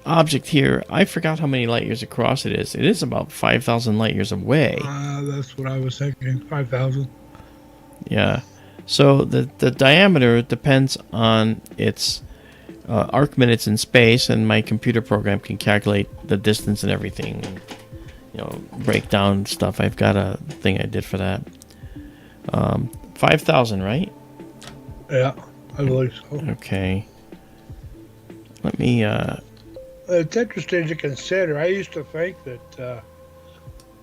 object here, I forgot how many light years across it is. It is about 5,000 light years away. That's what I was thinking. 5,000. Yeah. So the diameter depends on its arc minutes in space, and my computer program can calculate the distance and everything, and, break down stuff. I've got a thing I did for that. 5,000, right? Yeah, I believe so. Okay. Let me. It's interesting to consider. I used to think that,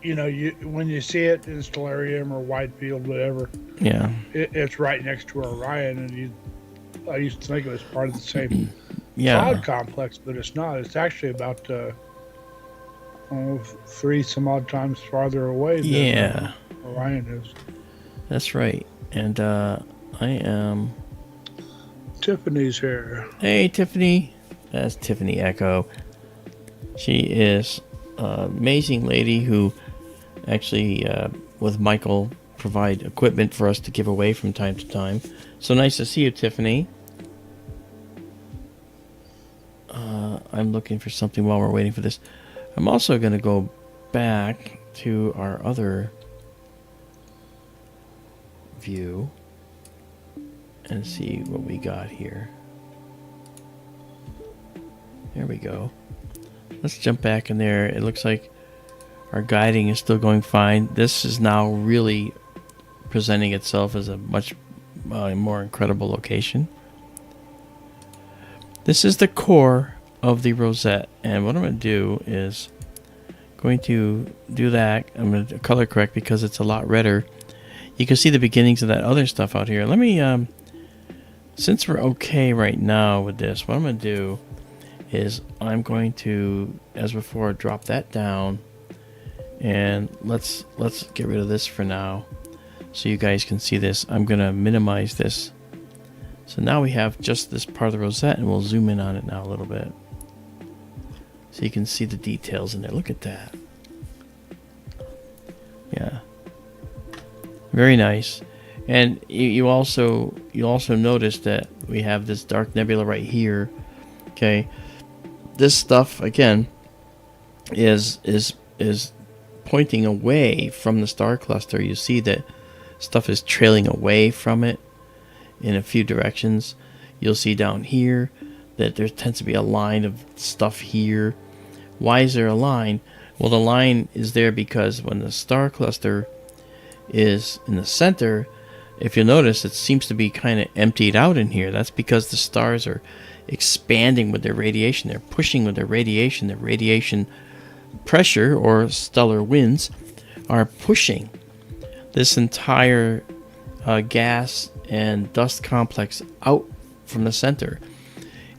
when you see it in Stellarium or Wide Field, whatever, Yeah. it's right next to Orion, and I used to think it was part of the same Yeah. cloud complex, but it's not. It's actually about 3 some odd times farther away than Yeah. Orion is. That's right. And I am. Tiffany's here. Hey, Tiffany. That's Tiffany Echo. She is an amazing lady who actually, with Michael, provide equipment for us to give away from time to time. So nice to see you, Tiffany. I'm looking for something while we're waiting for this. I'm also going to go back to our other view and see what we got here. There we go. Let's jump back in there. It looks like our guiding is still going fine. This is now really presenting itself as a much more incredible location. This is the core of the Rosette, and what I'm going to do is going to do that. I'm going to color correct because it's a lot redder. You can see the beginnings of that other stuff out here. Let me, since we're okay right now with this, what I'm going to do is I'm going to, as before, drop that down, and let's get rid of this for now so you guys can see this. I'm going to minimize this. So now we have just this part of the Rosette, and we'll zoom in on it now a little bit so you can see the details in there. Look at that. Yeah. Very nice. And you also notice that we have this dark nebula right here. Okay. This stuff again is pointing away from the star cluster. You see that stuff is trailing away from it in a few directions. You'll see down here that there tends to be a line of stuff here. Why is there a line? Well, the line is there because when the star cluster is in the center, if you notice, it seems to be kind of emptied out in here. That's because the stars are expanding with their radiation. They're pushing with their radiation. The radiation pressure, or stellar winds, are pushing this entire gas and dust complex out from the center.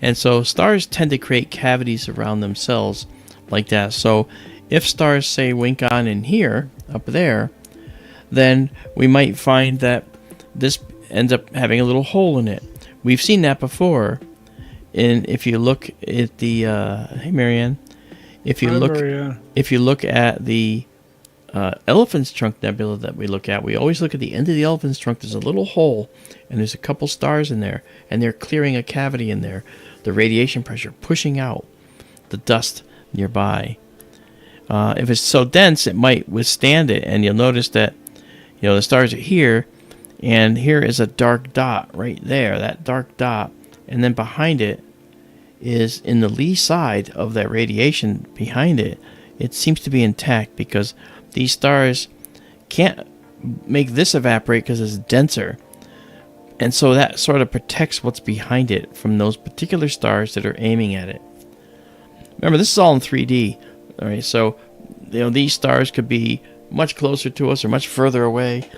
And so stars tend to create cavities around themselves like that. So if stars, say, wink on in here, up there, then we might find that this ends up having a little hole in it. We've seen that before. And if you look at the hey Marianne, if you look at the elephant's trunk nebula that we look at, we always look at the end of the elephant's trunk. There's a little hole, and there's a couple stars in there, and they're clearing a cavity in there. The radiation pressure pushing out the dust nearby. If it's so dense, it might withstand it, and you'll notice that the stars are here, and here is a dark dot right there. That dark dot. And then behind it is in the lee side of that radiation behind it. It seems to be intact because these stars can't make this evaporate because it's denser. And so that sort of protects what's behind it from those particular stars that are aiming at it. Remember, this is all in 3D. All right, so these stars could be much closer to us or much further away.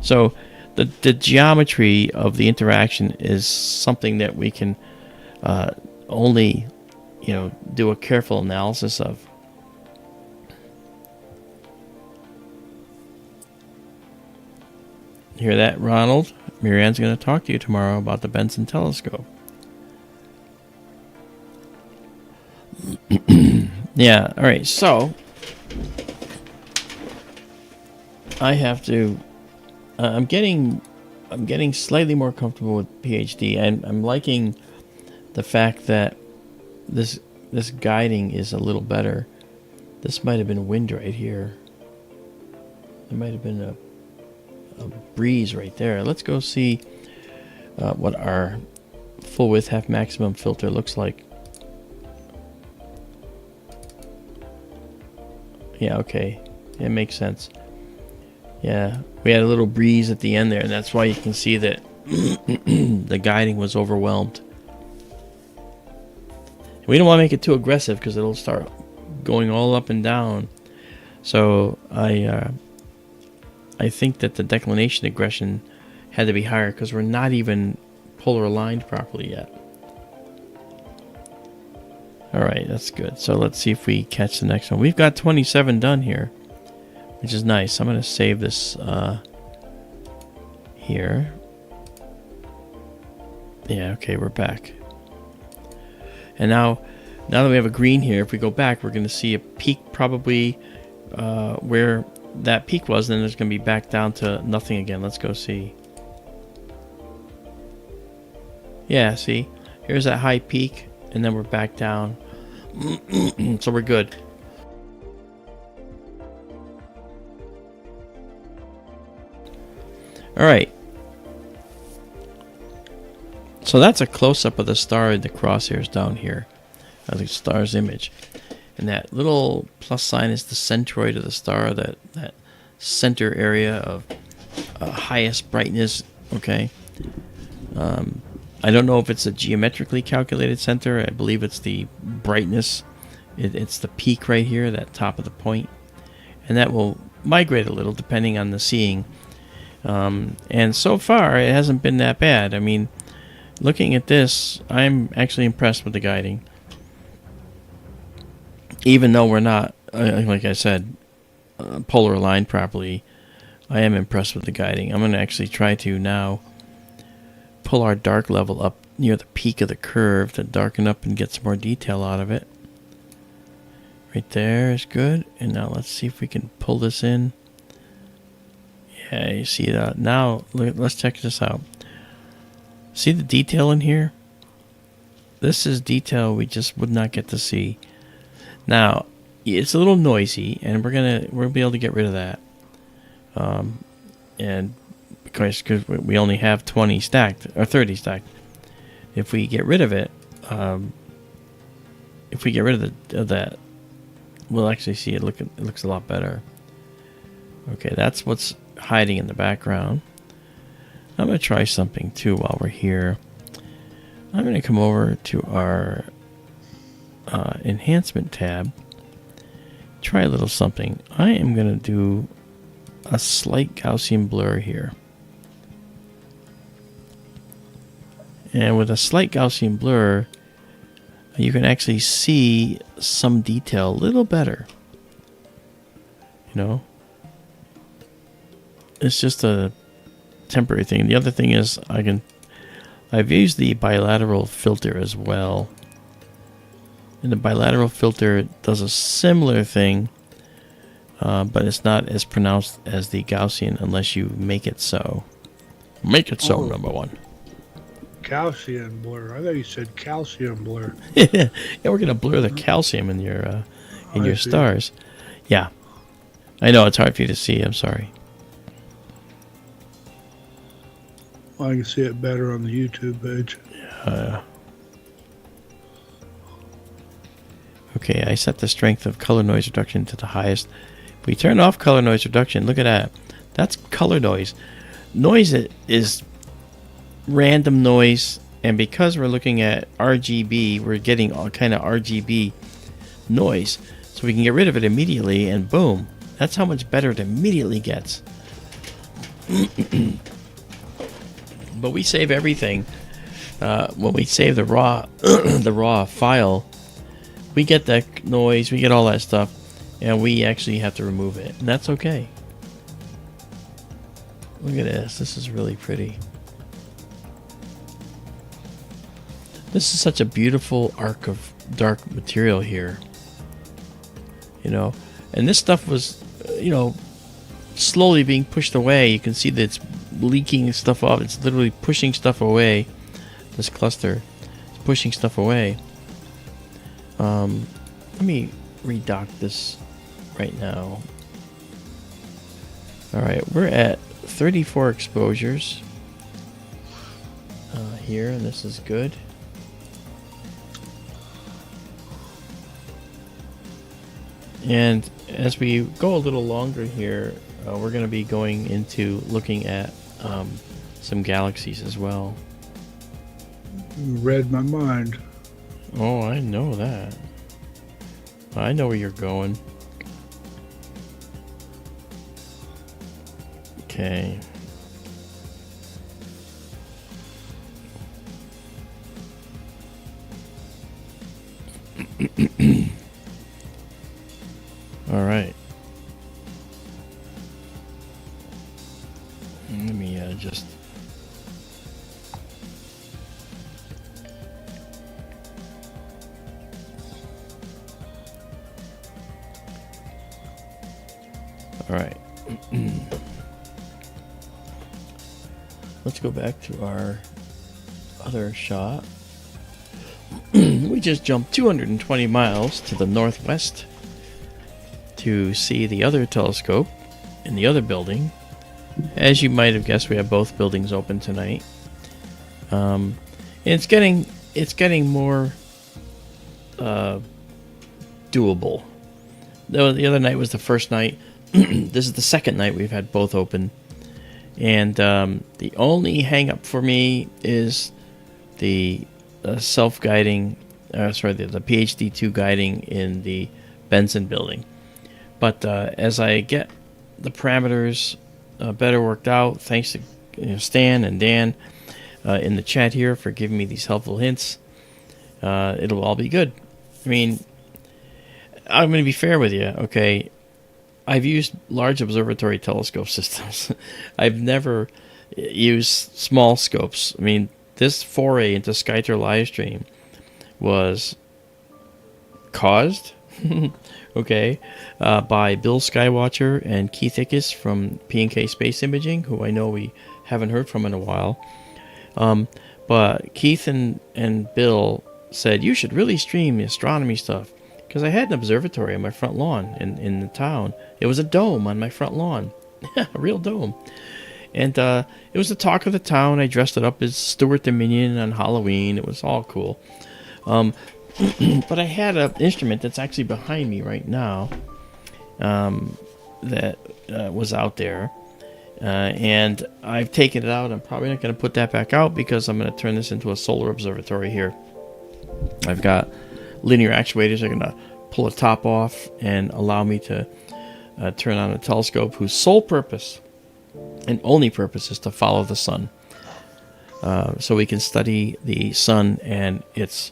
So the geometry of the interaction is something that we can only do a careful analysis of. Hear that, Ronald? Marianne's going to talk to you tomorrow about the Benson telescope. Yeah, alright, so I have to I'm getting slightly more comfortable with PhD, and I'm liking the fact that this guiding is a little better. This might have been wind right here. There might have been a breeze right there. Let's go see what our full width half maximum filter looks like. Yeah, okay. It makes sense. Yeah, we had a little breeze at the end there, and that's why you can see that the guiding was overwhelmed. We don't want to make it too aggressive because it'll start going all up and down. So I think that the declination aggression had to be higher because we're not even polar aligned properly yet. Alright, that's good. So let's see if we catch the next one. We've got 27 done here, which is nice. I'm going to save this here. Yeah, okay, we're back. And now that we have a green here, if we go back, we're going to see a peak probably where that peak was, and then there's going to be back down to nothing again. Let's go see. Yeah, see? Here's that high peak, and then we're back down. So we're good. Alright. So that's a close-up of the star in the crosshairs down here. Of the star's image. And that little plus sign is the centroid of the star, that center area of highest brightness. Okay. I don't know if it's a geometrically calculated center. I believe it's the brightness. It's the peak right here, that top of the point. And that will migrate a little depending on the seeing. And so far, it hasn't been that bad. I mean, looking at this, I'm actually impressed with the guiding. Even though we're not, like I said, polar aligned properly, I am impressed with the guiding. I'm going to actually try to now pull our dark level up near the peak of the curve to darken up and get some more detail out of it. Right there is good. And now let's see if we can pull this in. Yeah, you see that. Now, let's check this out. See the detail in here? This is detail we just would not get to see. Now, it's a little noisy, and we'll be able to get rid of that. And because we only have 20 stacked, or 30 stacked. If we get rid of it, if we get rid of that, we'll actually see it looks a lot better. Okay, that's what's hiding in the background. I'm going to try something too while we're here. I'm going to come over to our enhancement tab. Try a little something. I am going to do a slight Gaussian blur here. And with a slight Gaussian blur, you can actually see some detail a little better. You know? It's just a temporary thing. The other thing is I've used the bilateral filter as well. And the bilateral filter does a similar thing, but it's not as pronounced as the Gaussian unless you make it so. Make it so, number one. Gaussian blur. I thought you said calcium blur. Yeah, we're gonna blur the calcium in your stars. Yeah, I know it's hard for you to see. I'm sorry. Well, I can see it better on the YouTube page. Okay, I set the strength of color noise reduction to the highest. If we turn off color noise reduction, look at that. That's color noise. Noise is random noise, and because we're looking at RGB, we're getting all kind of RGB noise. So we can get rid of it immediately, and boom. That's how much better it immediately gets. But we save everything. When we save the raw the raw file, we get that noise, we get all that stuff, and we actually have to remove it, and that's okay. Look at this. This is really pretty. This is such a beautiful arc of dark material here. You know, and this stuff was, you know, slowly being pushed away. You can see that it's leaking stuff off. It's literally pushing stuff away. This cluster is pushing stuff away. Let me redock this right now. All right, we're at 34 exposures here, and this is good. And as we go a little longer here, we're going to be going into looking at some galaxies as well. You read my mind. Oh, I know that. I know where you're going. Okay. All right. Let me just... All right. Let's go back to our other shot. We just jumped 220 miles to the northwest to see the other telescope in the other building. As you might have guessed, we have both buildings open tonight. And it's getting more doable. The other night was the first night. This is the second night we've had both open. And the only hang-up for me is the self-guiding, the PhD2 guiding in the Benson building. But as I get the parameters better worked out, thanks to Stan and Dan in the chat here for giving me these helpful hints, it'll all be good. I mean, I'm going to be fair with you, okay? I've used large observatory telescope systems. I've never used small scopes. I mean, this foray into SkyTour livestream was caused, okay, by Bill Skywatcher and Keith Ickes from P&K Space Imaging, who I know we haven't heard from in a while. But Keith and Bill said, you should really stream the astronomy stuff. Because I had an observatory on my front lawn in the town. It was a dome on my front lawn. A real dome. And it was the talk of the town. I dressed it up as Stuart the Minion on Halloween. It was all cool. But I had an instrument that's actually behind me right now that was out there. And I've taken it out. I'm probably not going to put that back out because I'm going to turn this into a solar observatory here. I've got linear actuators that are going to pull a top off and allow me to turn on a telescope whose sole purpose and only purpose is to follow the sun. So we can study the sun and its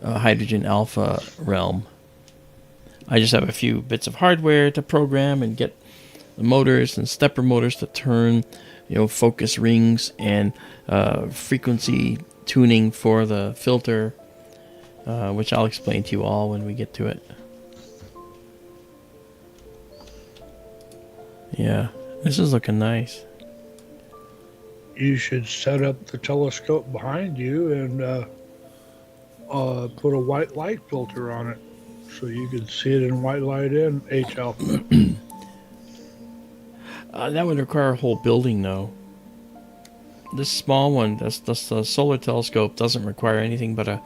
hydrogen alpha realm. I just have a few bits of hardware to program and get the motors and stepper motors to turn, focus rings and frequency tuning for the filter, which I'll explain to you all when we get to it. Yeah, this is looking nice. You should set up the telescope behind you and put a white light filter on it so you can see it in white light and H alpha. That would require a whole building, though. This small one, that's the solar telescope, doesn't require anything but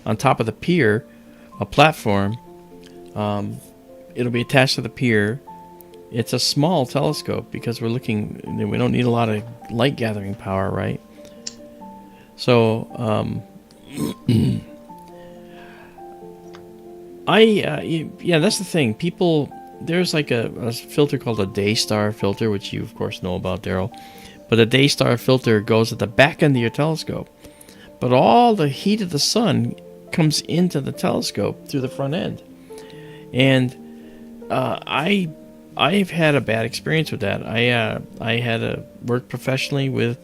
on top of the pier, a platform. It'll be attached to the pier. It's a small telescope because we don't need a lot of light gathering power, right? So, that's the thing. There's like a filter called a Daystar filter, which you of course know about, Daryl. But the Daystar filter goes at the back end of your telescope. But all the heat of the sun comes into the telescope through the front end. And I I've had a bad experience with that. I had to work professionally with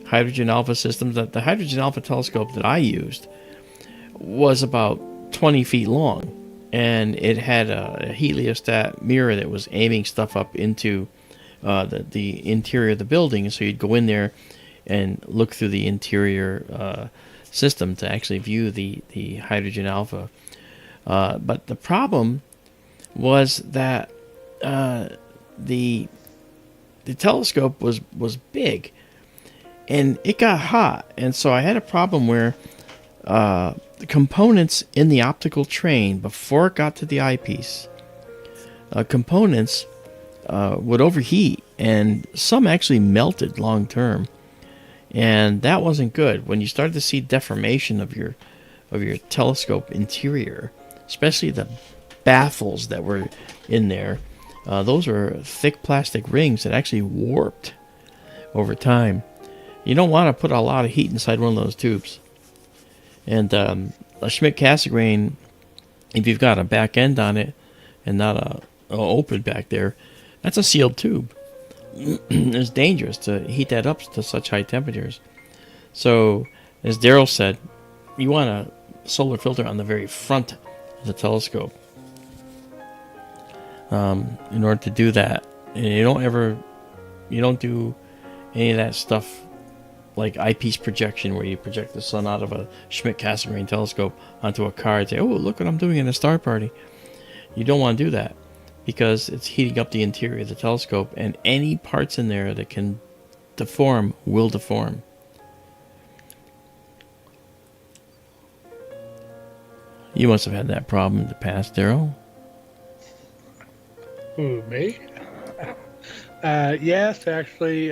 hydrogen alpha systems. That the hydrogen alpha telescope that I used was about 20 feet long, and it had a heliostat mirror that was aiming stuff up into the interior of the building. So you'd go in there and look through the interior system to actually view the hydrogen alpha. But the problem was that the telescope was big, and it got hot, and so I had a problem where the components in the optical train, before it got to the eyepiece, components would overheat, and some actually melted long term, and that wasn't good. When you started to see deformation of your telescope interior, especially the baffles that were in there, those are thick plastic rings that actually warped over time. You don't want to put a lot of heat inside one of those tubes. And a Schmidt-Cassegrain, if you've got a back end on it and not a open back there, that's a sealed tube. It's dangerous to heat that up to such high temperatures. So, as Daryl said, you want a solar filter on the very front of the telescope. In order to do that, and you don't do any of that stuff like eyepiece projection, where you project the sun out of a Schmidt-Cassegrain telescope onto a car and say, "Oh, look what I'm doing in a star party." You don't want to do that, because it's heating up the interior of the telescope, and any parts in there that can deform will deform. You must have had that problem in the past, Daryl. Who, me? Yes, actually.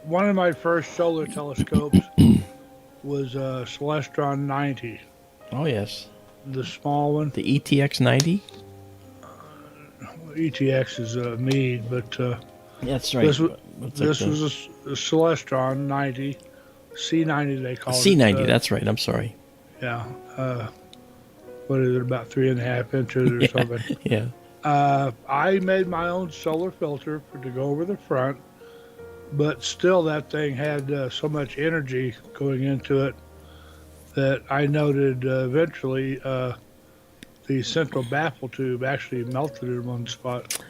One of my first solar telescopes was Celestron 90. Oh, yes. The small one. The ETX 90? ETX is Meade, but That's right. this was a Celestron 90. C90 they call it. C90, that's right. I'm sorry. Yeah. What is it, about 3.5 inches or something? Yeah. I made my own solar filter to go over the front, but still that thing had so much energy going into it that I noted eventually the central baffle tube actually melted in one spot.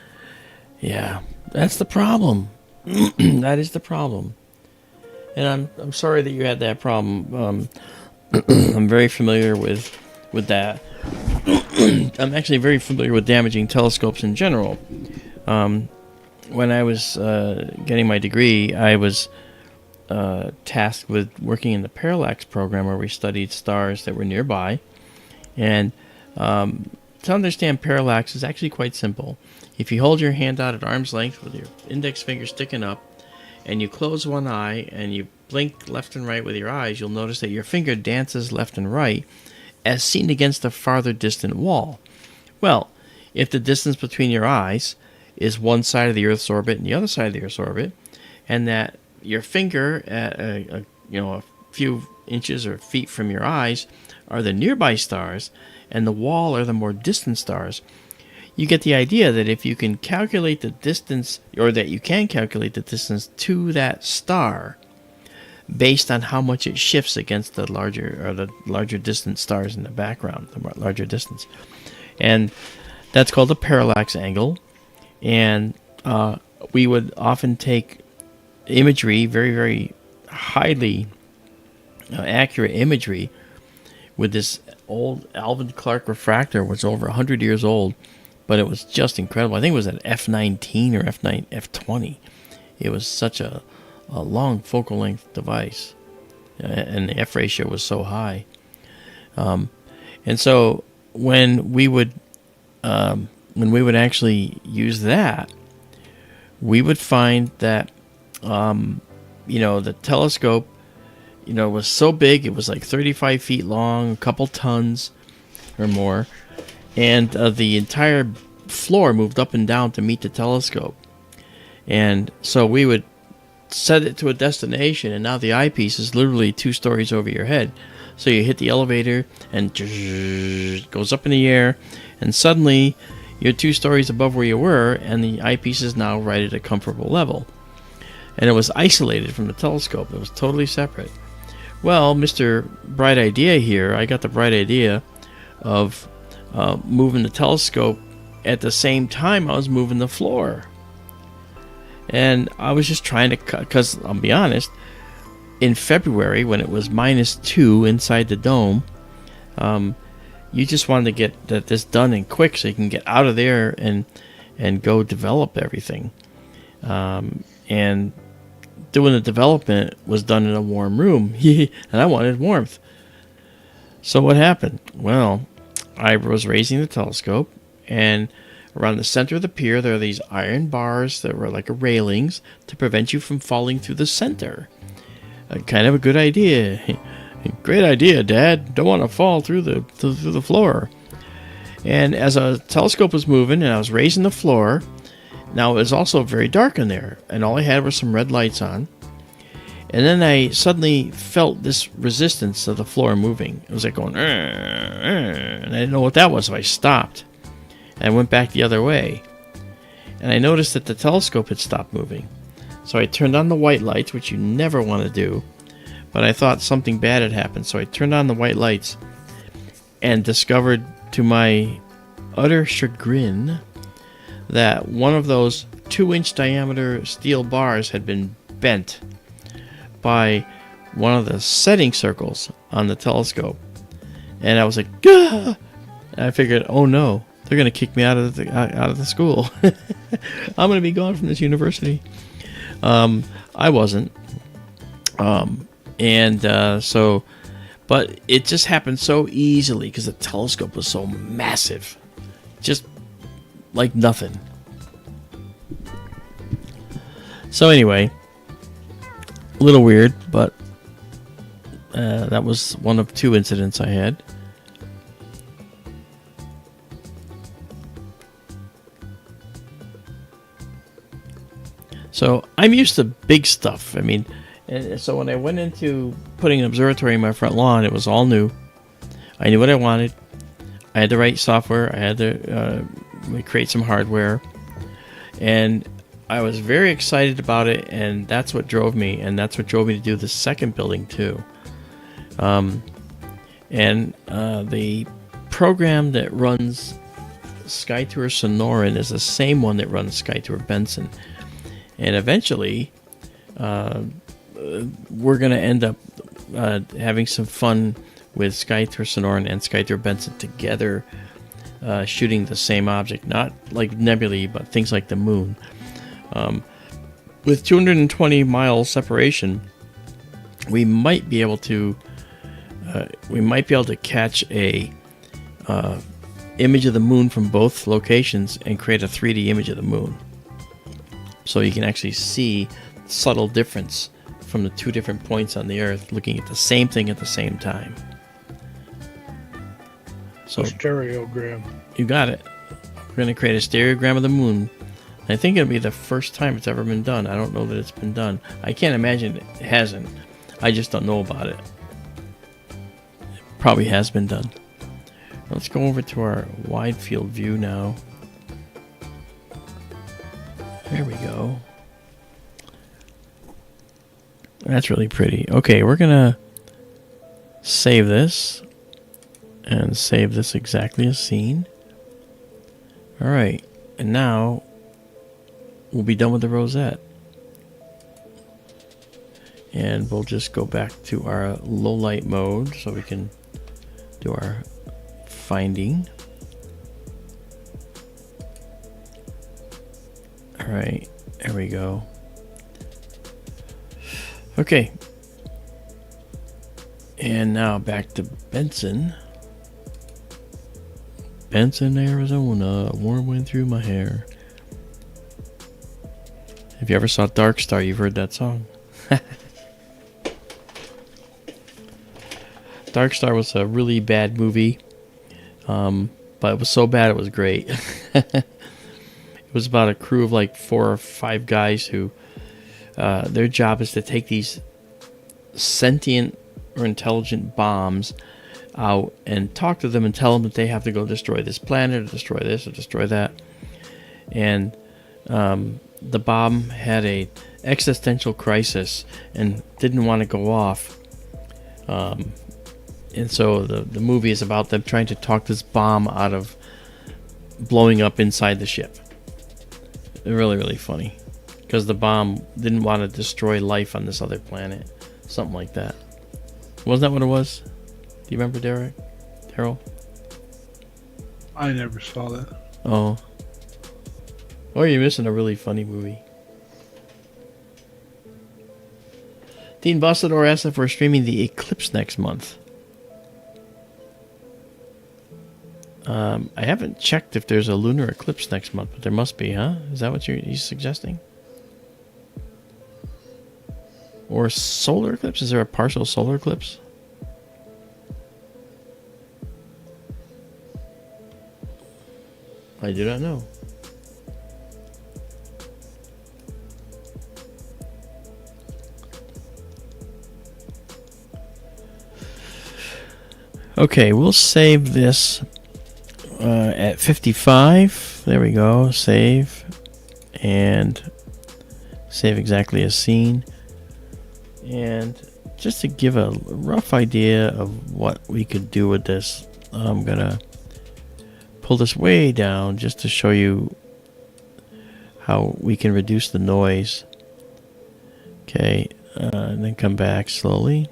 Yeah, that's the problem. That is the problem. And I'm sorry that you had that problem. I'm very familiar with that. I'm actually very familiar with damaging telescopes in general. When I was getting my degree, I was tasked with working in the parallax program, where we studied stars that were nearby. And to understand parallax is actually quite simple. If you hold your hand out at arm's length with your index finger sticking up, and you close one eye and you blink left and right with your eyes, you'll notice that your finger dances left and right as seen against a farther distant wall. Well, if the distance between your eyes is one side of the Earth's orbit and the other side of the Earth's orbit, and that your finger at a few inches or feet from your eyes are the nearby stars, and the wall are the more distant stars, you get the idea that if you can calculate the distance, or that you can calculate the distance to that star based on how much it shifts against the larger distant stars in the background, the larger distance. And that's called the parallax angle. And we would often take imagery, very, very highly accurate imagery, with this old Alvin Clark refractor, which was over 100 years old, but it was just incredible. I think it was an F19 or F20. It was such a long focal length device, and the F ratio was so high. And so when we would actually use that, we would find that the telescope was so big, it was like 35 feet long, a couple tons or more, and the entire floor moved up and down to meet the telescope. And so we would set it to a destination, and now the eyepiece is literally 2 stories over your head. So you hit the elevator, and it goes up in the air, and suddenly you're 2 stories above where you were, and the eyepiece is now right at a comfortable level. And it was isolated from the telescope. It was totally separate. Well, Mr. Bright Idea here, I got the bright idea of moving the telescope at the same time I was moving the floor. And I was just trying to cut, because I'll be honest, in February when it was -2 inside the dome, you just wanted to get this done and quick so you can get out of there and go develop everything. And doing the development was done in a warm room, and I wanted warmth. So what happened? Well, I was raising the telescope, and around the center of the pier there are these iron bars that were like railings to prevent you from falling through the center. Kind of a good idea. Great idea, Dad. Don't want to fall through the floor. And as a telescope was moving and I was raising the floor, now it was also very dark in there, and all I had was some red lights on. And then I suddenly felt this resistance of the floor moving. It was like going, and I didn't know what that was, so I stopped. And I went back the other way. And I noticed that the telescope had stopped moving. So I turned on the white lights, which you never want to do. But I thought something bad had happened, so I turned on the white lights and discovered, to my utter chagrin, that one of those 2-inch diameter steel bars had been bent by one of the setting circles on the telescope. And I was like, gah! And I figured, oh no, they're going to kick me out of the school. I'm going to be gone from this university. I wasn't. But it just happened so easily because the telescope was so massive. Just like nothing. So anyway, a little weird, but that was one of 2 incidents I had. So I'm used to big stuff. I mean, and so when I went into putting an observatory in my front lawn, it was all new. I knew what I wanted. I had the right software. I had to create some hardware. And I was very excited about it, and that's what drove me. And that's what drove me to do the second building, too. The program that runs SkyTour Sonoran is the same one that runs SkyTour Benson. And eventually, we're going to end up having some fun with SkyTour Sonoran and SkyTour Benson together, shooting the same object, not like Nebula, but things like the moon. With 220 miles separation, we might be able to catch a image of the moon from both locations and create a 3D image of the moon. So you can actually see subtle difference from the 2 different points on the Earth looking at the same thing at the same time. So a stereogram. You got it. We're going to create a stereogram of the moon. And I think it'll be the first time it's ever been done. I don't know that it's been done. I can't imagine it hasn't. I just don't know about it. It probably has been done. Let's go over to our wide field view now. There we go. That's really pretty. Okay, we're gonna save this and save this exactly as seen. Alright, and now we'll be done with the Rosette. And we'll just go back to our low light mode so we can do our finding. Alright, there we go. Okay. And now back to Benson. Benson, Arizona. Warm wind through my hair. If you ever saw Dark Star, you've heard that song. Dark Star was a really bad movie. But it was so bad it was great. It was about a crew of like 4 or 5 guys who their job is to take these sentient or intelligent bombs out and talk to them and tell them that they have to go destroy this planet or destroy this or destroy that. And the bomb had a existential crisis and didn't want to go off. And so the movie is about them trying to talk this bomb out of blowing up inside the ship. Really, really funny. Because the bomb didn't want to destroy life on this other planet. Something like that. Wasn't that what it was? Do you remember, Derek? Daryl? I never saw that. Oh. Or you're missing a really funny movie. Dean Bussador asked if we're streaming the eclipse next month. I haven't checked if there's a lunar eclipse next month, but there must be, huh? Is that what you're suggesting? Or solar eclipse? Is there a partial solar eclipse? I do not know. Okay, we'll save this at 55. There we go. Save. And save exactly as seen. And just to give a rough idea of what we could do with this, I'm going to pull this way down just to show you how we can reduce the noise. Okay, and then come back slowly.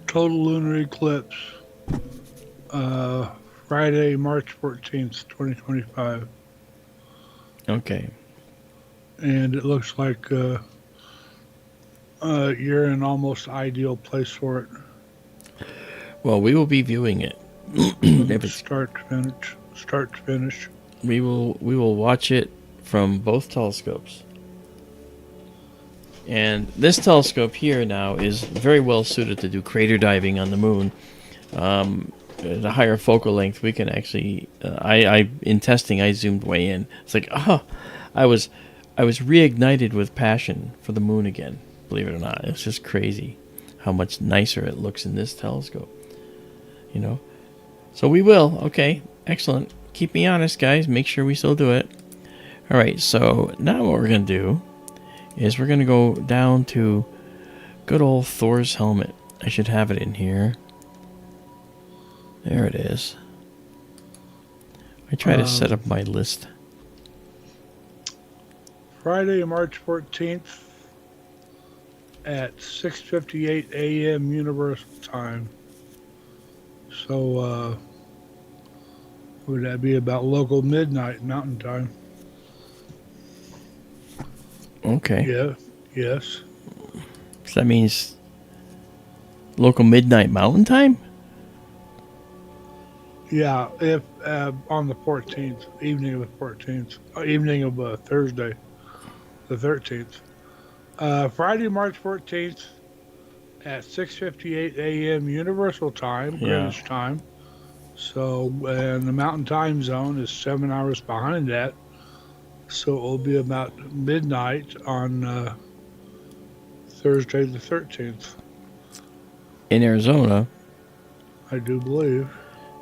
Total lunar eclipse. Friday, March 14th, 2025. Okay. And it looks like you're in an almost ideal place for it. Well, we will be viewing it. If it's, Start to finish. we will watch it from both telescopes. And this telescope here now is very well suited to do crater diving on the moon. At a higher focal length, we can actually. I in testing, I zoomed way in. It's like, I was reignited with passion for the moon again. Believe it or not, it's just crazy how much nicer it looks in this telescope. You know, so we will. Okay, excellent. Keep me honest, guys. Make sure we still do it. All right. So now what we're gonna do is we're gonna go down to good old Thor's helmet. I should have it in here. There it is. I try to set up my list. Friday, March 14th at 6:58 a.m. Universal Time. So, would that be about local midnight Mountain Time? Okay. Yeah. Yes. So that means local midnight Mountain Time? Yeah. If on the 14th, evening of the 14th, evening of Thursday, the 13th. Friday, March 14th at 6:58 a.m. Universal Time, Greenwich Time. So, and the Mountain Time Zone is 7 hours behind that. So it will be about midnight on Thursday the 13th. In Arizona, I do believe.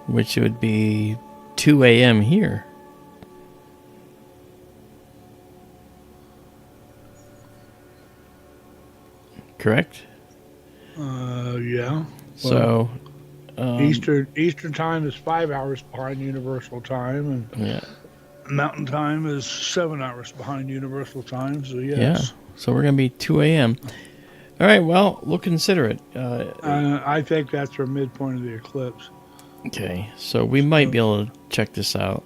which would be 2 a.m. here. Correct? Yeah. So Eastern Time is 5 hours behind Universal Time, and yeah. Mountain Time is 7 hours behind Universal Time. So yes. Yeah. So we're gonna be 2 a.m. All right. Well, we'll consider it. I think that's our midpoint of the eclipse. Okay. So we might be able to check this out.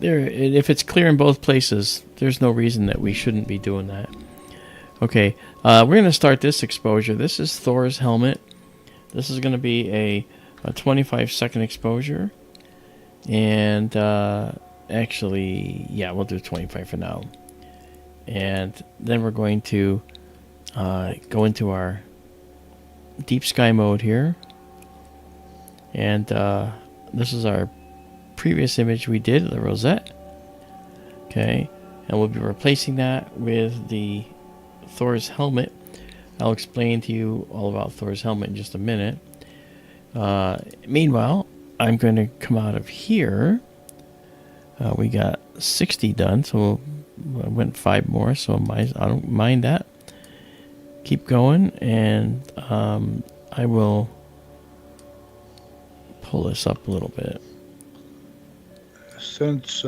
If it's clear in both places, there's no reason that we shouldn't be doing that. Okay. We're gonna start this exposure. This is Thor's helmet. This is gonna be a 25-second exposure. And actually, yeah, we'll do 25 for now. And then we're going to go into our deep sky mode here. And this is our previous image we did, the Rosette. Okay, and we'll be replacing that with the Thor's helmet. I'll explain to you all about Thor's helmet in just a minute. Meanwhile, I'm going to come out of here. We got 60 done, so I went 5 more, so I don't mind that. Keep going, and I will pull this up a little bit. Since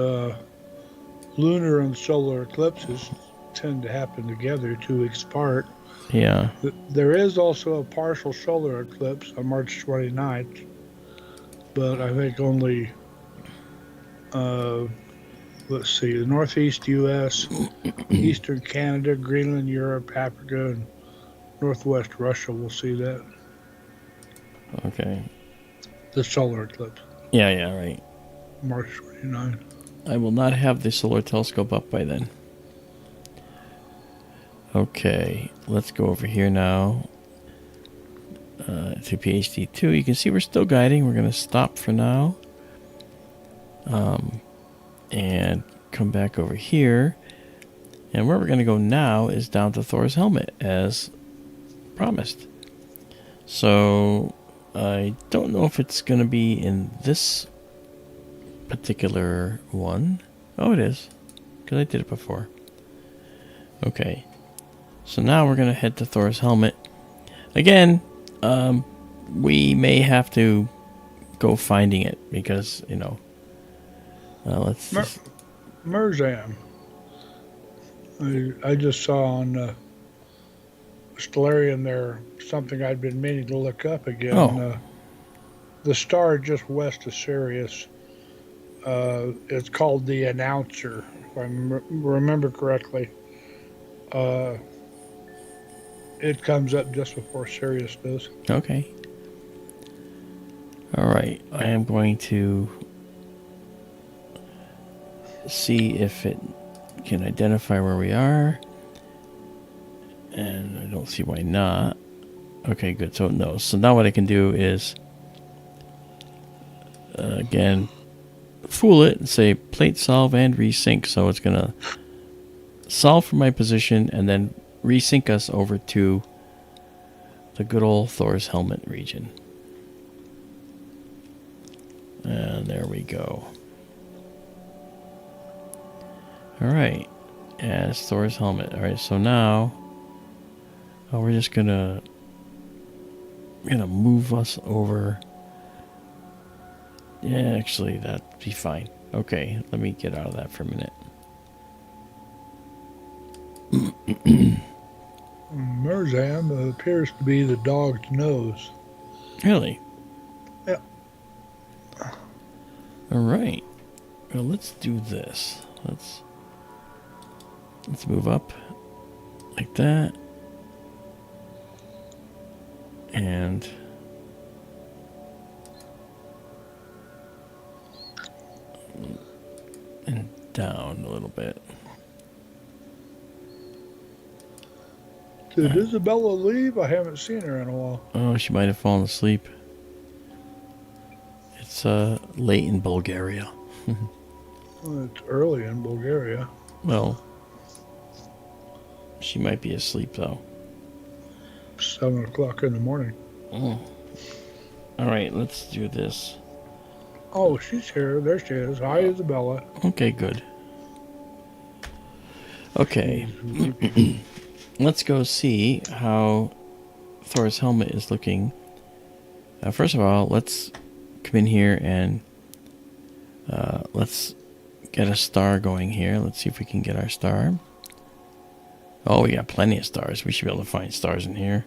lunar and solar eclipses tend to happen together 2 weeks apart, Yeah. there is also a partial solar eclipse on March 29th, but I think only, let's see, the Northeast U.S., Eastern Canada, Greenland, Europe, Africa, and Northwest Russia will see that. Okay. The solar eclipse, Yeah, right. March 29th. I will not have the solar telescope up by then. Okay, let's go over here now to PhD 2. You can see we're still guiding. We're going to stop for now. And come back over here. And where we're going to go now is down to Thor's helmet, as promised. So, I don't know if it's going to be in this particular one. Oh, it is, because I did it before. Okay. So now we're going to head to Thor's helmet. Again, we may have to go finding it because, you know, let's Merzam. I just saw on Stellarium there something I'd been meaning to look up again. Oh. The star just west of Sirius. It's called the Announcer, if I remember correctly. It comes up just before Sirius does. Okay. Alright, I am going to see if it can identify where we are. And I don't see why not. Okay, good. So it knows. So now what I can do is, again, fool it and say plate solve and resync. So it's going to solve for my position and then resync us over to the good old Thor's helmet region. And there we go. Alright. And it's Thor's helmet. Alright, so now we're just gonna move us over. Yeah, actually that'd be fine. Okay, let me get out of that for a minute. Merzam appears to be the dog's nose. Really? Yeah. Alright. Well, let's do this. Let's move up like that. And down a little bit. Did Izabela leave? I haven't seen her in a while. Oh, she might have fallen asleep. It's late in Bulgaria. Well, it's early in Bulgaria. Well, she might be asleep though. 7 o'clock in the morning. Oh. Alright, let's do this. Oh, she's here. There she is. Hi, Izabela. Okay, good. Okay. Let's go see how Thor's helmet is looking. First of all, let's come in here and let's get a star going here. Let's see if we can get our star. Oh, we got plenty of stars. We should be able to find stars in here.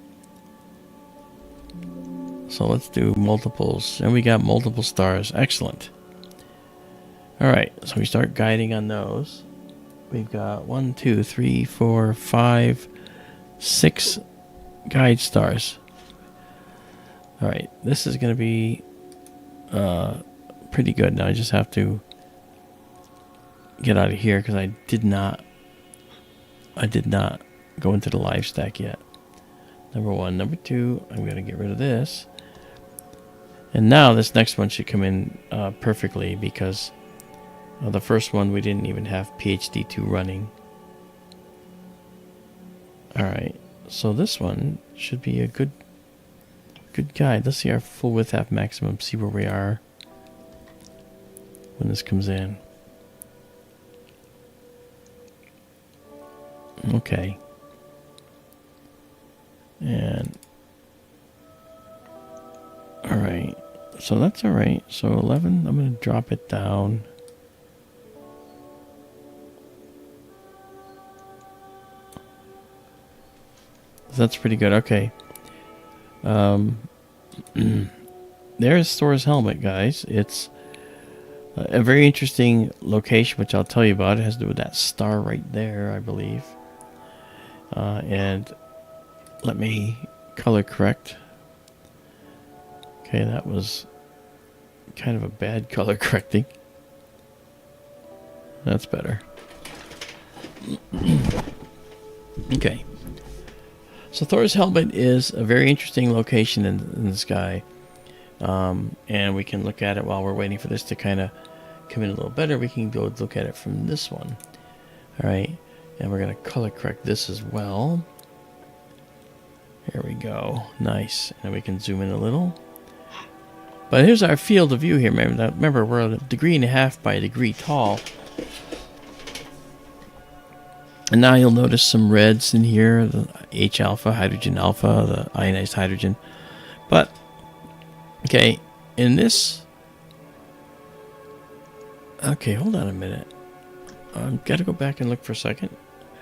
So let's do multiples. And we got multiple stars. Excellent. Alright, so we start guiding on those. We've got 1, 2, 3, 4, 5, 6 guide stars. Alright, this is going to be pretty good. Now I just have to get out of here because I did not go into the live stack yet. Number 1. Number 2, I'm going to get rid of this. And now this next one should come in perfectly because the first one we didn't even have PhD 2 running. Alright, so this one should be a good good guide. Let's see our full width half maximum. See where we are when this comes in. Okay. And all right. So that's all right. So 11, I'm going to drop it down. That's pretty good. Okay. There's Thor's helmet, guys. It's a very interesting location, which I'll tell you about. It has to do with that star right there, I believe. And let me color correct. Okay, that was kind of a bad color correcting. That's better. Okay. So Thor's helmet is a very interesting location in the sky. And we can look at it while we're waiting for this to kind of come in a little better. We can go look at it from this one. All right. And we're going to color correct this as well. Here we go. Nice. And we can zoom in a little. But here's our field of view here. Remember, we're 1.5 degrees by a degree tall. And now you'll notice some reds in here, the H alpha, hydrogen alpha, the ionized hydrogen. But, okay, in this... Okay, hold on a minute. I've got to go back and look for a second.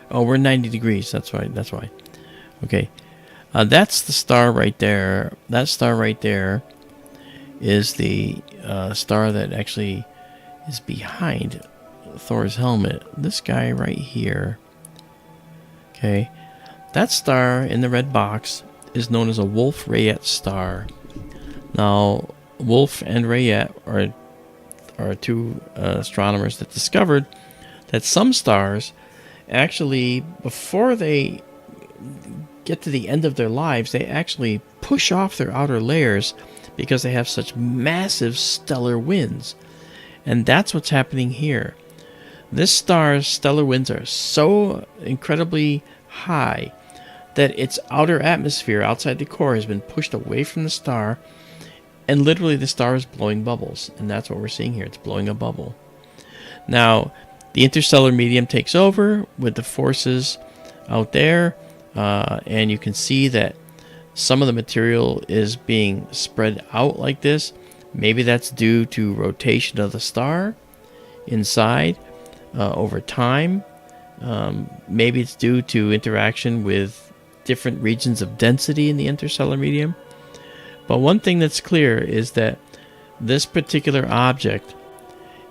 Oh, we're 90 degrees, that's right, that's why. Okay, that's the star right there. That star right there is the star that actually is behind Thor's helmet. This guy right here. Okay, that star in the red box is known as a Wolf-Rayet star. Now, Wolf and Rayet are two astronomers that discovered that some stars actually, before they get to the end of their lives, they actually push off their outer layers because they have such massive stellar winds. And that's what's happening here. This star's stellar winds are so incredibly high that its outer atmosphere outside the core has been pushed away from the star, and literally the star is blowing bubbles. And that's what we're seeing here. It's blowing a bubble. Now, the interstellar medium takes over with the forces out there, and you can see that some of the material is being spread out like this. Maybe that's due to rotation of the star inside over time. Maybe it's due to interaction with different regions of density in the interstellar medium. But one thing that's clear is that this particular object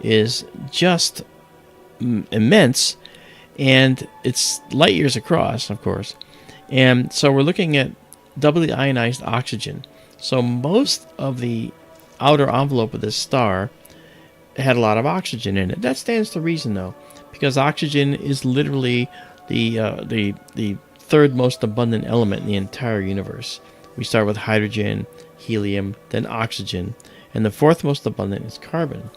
is just immense, and it's light years across, of course. And so we're looking at doubly ionized oxygen. So most of the outer envelope of this star had a lot of oxygen in it. That stands to reason, though, because oxygen is literally the third most abundant element in the entire universe. We start with hydrogen, helium, then oxygen, and the fourth most abundant is carbon.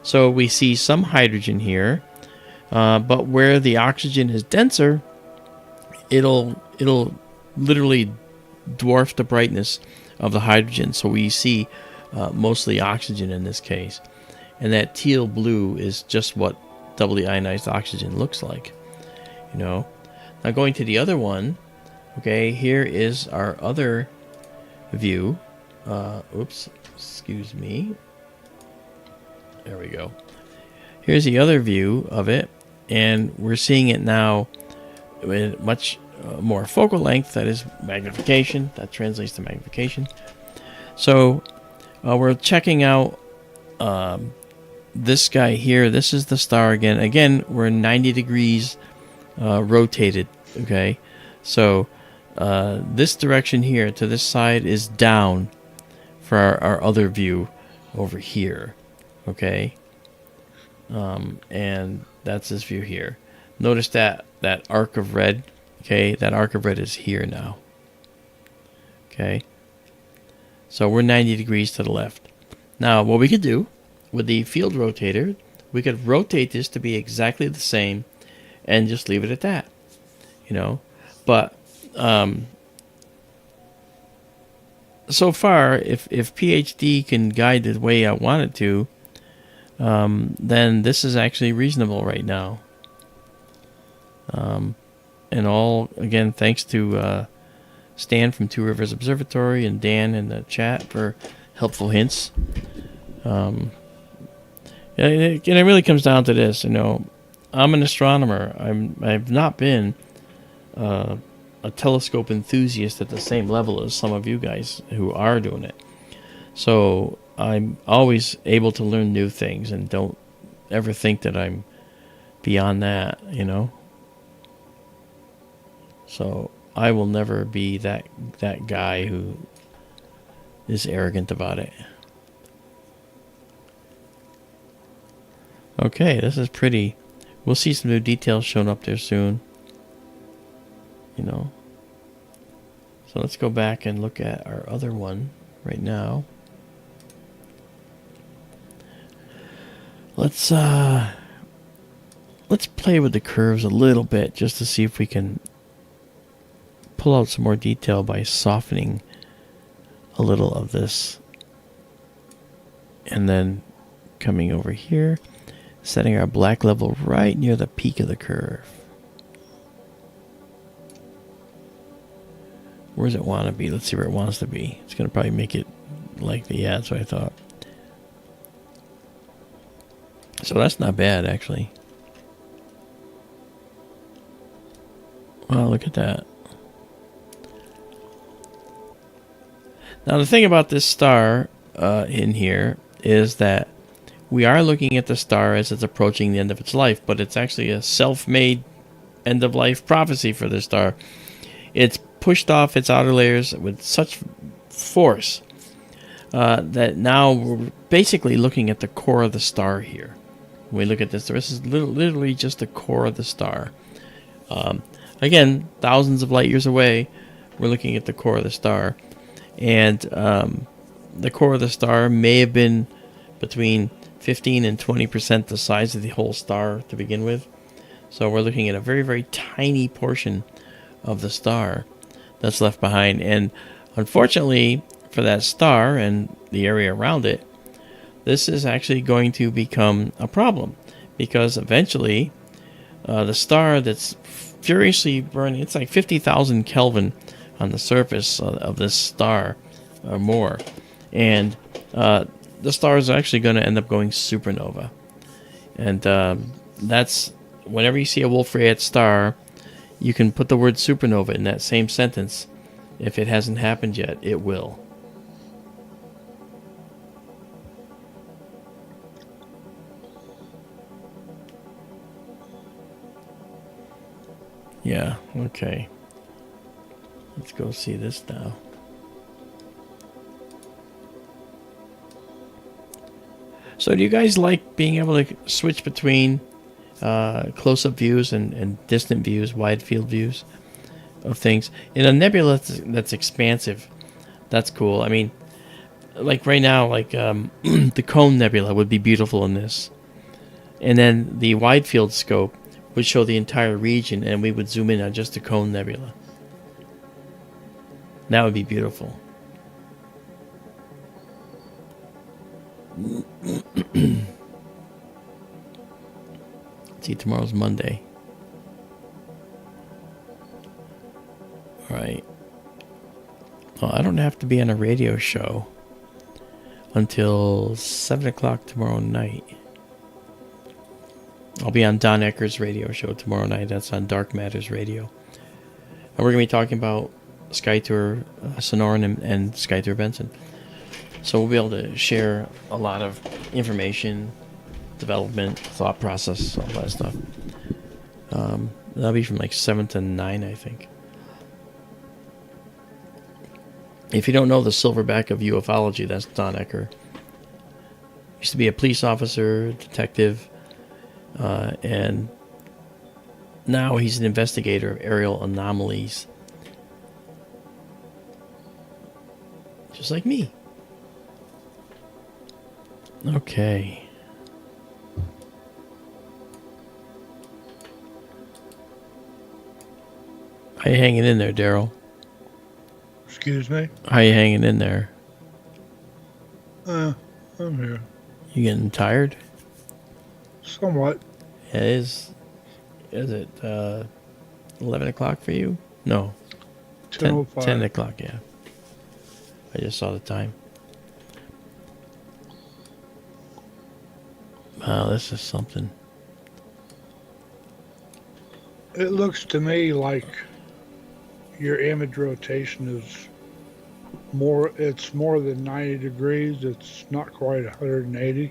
So we see some hydrogen here, but where the oxygen is denser, it'll literally dwarf the brightness of the hydrogen. So we see mostly oxygen in this case. And that teal blue is just what doubly ionized oxygen looks like. You know. Now going to the other one, okay, here is our other view. Oops, excuse me. There we go. Here's the other view of it, and we're seeing it now with much more focal length. That is magnification. That translates to magnification. So we're checking out this guy here. This is the star again. Again, we're 90 degrees rotated. Okay, so this direction here to this side is down for our other view over here. Okay, and that's this view here. Notice that arc of red. Okay, that arc of red is here now. Okay, so we're 90 degrees to the left. Now, what we could do with the field rotator, we could rotate this to be exactly the same and just leave it at that, you know. But so far, if PhD can guide the way I want it to, then this is actually reasonable right now. And all, again, thanks to Stan from Two Rivers Observatory and Dan in the chat for helpful hints. And it really comes down to this, I'm an astronomer. I've not been a telescope enthusiast at the same level as some of you guys who are doing it. So I'm always able to learn new things, and don't ever think that I'm beyond that, So I will never be that guy who is arrogant about it. Okay, this is pretty. We'll see some new details shown up there soon. So let's go back and look at our other one right now. Let's play with the curves a little bit just to see if we can pull out some more detail by softening a little of this. And then coming over here, setting our black level right near the peak of the curve. Where does it want to be? Let's see where it wants to be. It's going to probably make it like the, yeah, that's what I thought. So that's not bad, actually. Wow, look at that. Now, the thing about this star in here is that we are looking at the star as it's approaching the end of its life, but it's actually a self-made end-of-life prophecy for the star. It's pushed off its outer layers with such force that now we're basically looking at the core of the star here. When we look at this is literally just the core of the star. Again, thousands of light years away, we're looking at the core of the star. And the core of the star may have been between 15 and 20% the size of the whole star to begin with. So we're looking at a very, very tiny portion of the star that's left behind. And unfortunately for that star and the area around it, this is actually going to become a problem, because eventually the star that's furiously burning, it's like 50,000 Kelvin on the surface of this star or more, and the star is actually going to end up going supernova. And that's, whenever you see a Wolf-Rayet star, you can put the word supernova in that same sentence. If it hasn't happened yet, it will. Yeah, okay. Let's go see this now. So do you guys like being able to switch between close-up views and distant views, wide field views of things? In a nebula that's expansive, that's cool. I mean, like right now, like the Cone Nebula would be beautiful in this. And then the wide field scope would show the entire region, and we would zoom in on just the Cone Nebula. That would be beautiful. See, tomorrow's Monday. All right. Well, I don't have to be on a radio show until 7 o'clock tomorrow night. I'll be on Don Ecker's radio show tomorrow night. That's on Dark Matters Radio. And we're going to be talking about SkyTour Sonoran and SkyTour Benson. So we'll be able to share a lot of information, development, thought process, all that stuff. That'll be from like 7 to 9, I think. If you don't know the silverback of ufology, that's Don Ecker. Used to be a police officer, detective, and now he's an investigator of aerial anomalies. Just like me. Okay. How you hanging in there, Daryl? Just Excuse me. How you hanging in there? I'm here. You getting tired? Somewhat. It is. Is it 11 o'clock for you? No. 10:05. 10 o'clock, yeah. I just saw the time. Wow, this is something. It looks to me like your image rotation is more. It's more than 90 degrees. It's not quite 180.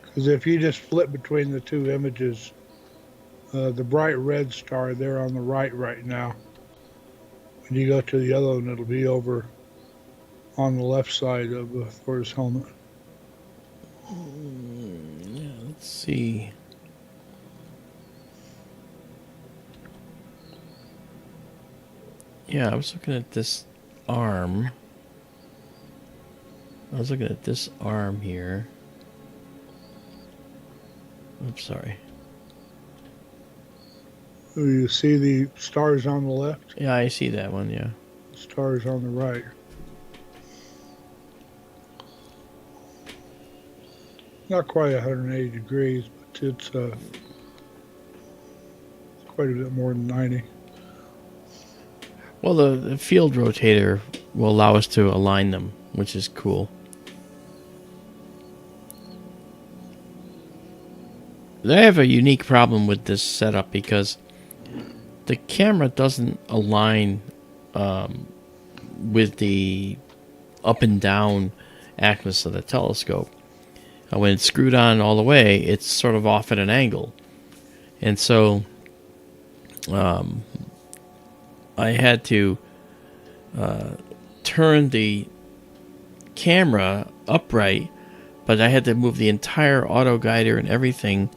Because if you just flip between the two images, the bright red star there on the right now. When you go to the other one, it'll be over on the left side of Thor's helmet. Yeah, let's see. Yeah, I was looking at this arm. I was looking at this arm here. Oops, sorry. You see the stars on the left, Yeah, I see that one, yeah. stars on the right. Not quite 180 degrees, but it's quite a bit more than 90. Well, the field rotator will allow us to align them, which is cool. I have a unique problem with this setup because the camera doesn't align with the up and down axis of the telescope. When it's screwed on all the way, it's sort of off at an angle. And so I had to turn the camera upright, but I had to move the entire auto guider and everything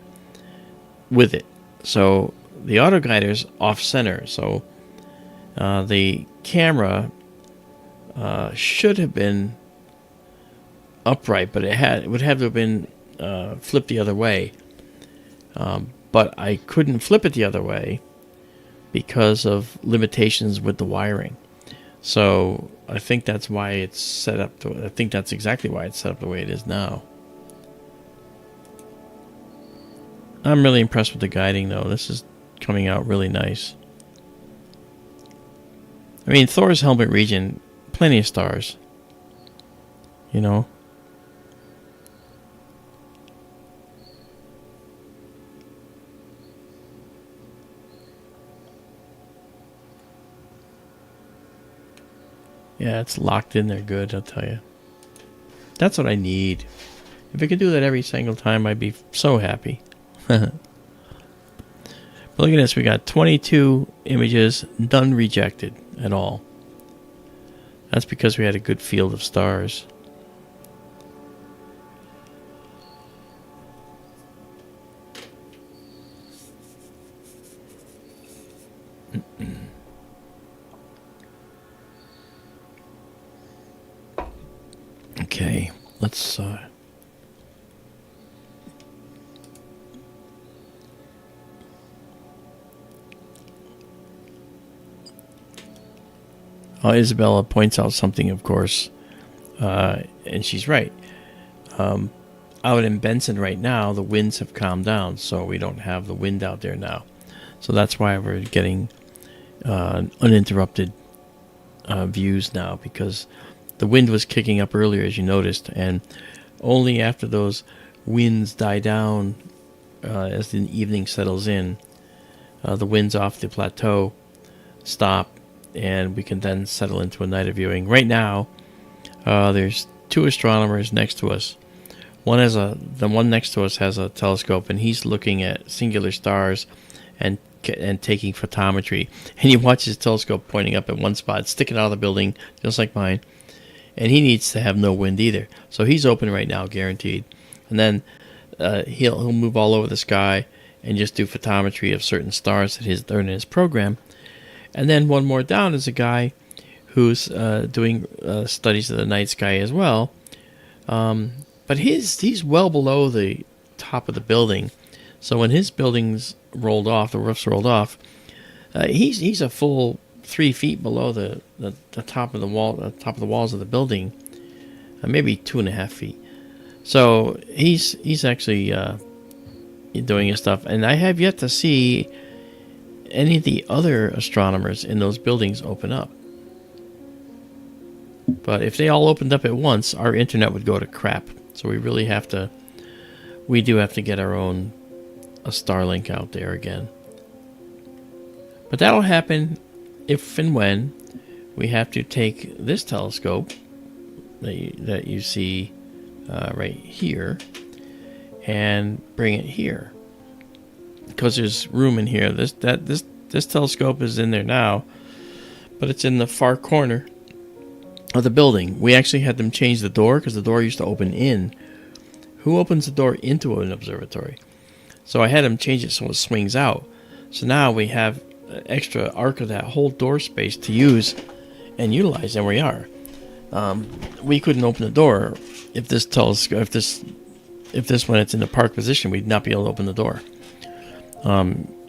with it. So the auto guider's off center. So the camera should have been upright, but it would have to have been flipped the other way. But I couldn't flip it the other way because of limitations with the wiring. So I think that's why it's set up. I think that's exactly why it's set up the way it is now. I'm really impressed with the guiding, though. This is coming out really nice. I mean, Thor's helmet region, plenty of stars. You know? Yeah, it's locked in there good, I'll tell you. That's what I need. If I could do that every single time, I'd be so happy. But look at this, we got 22 images, none rejected at all. That's because we had a good field of stars. Okay, let's Izabela points out something, of course, and she's right. Out in Benson right now, the winds have calmed down, so we don't have the wind out there now. So that's why we're getting uninterrupted views now, because the wind was kicking up earlier, as you noticed, and only after those winds die down as the evening settles in, the winds off the plateau stop, and we can then settle into a night of viewing. Right now, there's two astronomers next to us. The one next to us has a telescope, and he's looking at singular stars and taking photometry. And you watch his telescope pointing up at one spot, sticking out of the building, just like mine. And he needs to have no wind either. So he's open right now, guaranteed. And then he'll move all over the sky and just do photometry of certain stars that are in his program. And then one more down is a guy who's doing studies of the night sky as well. But he's well below the top of the building. So when his building's rolled off, the roof's rolled off, he's a full 3 feet below the top of the wall, the top of the walls of the building, maybe 2.5 feet. So he's actually doing his stuff, and I have yet to see any of the other astronomers in those buildings open up. But if they all opened up at once, our internet would go to crap. So we really have to, we do have to get our own a Starlink out there again. But that'll happen if and when we have to take this telescope that you see right here and bring it here, because there's room in here. This telescope is in there now, but it's in the far corner of the building. We actually had them change the door because the door used to open in. Who opens the door into an observatory? So I had them change it so it swings out. So now we have an extra arc of that whole door space to use and utilize, and we are. We couldn't open the door if this telescope, if this when it's in the park position, we'd not be able to open the door.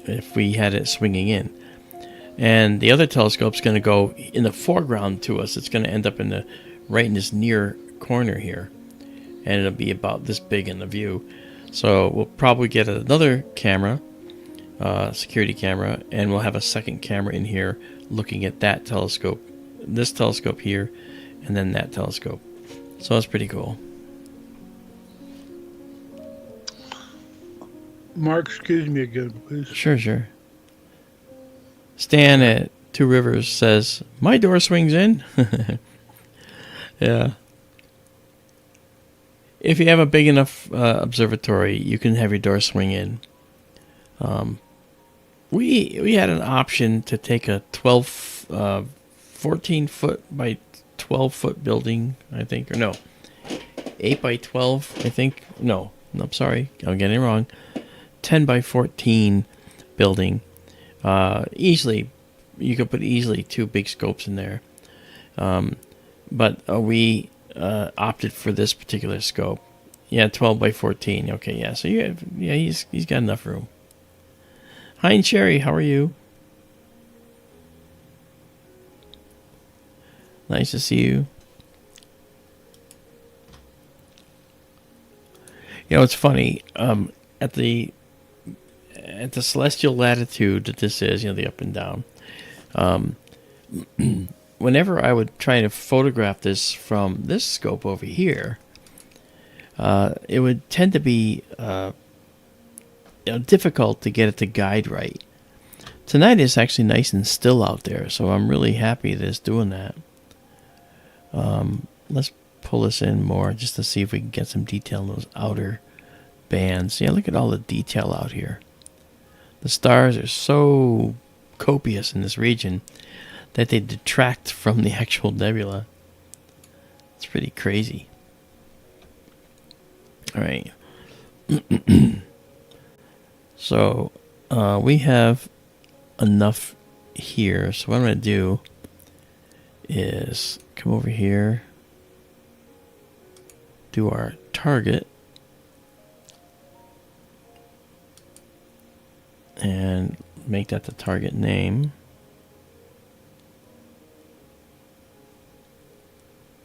If we had it swinging in. And the other telescope's going to go in the foreground to us. It's going to end up right in this near corner here. And it'll be about this big in the view. So we'll probably get another camera, security camera, and we'll have a second camera in here looking at that telescope, this telescope here, and then that telescope. So that's pretty cool. Mark, excuse me again, please. Sure. Stan at Two Rivers says, my door swings in. Yeah. If you have a big enough observatory, you can have your door swing in. We had an option to take a 14 foot by 12 foot building, I think, or no, 8 by 12, I think. No, I'm sorry, I'm getting it wrong. 10 by 14 building. Easily, you could put easily 2 big scopes in there. But we opted for this particular scope. Yeah, 12 by 14. Okay, yeah. So he's got enough room. Hi, and Sherry, how are you? Nice to see you. You know, it's funny. At the celestial latitude that this is, the up and down. Whenever I would try to photograph this from this scope over here, it would tend to be difficult to get it to guide right. Tonight is actually nice and still out there, so I'm really happy that it's doing that. Let's pull this in more just to see if we can get some detail in those outer bands. Yeah, look at all the detail out here. The stars are so copious in this region that they detract from the actual nebula. It's pretty crazy. All right. So we have enough here. So what I'm going to do is come over here, do our target, and make that the target name.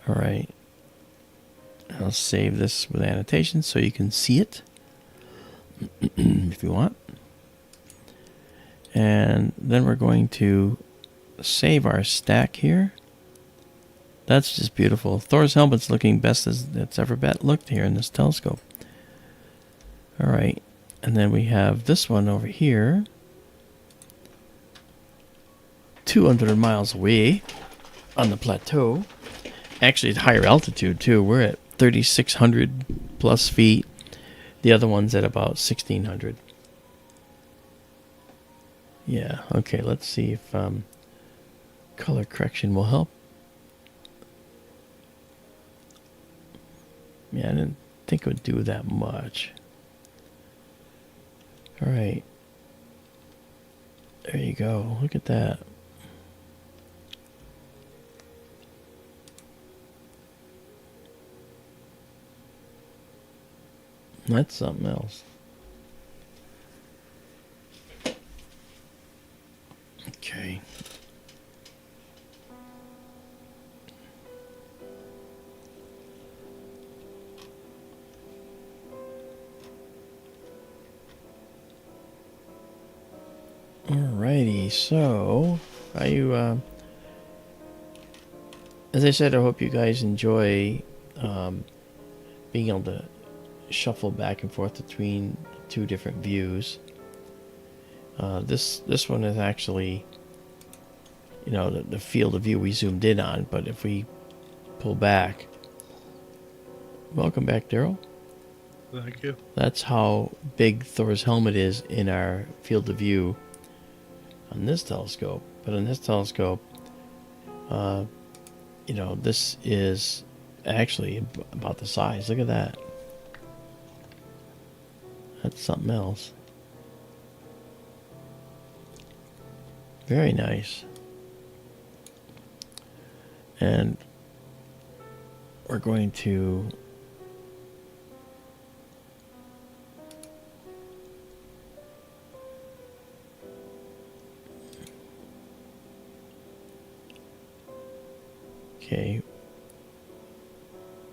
All right. I'll save this with annotations so you can see it if you want. And then we're going to save our stack here. That's just beautiful. Thor's helmet's looking best as it's ever looked here in this telescope. All right. And then we have this one over here, 200 miles away on the plateau. Actually, it's higher altitude too. We're at 3,600 plus feet. The other one's at about 1,600. Yeah, okay, let's see if color correction will help. Yeah, I didn't think it would do that much. All right. There you go. Look at that. That's something else. Okay. Alrighty, so as I said, I hope you guys enjoy being able to shuffle back and forth between two different views. This one is actually, you know, the field of view we zoomed in on, but if we pull back, welcome back, Daryl. Thank you. That's how big Thor's helmet is in our field of view on this telescope. But on this telescope, you know, this is actually about the size. Look at that. That's something else. Very nice. And we're going to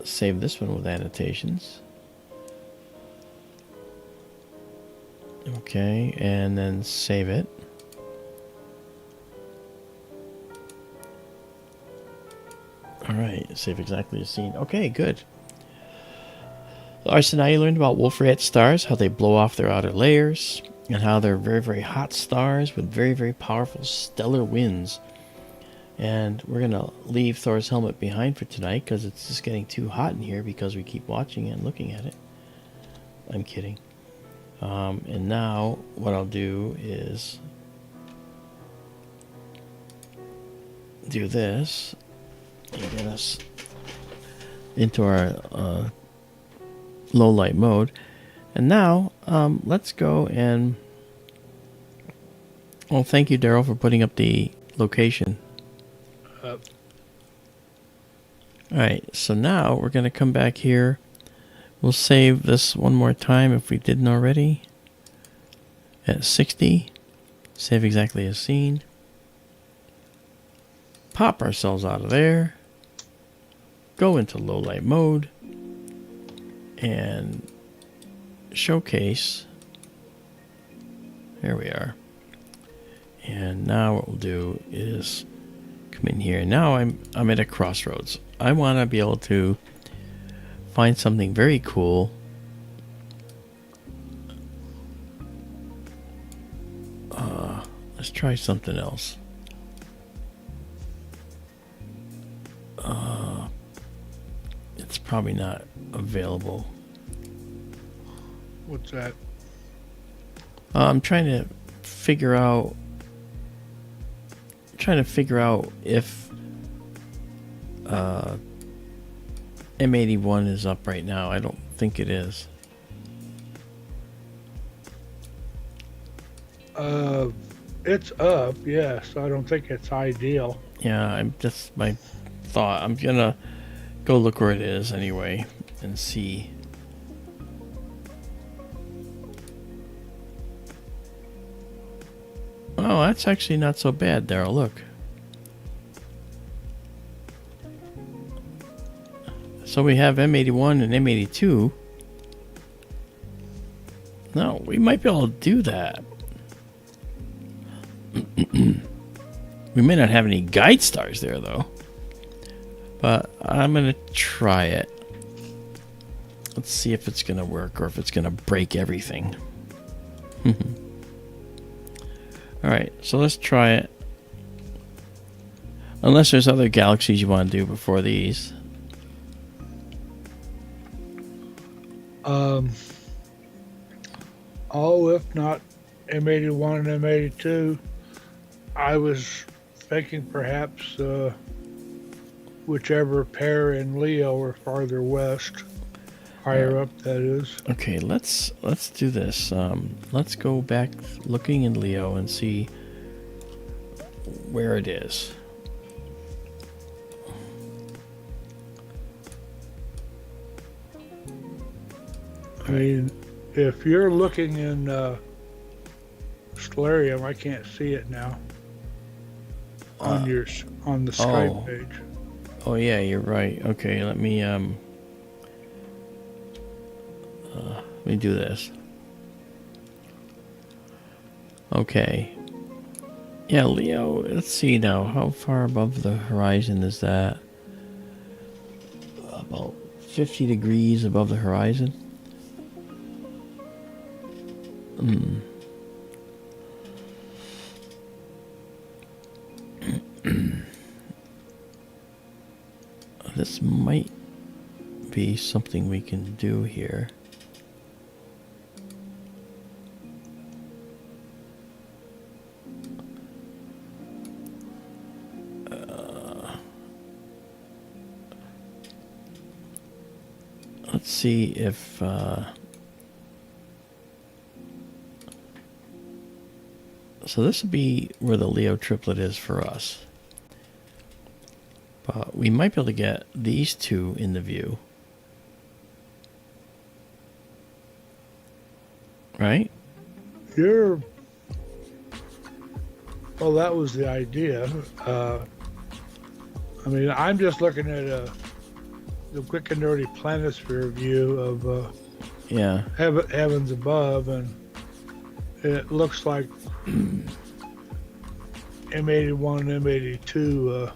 save this one with annotations. Okay, and then save it. Alright, save exactly as seen. Okay, good. Alright, so now you learned about Wolf-Rayet stars, how they blow off their outer layers, and how they're very, very hot stars with very, very powerful stellar winds. And we're going to leave Thor's helmet behind for tonight because it's just getting too hot in here because we keep watching it and looking at it. I'm kidding. And now what I'll do is do this and get us into our low light mode. And now let's go and... Well, thank you, Daryl, for putting up the location. Alright, so now we're going to come back here. We'll save this one more time if we didn't already. At 60. Save exactly as seen. Pop ourselves out of there. Go into low light mode. And showcase. There we are. And now what we'll do is come in here. Now I'm at a crossroads. I want to be able to find something very cool. Let's try something else. It's probably not available. What's that? I'm trying to figure out if M81 is up right now. I don't think it is. It's up, yes. I don't think it's ideal. Yeah, that's my thought. I'm gonna go look where it is anyway and see. Oh, that's actually not so bad, Daryl. Look. So we have M81 and M82. No, we might be able to do that. We may not have any guide stars there, though. But I'm going to try it. Let's see if it's going to work or if it's going to break everything. Alright, so let's try it. Unless there's other galaxies you want to do before these. Oh, if not M81 and M82, I was thinking perhaps whichever pair in Leo are farther west, higher up that is. Okay, let's do this. Let's go back looking in Leo and see where it is. I mean, if you're looking in Stellarium, I can't see it now on the Skype page. Oh yeah, you're right. Okay, let me do this. Okay. Yeah, Leo, let's see now. How far above the horizon is that? About 50 degrees above the horizon. This might be something we can do here. Let's see if so this would be where the Leo triplet is for us. But we might be able to get these two in the view. Right? Well, that was the idea. I mean, I'm just looking at the quick and dirty planisphere view of Yeah. heavens above, and it looks like M81 and M82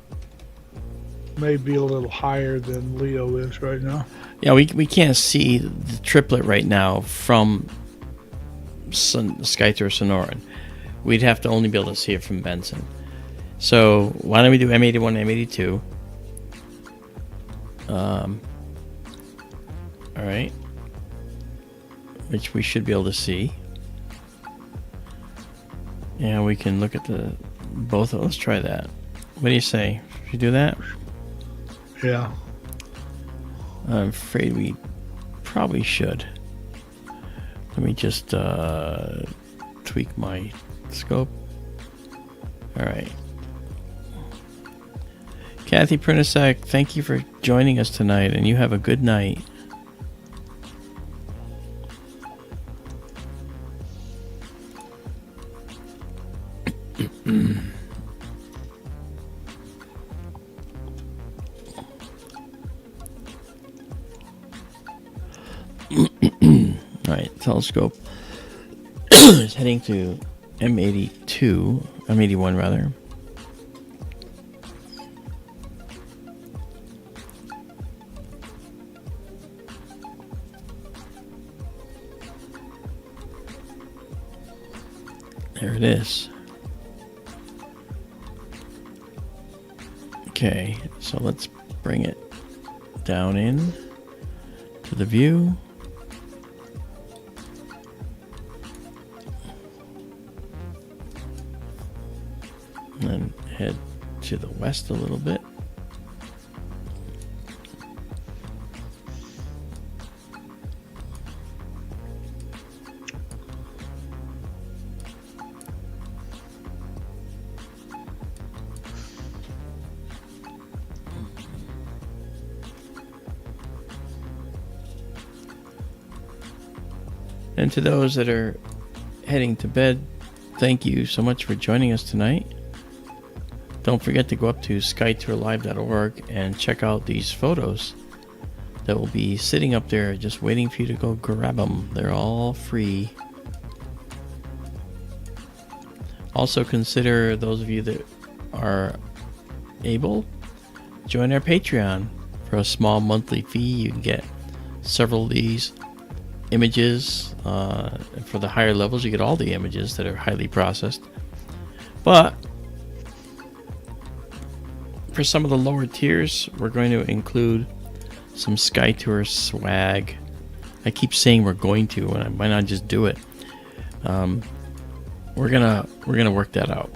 may be a little higher than Leo is right now. Yeah, we can't see the triplet right now from SkyTour Sonoran. We'd have to only be able to see it from Benson. So why don't we do M81 and M82? All right, which we should be able to see. Yeah, we can look at the both of them. Let's try that. What do you say? Should we do that? Yeah. I'm afraid we probably should. Let me just tweak my scope. All right. Kathy Prunasek, thank you for joining us tonight, and you have a good night. All right, telescope is heading to M81 rather. There it is. Okay, so let's bring it down in to the view. And then head to the west a little bit. And to those that are heading to bed, thank you so much for joining us tonight. Don't forget to go up to skytourlive.org and check out these photos that will be sitting up there just waiting for you to go grab them. They're all free. Also consider, those of you that are able, join our Patreon. For a small monthly fee, you can get several of these images. For the higher levels, you get all the images that are highly processed. But for some of the lower tiers, we're going to include some SkyTour swag. I keep saying we're going to, and why not just do it? We're gonna work that out.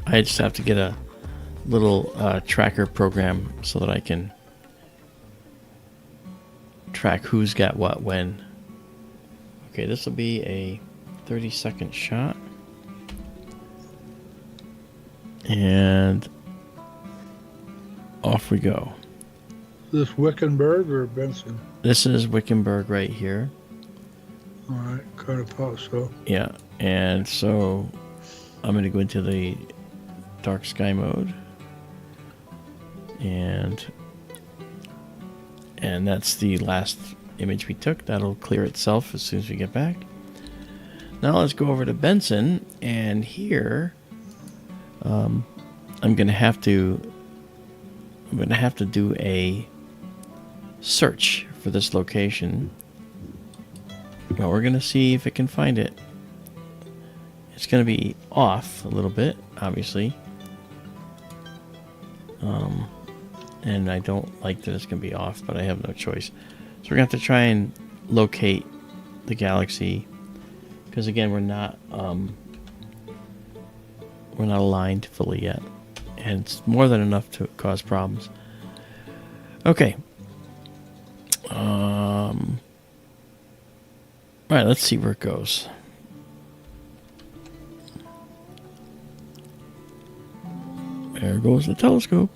I just have to get a little tracker program so that I can track who's got what when. Okay, this will be a 30-second shot. And off we go. Is this Wickenburg or Benson? This is Wickenburg right here. All right, kind of thought so. Yeah, and so I'm going to go into the dark sky mode. And that's the last image we took. That'll clear itself as soon as we get back. Now let's go over to Benson, and here I'm gonna have to do a search for this location. Well, we're gonna see if it can find it. It's gonna be off a little bit, obviously, and I don't like that it's gonna be off, but I have no choice. So we're gonna have to try and locate the galaxy, because again, we're not aligned fully yet, and it's more than enough to cause problems. Okay. All right, let's see where it goes. There goes the telescope.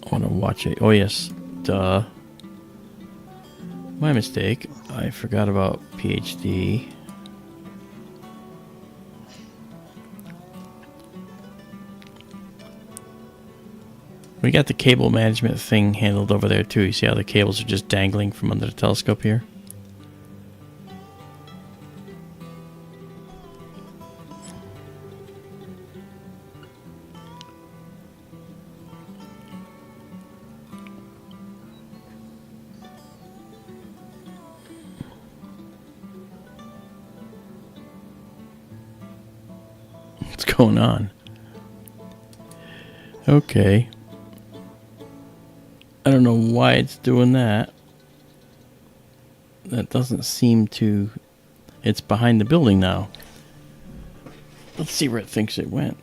I want to watch it. Oh yes, duh. My mistake. I forgot about PhD. We got the cable management thing handled over there too. You see how the cables are just dangling from under the telescope here? What's going on? Okay. I don't know why it's doing that. That doesn't seem to... It's behind the building now. Let's see where it thinks it went.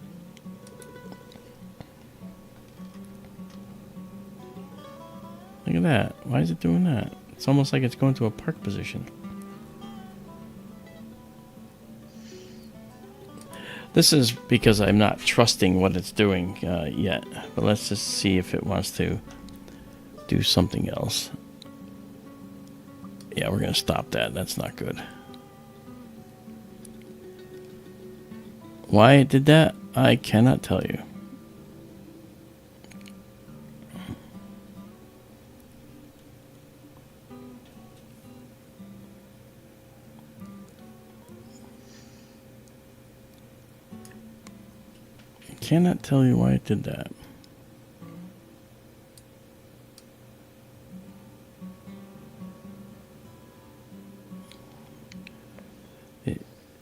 Look at that. Why is it doing that? It's almost like it's going to a park position. This is because I'm not trusting what it's doing yet. But let's just see if it wants to do something else. Yeah, we're going to stop that. That's not good. Why it did that, I cannot tell you. I cannot tell you why it did that.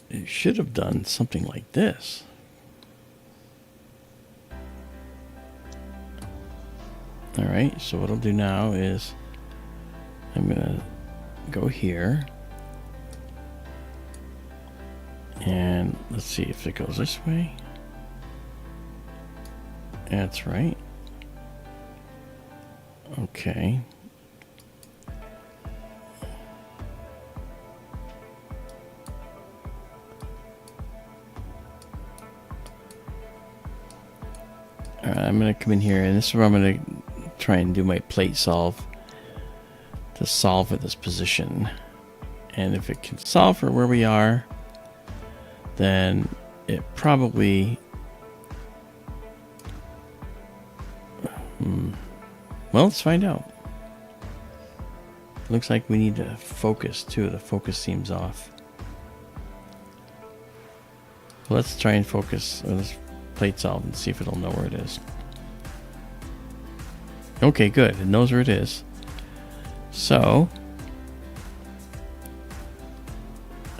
It should have done something like this. Alright, so what I'll do now is I'm going to go here. And let's see if it goes this way. That's right. Okay. Alright, I'm going to come in here, and this is where I'm going to try and do my plate solve to solve for this position. And if it can solve for where we are, then it probably... Well, let's find out. Looks like we need to focus too. The focus seems off. Let's try and focus on this plate solve and see if it'll know where it is. Okay, good. It knows where it is. So,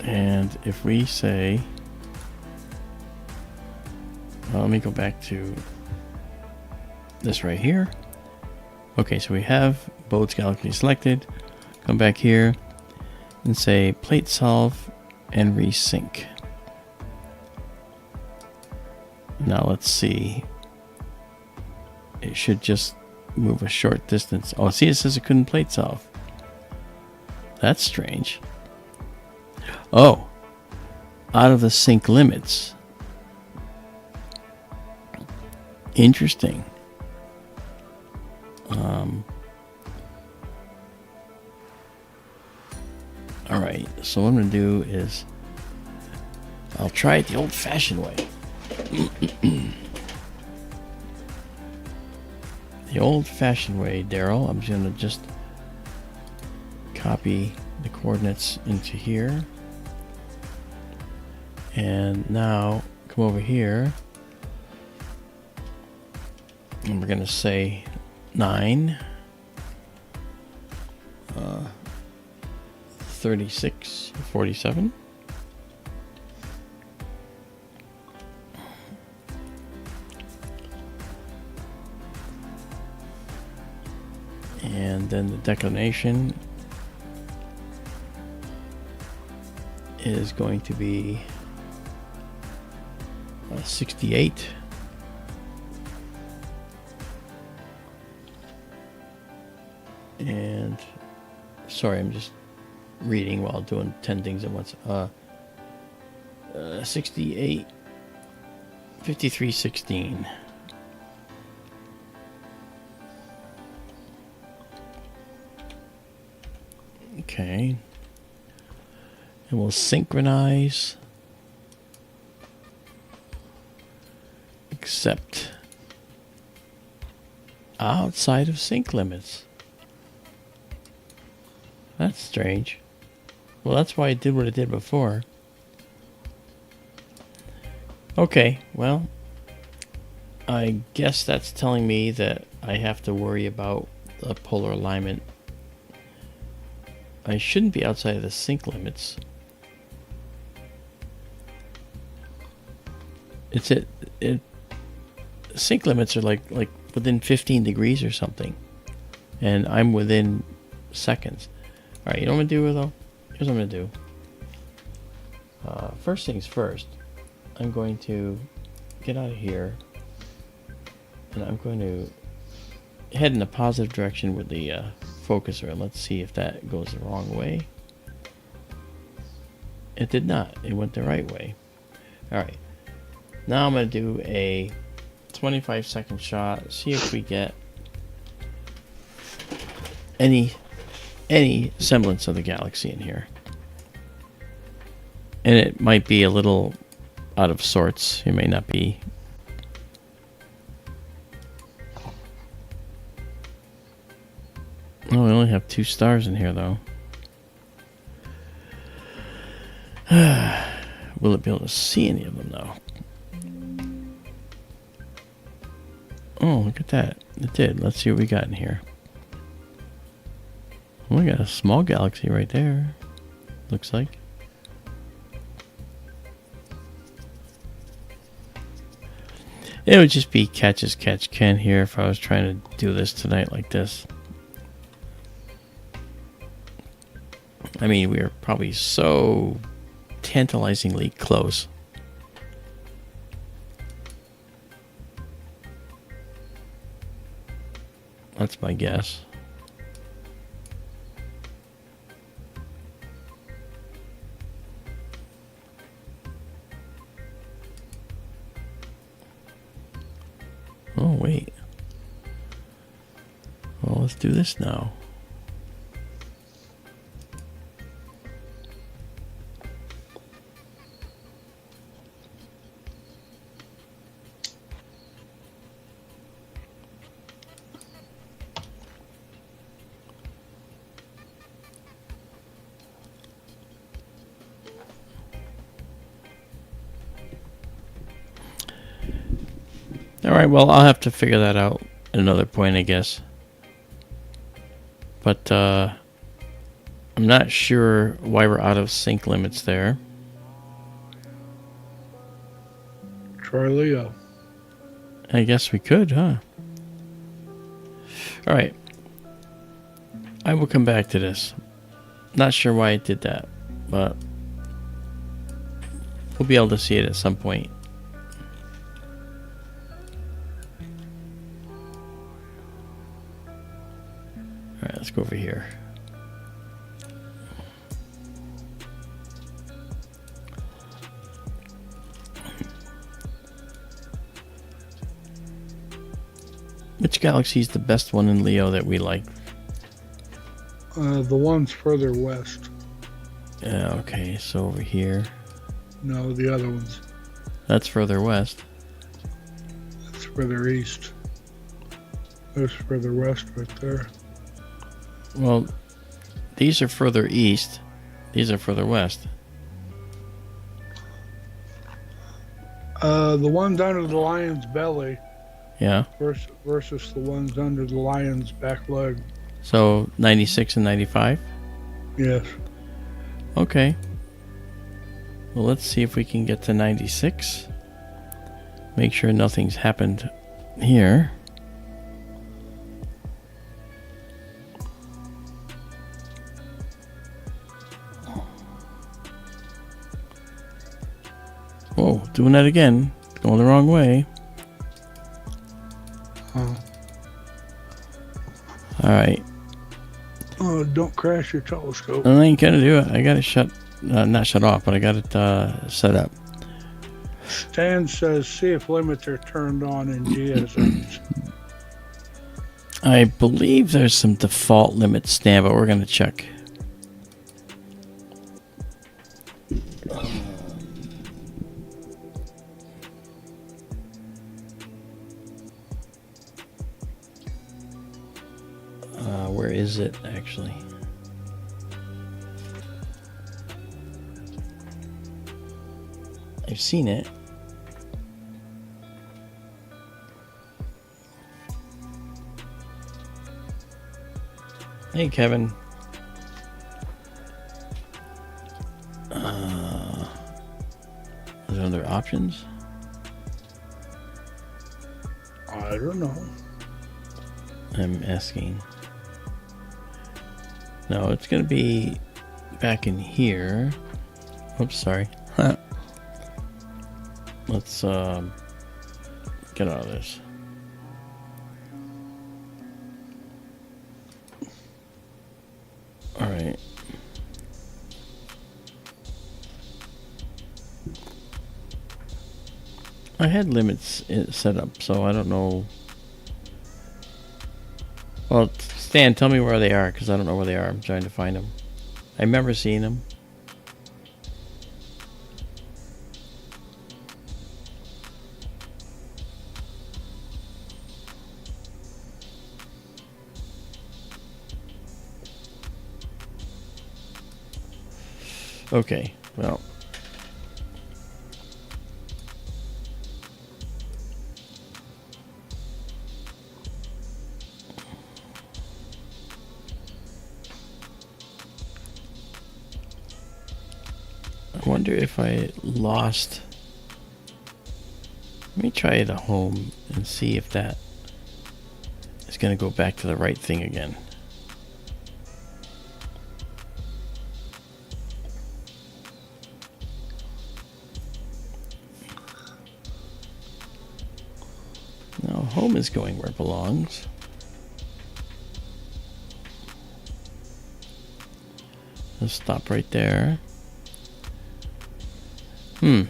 and if we say, well, let me go back to this right here. Okay, so we have Bode's Galaxy selected. Come back here and say plate solve and resync. Now let's see. It should just move a short distance. Oh, see, it says it couldn't plate solve. That's strange. Oh, out of the sync limits. Interesting. All right, so what I'm going to do is I'll try it the old-fashioned way. The old-fashioned way, Daryl. I'm going to just copy the coordinates into here. And now come over here. And we're going to say 9. 36, 47. And then the declination is going to be 68. And sorry, I'm just reading while doing 10 things at once. 68, 53, 16. Okay. And we'll synchronize, except outside of sync limits. That's strange. Well, that's why it did what it did before. Okay, well, I guess that's telling me that I have to worry about the polar alignment. I shouldn't be outside of the sync limits. Sync limits are like within 15 degrees or something, and I'm within seconds. All right, you know what I'm gonna do though? Here's what I'm gonna do. First things first, I'm going to get out of here, and I'm going to head in a positive direction with the focuser, and let's see if that goes the wrong way. It did not. It went the right way. All right. Now I'm going to do a 25-second shot. See if we get any semblance of the galaxy in here. And it might be a little out of sorts. It may not be. Oh, we only have 2 stars in here, though. Will it be able to see any of them, though? Oh, look at that. It did. Let's see what we got in here. We got a small galaxy right there. Looks like. It would just be catch as catch can here if I was trying to do this tonight like this. I mean, we are probably so tantalizingly close. That's my guess. Oh, wait. Well, let's do this now. Alright, well, I'll have to figure that out at another point, I guess. But, I'm not sure why we're out of sync limits there. Try Leo. I guess we could, huh? Alright. I will come back to this. Not sure why it did that, but we'll be able to see it at some point. Alright, let's go over here. Which galaxy is the best one in Leo that we like? The one's further west. Yeah, okay, so over here. No, the other one's. That's further west. That's further east. There's further west right there. Well, these are further east. These are further west. The ones under the lion's belly Yeah. versus the ones under the lion's back leg. So 96 and 95? Yes. Okay. Well, let's see if we can get to 96. Make sure nothing's happened here. Whoa, doing that again. Going the wrong way. Alright. Oh, don't crash your telescope. I ain't gonna do it. I got it shut, not shut off, but I got it set up. Stan says, see if limits are turned on in GSMs. I believe there's some default limits, Stan, but we're gonna check. Where is it actually? I've seen it. Hey, Kevin. Are there other options? I don't know. I'm asking. No, it's gonna be back in here. Oops, sorry. Let's get out of this. All right. I had limits set up, so I don't know. Well, Stan, tell me where they are, because I don't know where they are. I'm trying to find them. I remember seeing them. Okay, well. I wonder if I lost. Let me try it at home and see if that is going to go back to the right thing again. Now, home is going where it belongs. Let's stop right there. I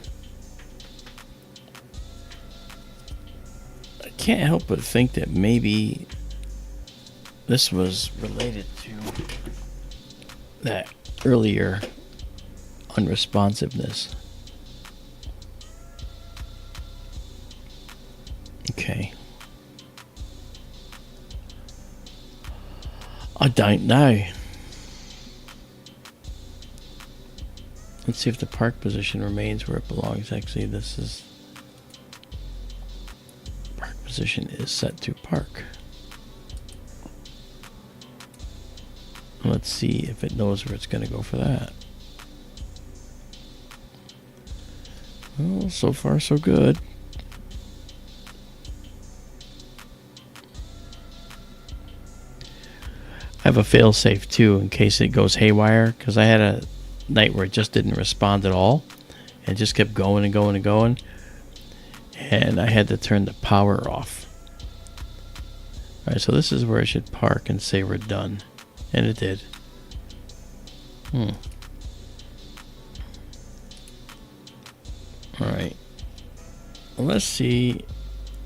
can't help but think that maybe this was related to that earlier unresponsiveness. Okay. I don't know. Let's see if the park position remains where it belongs. Actually, this is... Park position is set to park. Let's see if it knows where it's going to go for that. Well, so far so good. I have a fail-safe too in case it goes haywire, because I had a night where it just didn't respond at all and just kept going and going and going, and I had to turn the power off. Alright, so this is where I should park and say we're done, and it did. Alright, well, let's see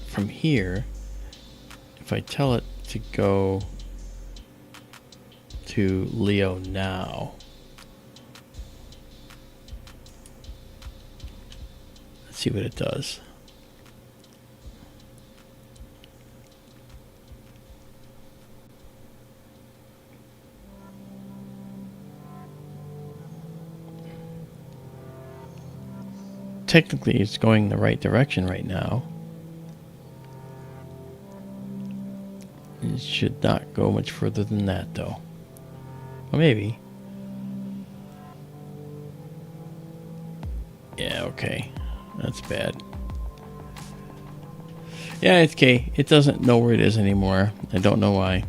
from here if I tell it to go to Leo now. Let's see what it does. technically it's going the right direction right now. It should not go much further than that, though. Or maybe. Yeah, okay. That's bad. Yeah, it's okay. It doesn't know where it is anymore. I don't know why.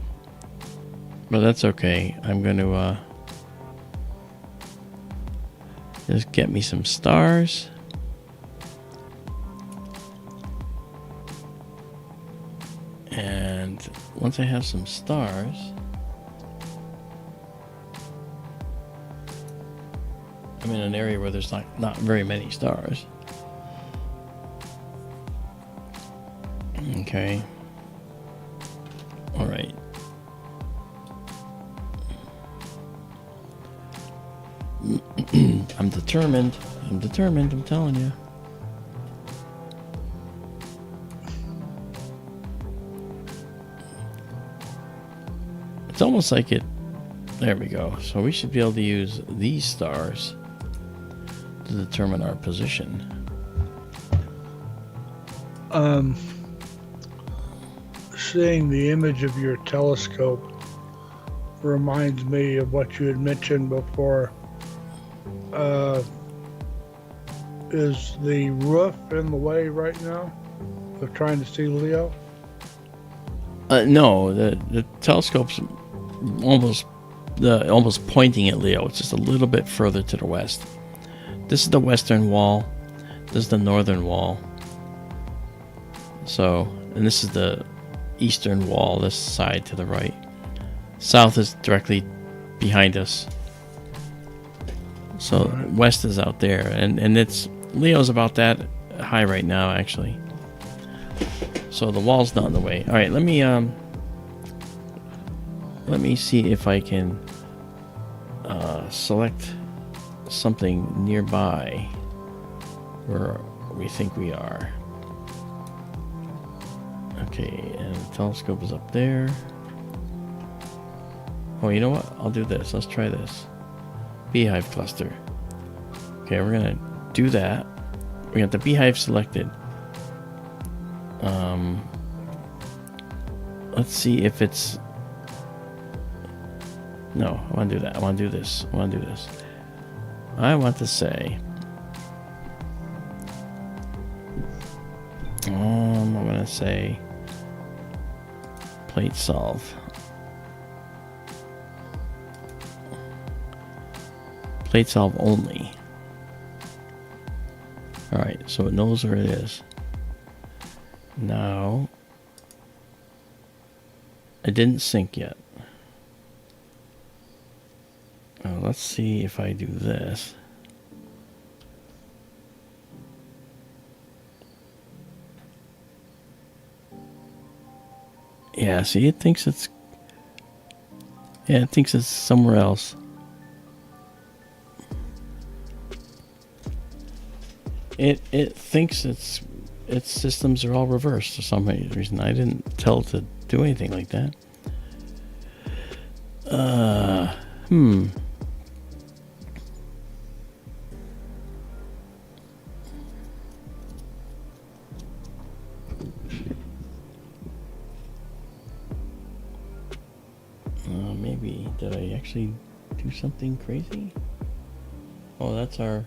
But that's okay. I'm going to just get me some stars. And once I have some stars, I'm in an area where there's not very many stars. Okay. All right. I'm determined. I'm telling you. It's almost like it. There we go. So we should be able to use these stars to determine our position. Seeing the image of your telescope reminds me of what you had mentioned before. Is the roof in the way right now of trying to see Leo? No, the telescope's almost pointing at Leo. It's just a little bit further to the west. This is the western wall. This is the northern wall. So, and this is the eastern wall, this side to the right. South is directly behind us. So west is out there, and it's Leo's about that high right now, actually. So the wall's not in the way. All right, let me see if I can select something nearby where we think we are. Okay, and the telescope is up there. Oh, you know what? I'll do this. Let's try this. Beehive cluster. Okay, we're gonna do that. We got the beehive selected. Let's see if it's... No, I want to do that. I want to do this. I want to do this. I want to say... I'm going to say... Plate solve. Plate solve only. Alright, so it knows where it is. Now... It didn't sync yet. Let's see if I do this. Yeah, see, it thinks it's... Yeah, it thinks it's somewhere else. It thinks its systems are all reversed for some reason. I didn't tell it to do anything like that. Maybe, did I actually do something crazy? Oh, that's our...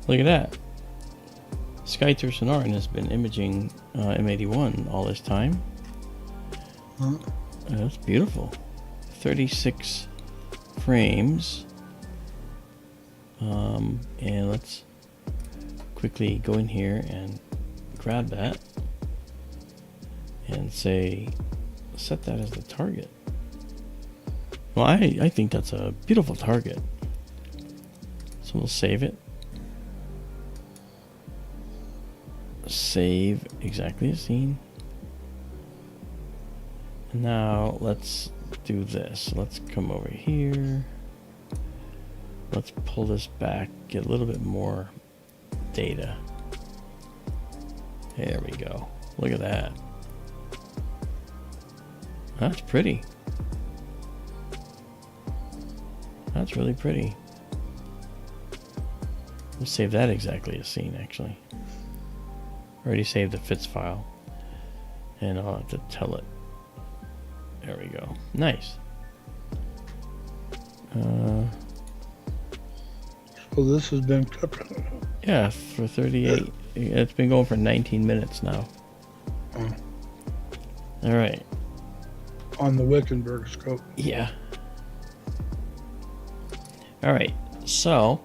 Look at that. SkyTour Sonoran has been imaging M81 all this time. That's beautiful. 36 frames. And let's quickly go in here and grab that and say, set that as the target. Well, I think that's a beautiful target. So we'll save it. Save exactly as seen. Now let's do this. Let's come over here. Let's pull this back, get a little bit more data. There we go. Look at that. That's pretty. That's really pretty. We'll save that exactly as scene, actually. Already saved the fits file. And I'll have to tell it. There we go. Nice. So this has been Yeah, for 38. It's been going for 19 minutes now. All right. on the Wickenburg scope. Yeah. All right. So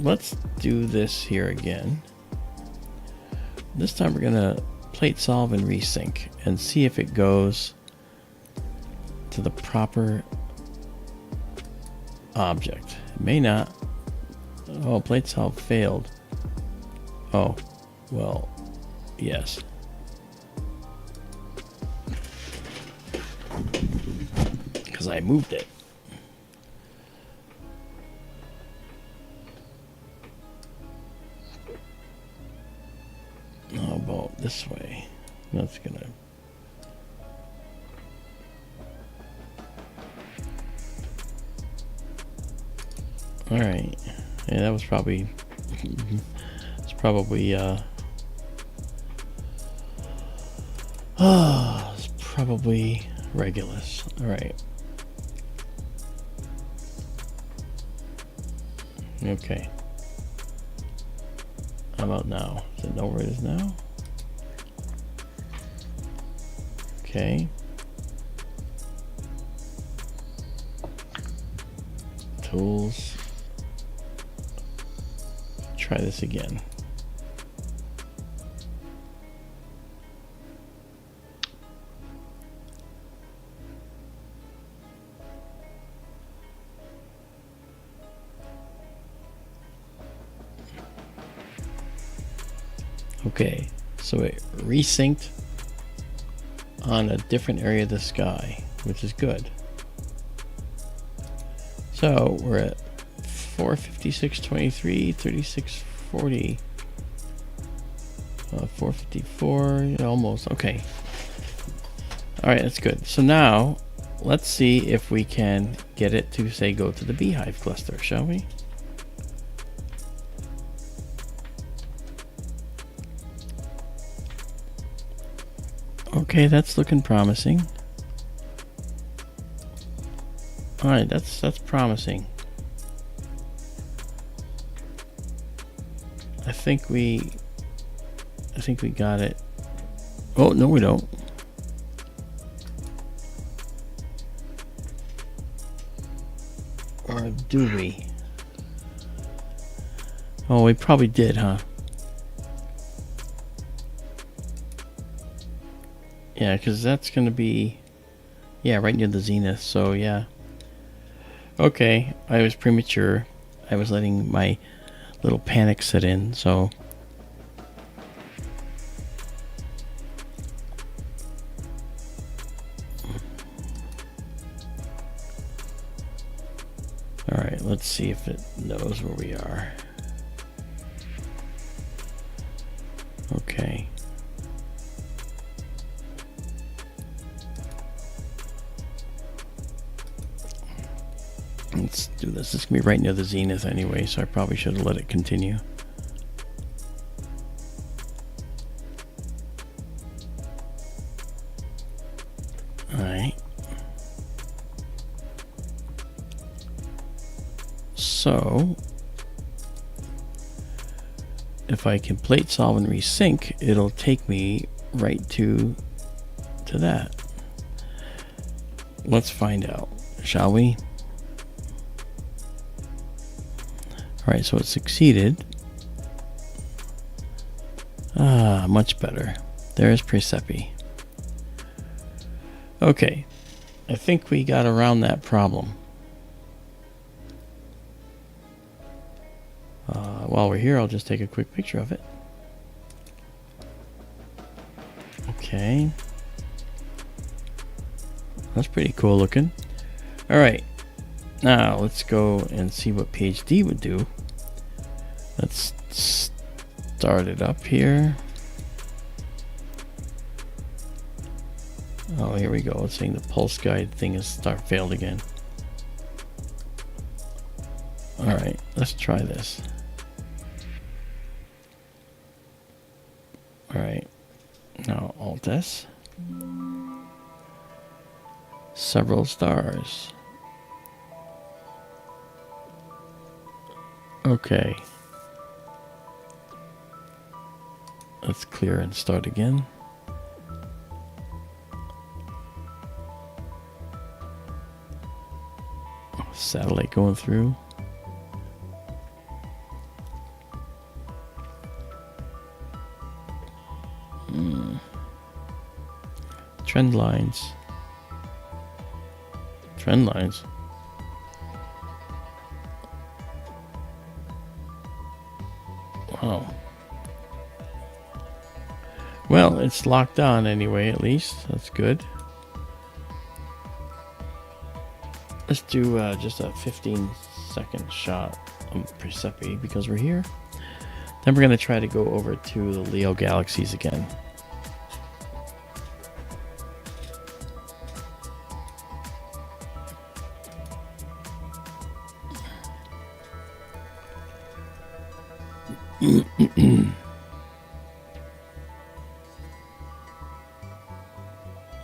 let's do this here again. This time we're gonna plate solve and resync and see if it goes to the proper object. It may not. Oh, plate solve failed. Oh, well, yes. Because I moved it. How about this way? That's gonna. All right. Yeah, that was probably. It's probably. It's probably Regulus. All right. Okay. How about now? Does it know where it is now? Okay. Tools. Try this again. Okay, so it resynced on a different area of the sky, which is good. So we're at 456.23, 3640, 454, yeah, almost. Okay. All right, that's good. So now let's see if we can get it to say go to the beehive cluster, shall we? Okay, that's looking promising. All right, that's promising. I think we got it. Oh, no, we don't. Or do we? Oh, we probably did, huh? Yeah, because that's going to be, yeah, right near the zenith. So, yeah. Okay, I was premature. I was letting my little panic set in, so. All right, let's see if it knows where we are. Okay. Let's do this. It's going to be right near the zenith anyway, so I probably should have let it continue. Alright. So, if I can plate solve and resync, it'll take me right to that. Let's find out, shall we? Alright, so it succeeded. Ah, much better. There's Presepi. Okay, I think we got around that problem. While we're here, I'll just take a quick picture of it. Okay. That's pretty cool looking. Alright. Now, let's go and see what PhD would do. Let's start it up here. Oh, here we go. It's saying the pulse guide thing is failed again. Alright, let's try this. Alright. Now Alt S. Several stars. Okay. Let's clear and start again. Satellite going through. Trend lines. Trend lines. Wow. Well, it's locked on anyway, at least. That's good. Let's do just a 15-second shot of Persepi because we're here. Then we're going to try to go over to the Leo galaxies again.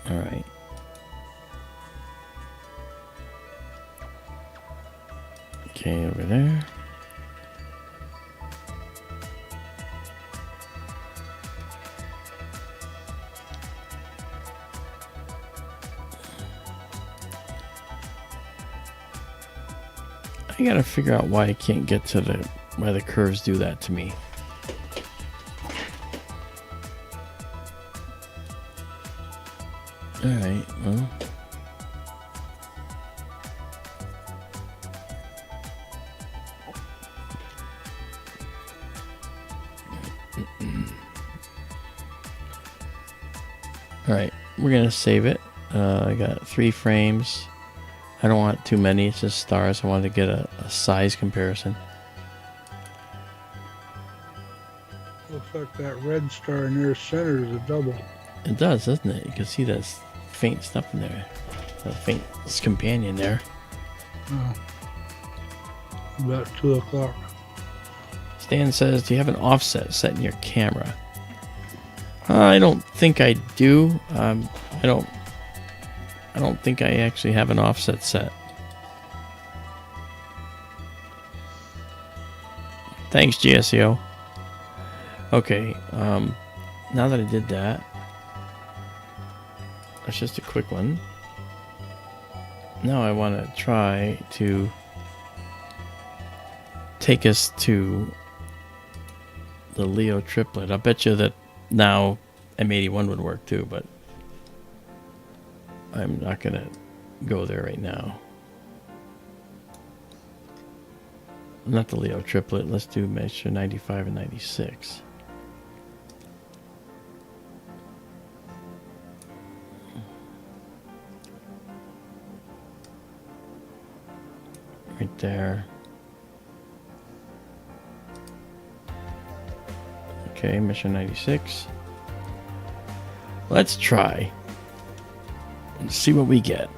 All right. Okay, over there. I gotta figure out why I can't get to why the curves do that to me. All right, well. All right, we're gonna save it. I got 3 frames. I don't want too many, it's just stars. I wanted to get a size comparison. Looks like that red star near center is a double. It does, doesn't it? You can see that faint stuff in there. That faint companion there. Oh. About 2 o'clock. Stan says, do you have an offset set in your camera? I don't think I do. I don't think I actually have an offset set. Thanks, GSEO. Okay, now that I did that, that's just a quick one. Now I want to try to take us to the Leo triplet. I bet you that now M81 would work too, but I'm not going to go there right now. Not the Leo triplet. Let's do measure 95 and 96. Right there. Okay, mission 96. Let's try and see what we get.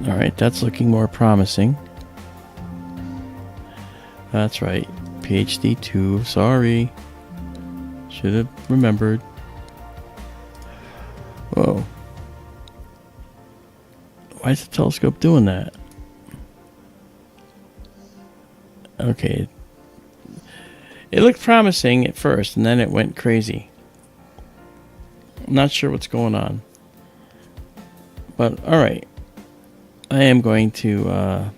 All right, that's looking more promising. That's right, PhD 2. Sorry, should have remembered. Whoa. Why is the telescope doing that? Okay. It looked promising at first, and then it went crazy. I'm not sure what's going on. But, alright. I am going to,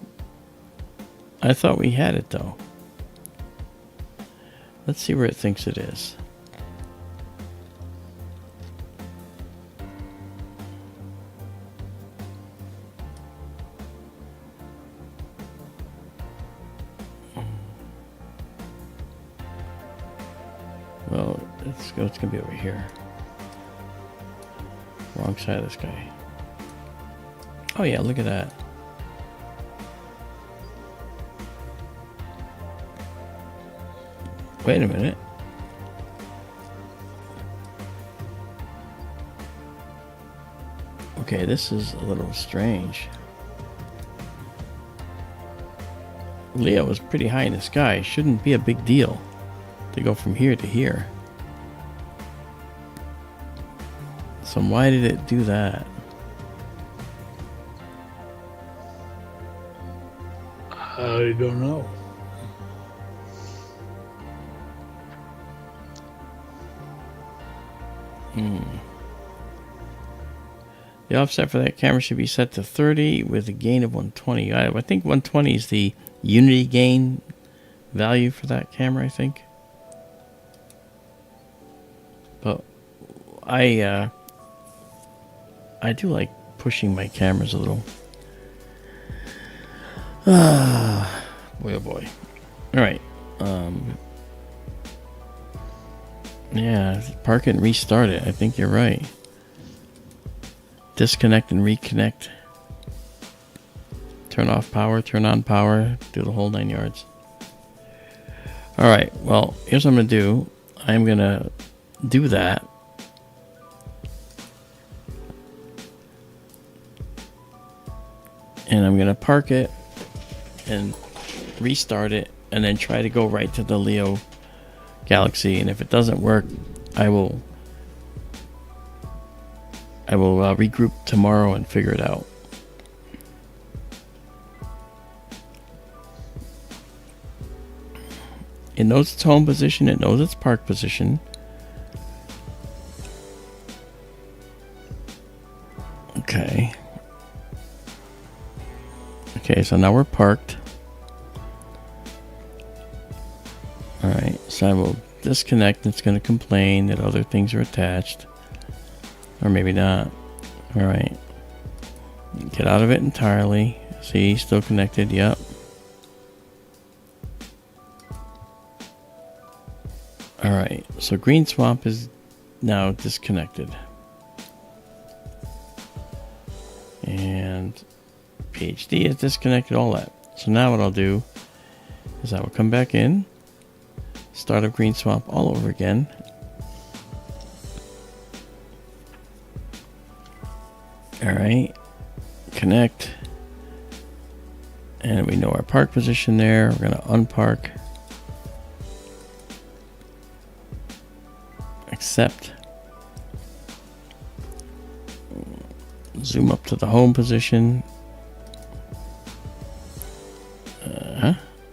I thought we had it, though. Let's see where it thinks it is. Well, it's going to be over here. Wrong side of this guy. Oh yeah, look at that. Wait a minute. Okay, this is a little strange. Leo is pretty high in the sky. Shouldn't be a big deal to go from here to here. So why did it do that? I don't know. The offset for that camera should be set to 30 with a gain of 120. I think 120 is the unity gain value for that camera, I think. But I do like pushing my cameras a little. Boy oh boy. Alright. Yeah, park it and restart it. I think you're right. Disconnect and reconnect. Turn off power, turn on power, do the whole 9 yards. Alright, well, here's what I'm going to do. I'm going to do that. And I'm going to park it and restart it and then try to go right to the Leo Galaxy. And if it doesn't work, I will regroup tomorrow and figure it out. It knows its home position. It knows its park position. Okay. Okay, so now we're parked. Alright, so I will disconnect. It's going to complain that other things are attached. Or maybe not. Alright. Get out of it entirely. See, still connected. Yep. Alright, so Green Swamp is now disconnected. And PhD is disconnected, all that. So now what I'll do is I will come back in, start up Green Swamp all over again. Alright, connect. And we know our park position there. We're going to unpark. Accept. Zoom up to the home position.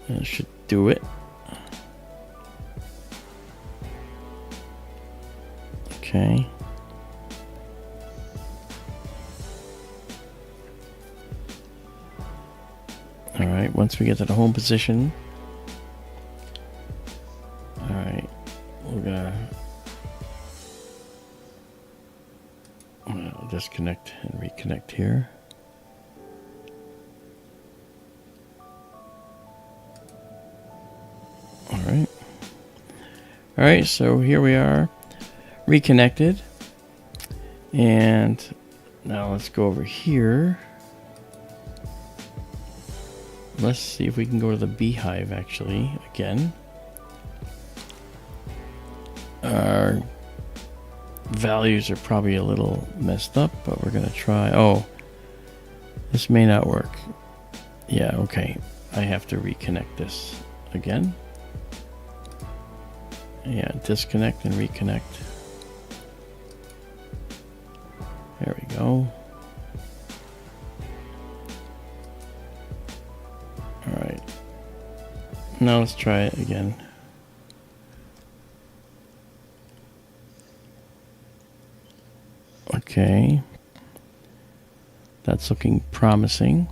That should do it. Okay. Alright, once we get to the home position. Alright, we're gonna disconnect and reconnect here. Alright. Alright, so here we are, reconnected. And now let's go over here. Let's see if we can go to the beehive actually again. Our values are probably a little messed up, but we're gonna try. Oh, this may not work. Yeah, okay. I have to reconnect this again. Yeah, disconnect and reconnect. There we go. Alright. Now let's try it again. Okay. That's looking promising.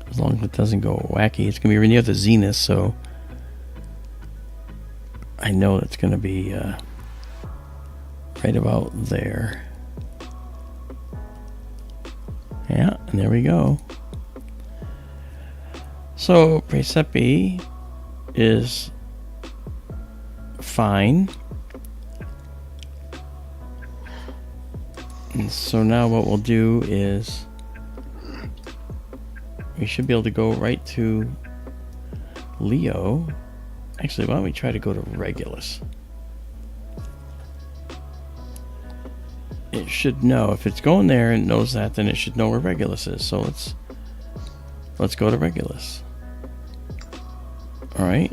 As long as it doesn't go wacky. It's going to be near the zenith, so I know it's going to be right about there. Yeah, and there we go. So Precepi is fine. And so now what we'll do is we should be able to go right to Leo. Actually, why don't we try to go to Regulus? it should know. If it's going there and knows that, then it should know where Regulus is. So let's go to Regulus. All right.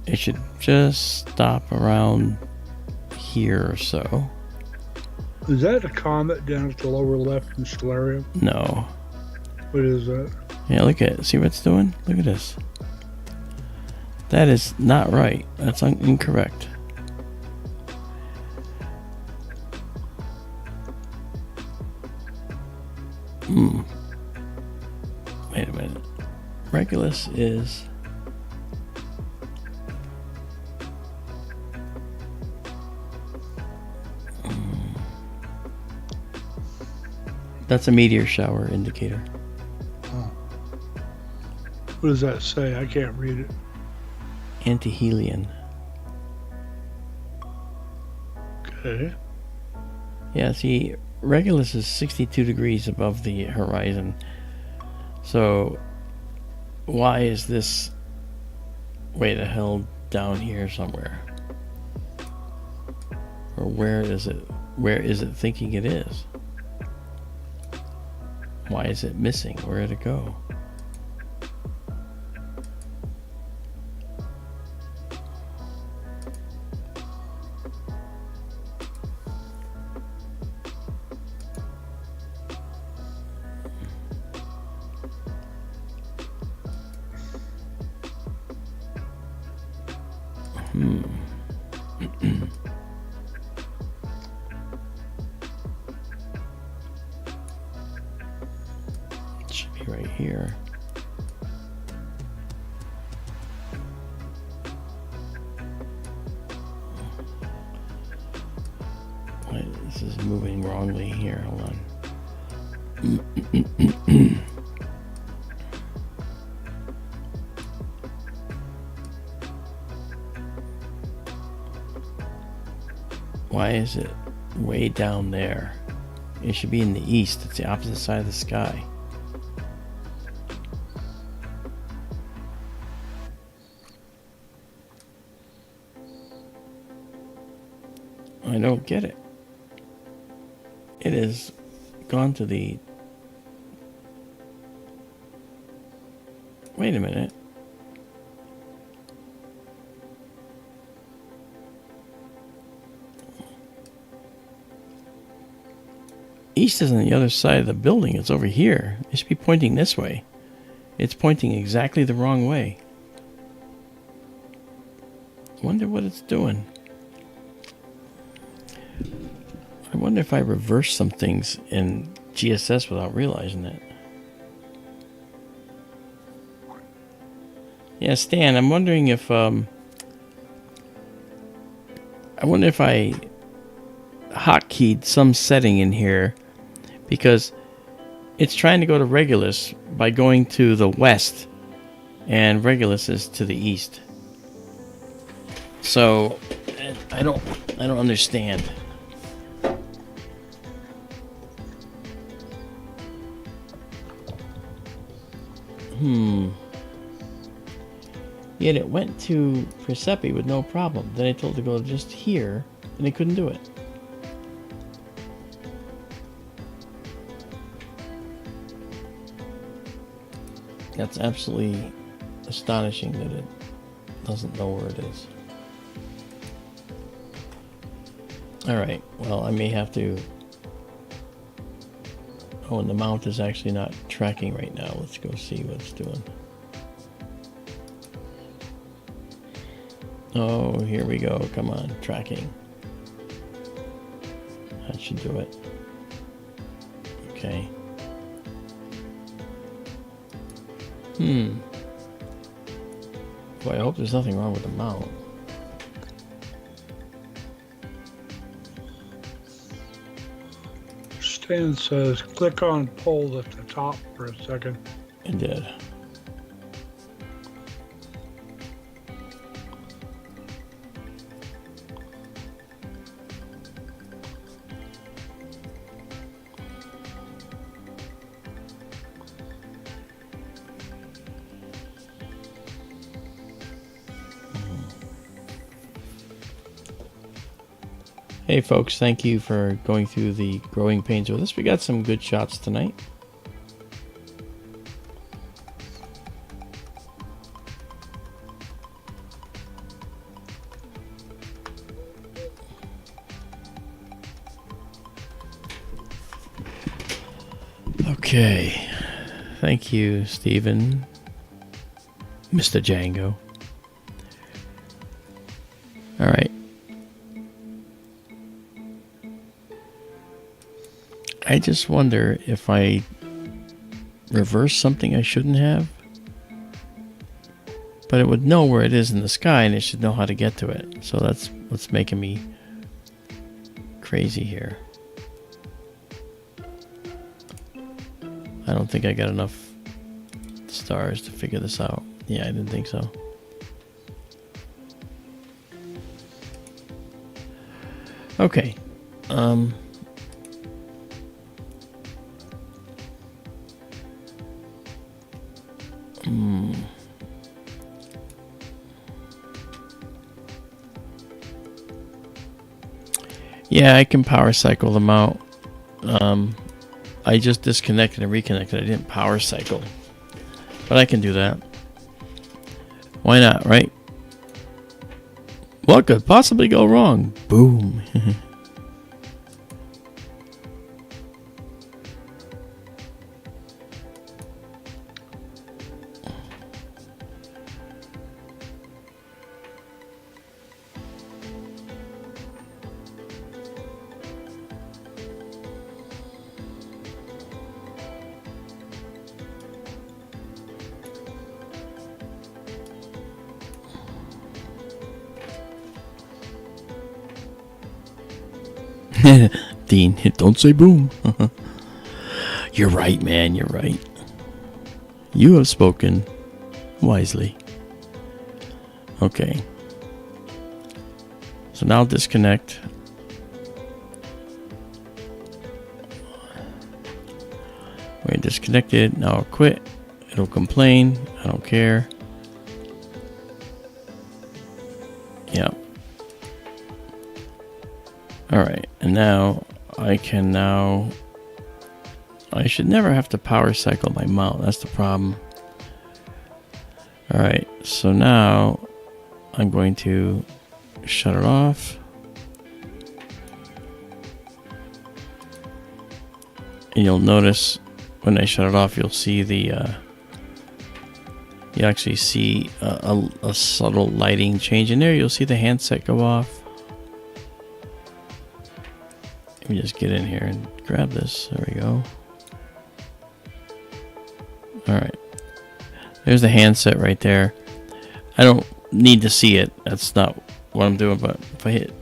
It should just stop around here or so. Is that a comet down at the lower left in Stellarium? No. What is that? Yeah, look at it. See what it's doing? Look at this. That is not right. That's incorrect. Wait a minute. Regulus is... That's a meteor shower indicator. Oh. What does that say? I can't read it. Antihelion. Okay. Yeah, see, Regulus is 62 degrees above the horizon. So, why is this way the hell down here somewhere? Or where is it? Where is it thinking it is? Why is it missing? Where did it go? It should be right here. Wait, this is moving wrongly here. Hold on. Why is it way down there? It should be in the east. It's the opposite side of the sky. I don't get it. It has gone to the... Wait a minute. East is on the other side of the building. It's over here. It should be pointing this way. It's pointing exactly the wrong way. Wonder what it's doing. I wonder if I reverse some things in GSS without realizing it. Yeah, Stan, I'm wondering if I wonder if I hotkeyed some setting in here, because it's trying to go to Regulus by going to the west, and Regulus is to the east. So I don't understand. Yet it went to Persepi with no problem. Then I told it to go just here, and it couldn't do it. That's absolutely astonishing that it doesn't know where it is. Alright, well, I may have to... Oh, and the mount is actually not tracking right now. Let's go see what it's doing. Oh, here we go. Come on, tracking. That should do it. Okay. Boy, I hope there's nothing wrong with the mount. Stan says, click on poll at the top for a second. It did. Hey folks, thank you for going through the growing pains with us. We got some good shots tonight. Okay, thank you, Stephen, Mr. Django. All right. I just wonder if I reverse something I shouldn't have, but it would know where it is in the sky and it should know how to get to it. So that's what's making me crazy here. I don't think I got enough stars to figure this out. Yeah, I didn't think so. Okay. Yeah, I can power cycle them out. I just disconnected and reconnected. I didn't power cycle. But I can do that. Why not, right? What could possibly go wrong? Boom. Dean, don't say boom. You're right, man. You're right. You have spoken wisely. Okay. So now I'll disconnect. We're disconnected. Now I'll quit. It'll complain. I don't care. Yep. Alright, and now I should never have to power cycle my mount. That's the problem. Alright, so now I'm going to shut it off. And you'll notice when I shut it off, you'll see the you actually see a subtle lighting change in there. You'll see the handset go off. Let me just get in here and grab this. There we go. Alright. There's the handset right there. I don't need to see it. That's not what I'm doing, but if I hit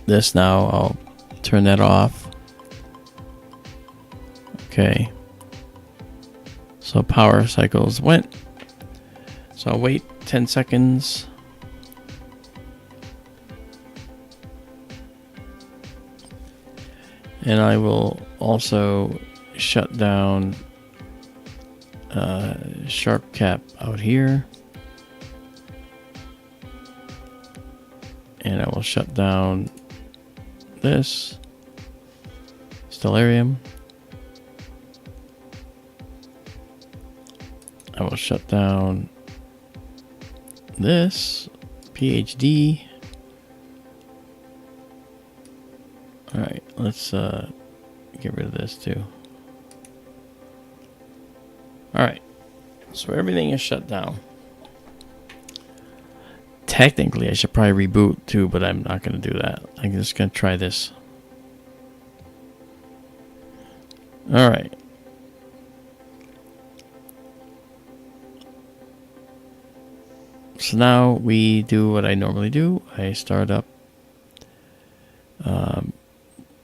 this now, I'll turn that off. Okay. So power cycles went. So I'll wait 10 seconds. And I will also shut down sharp cap out here. And I will shut down this stellarium. I will shut down this PhD. Alright, let's get rid of this too. Alright, so everything is shut down. Technically, I should probably reboot too, but I'm not going to do that. I'm just going to try this. Alright. So now we do what I normally do. I start up.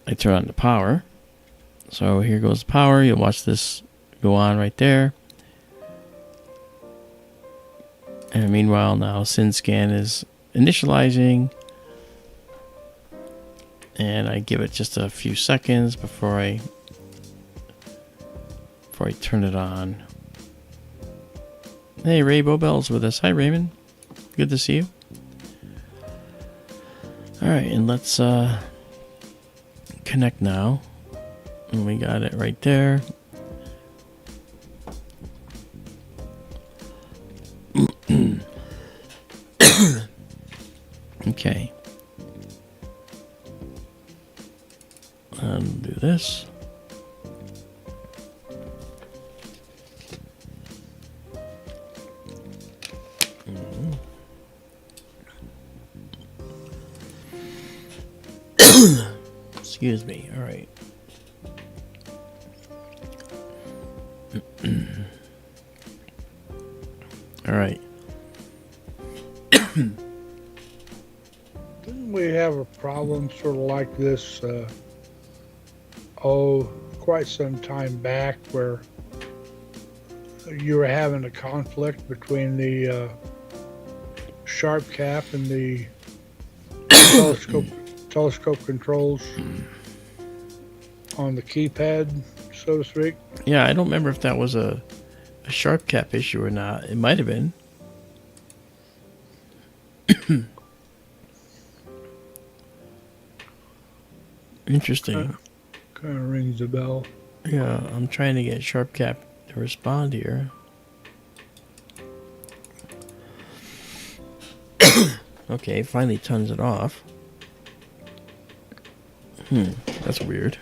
I turn on the power. So here goes the power. You'll watch this go on right there. And meanwhile, now SynScan is initializing. And I give it just a few seconds before I turn it on. Hey, Ray Bobel's with us. Hi, Raymond. Good to see you. All right, and let's connect now. And we got it right there. Okay. And do this. Excuse me. All right. All right. Didn't we have a problem sort of like this, quite some time back where you were having a conflict between the sharp cap and the telescope controls on the keypad, so to speak? Yeah, I don't remember if that was a sharp cap issue or not. It might have been. Interesting. Kind of rings a bell. Yeah, I'm trying to get sharp cap to respond here. Okay, finally turns it off. That's weird.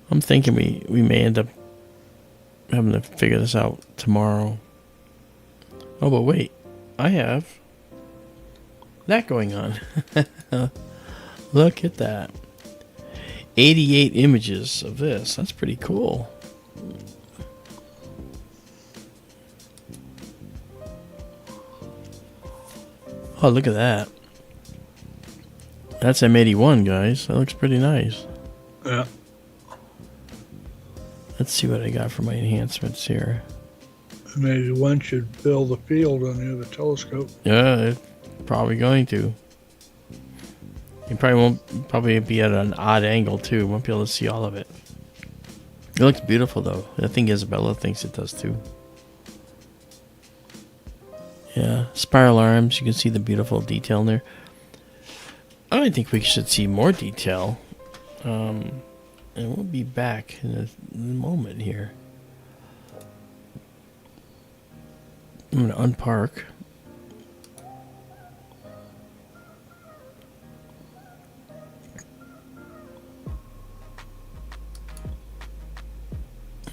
I'm thinking we may end up having to figure this out tomorrow. Oh, but wait. I have that going on. Look at that. 88 images of this. That's pretty cool. Oh, look at that. That's M81, guys. That looks pretty nice. Yeah. Let's see what I got for my enhancements here. Maybe one should fill the field on the other telescope. Yeah, it's probably going to. You probably won't be at an odd angle too. Won't be able to see all of it. It looks beautiful though. I think Izabela thinks it does too. Yeah, spiral arms. You can see the beautiful detail in there. I think we should see more detail. And we'll be back in a moment here. I'm going to unpark.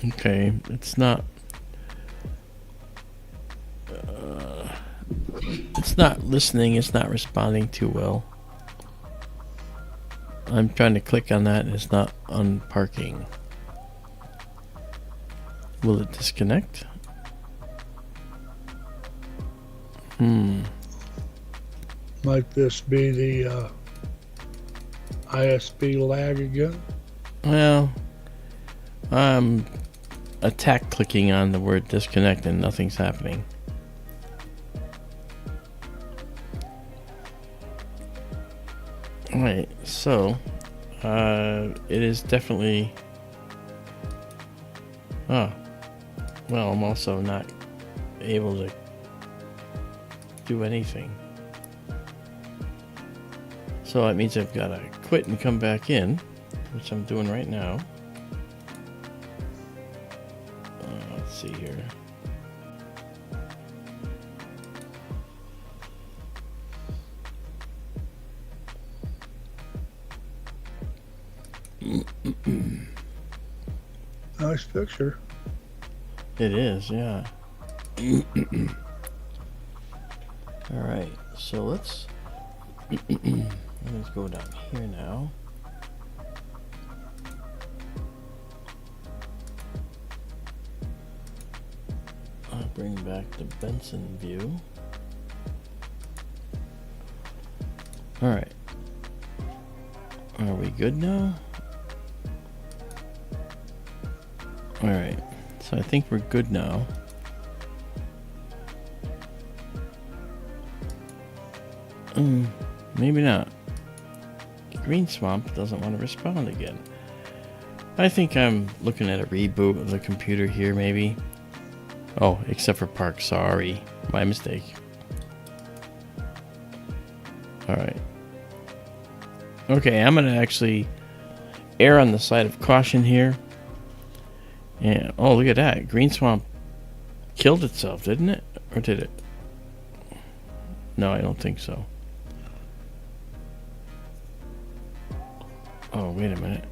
Okay, it's not listening, it's not responding too well. I'm trying to click on that and it's not unparking. Will it disconnect? Might this be the ISP lag again? Well, I'm attack clicking on the word disconnect and nothing's happening. Alright, so it is definitely... Oh, well, I'm also not able to do anything. So that means I've got to quit and come back in, which I'm doing right now. Let's see here. Nice picture. It is, yeah. All right, so let's go down here now. I'll bring back the Benson view. All right. Are we good now? All right. So I think we're good now. Maybe not. Green Swamp doesn't want to respond again. I think I'm looking at a reboot of the computer here, maybe. Oh, except for Park. Sorry. My mistake. All right. Okay, I'm going to actually err on the side of caution here. And, oh, look at that. Green Swamp killed itself, didn't it? Or did it? No, I don't think so. Oh, wait a minute.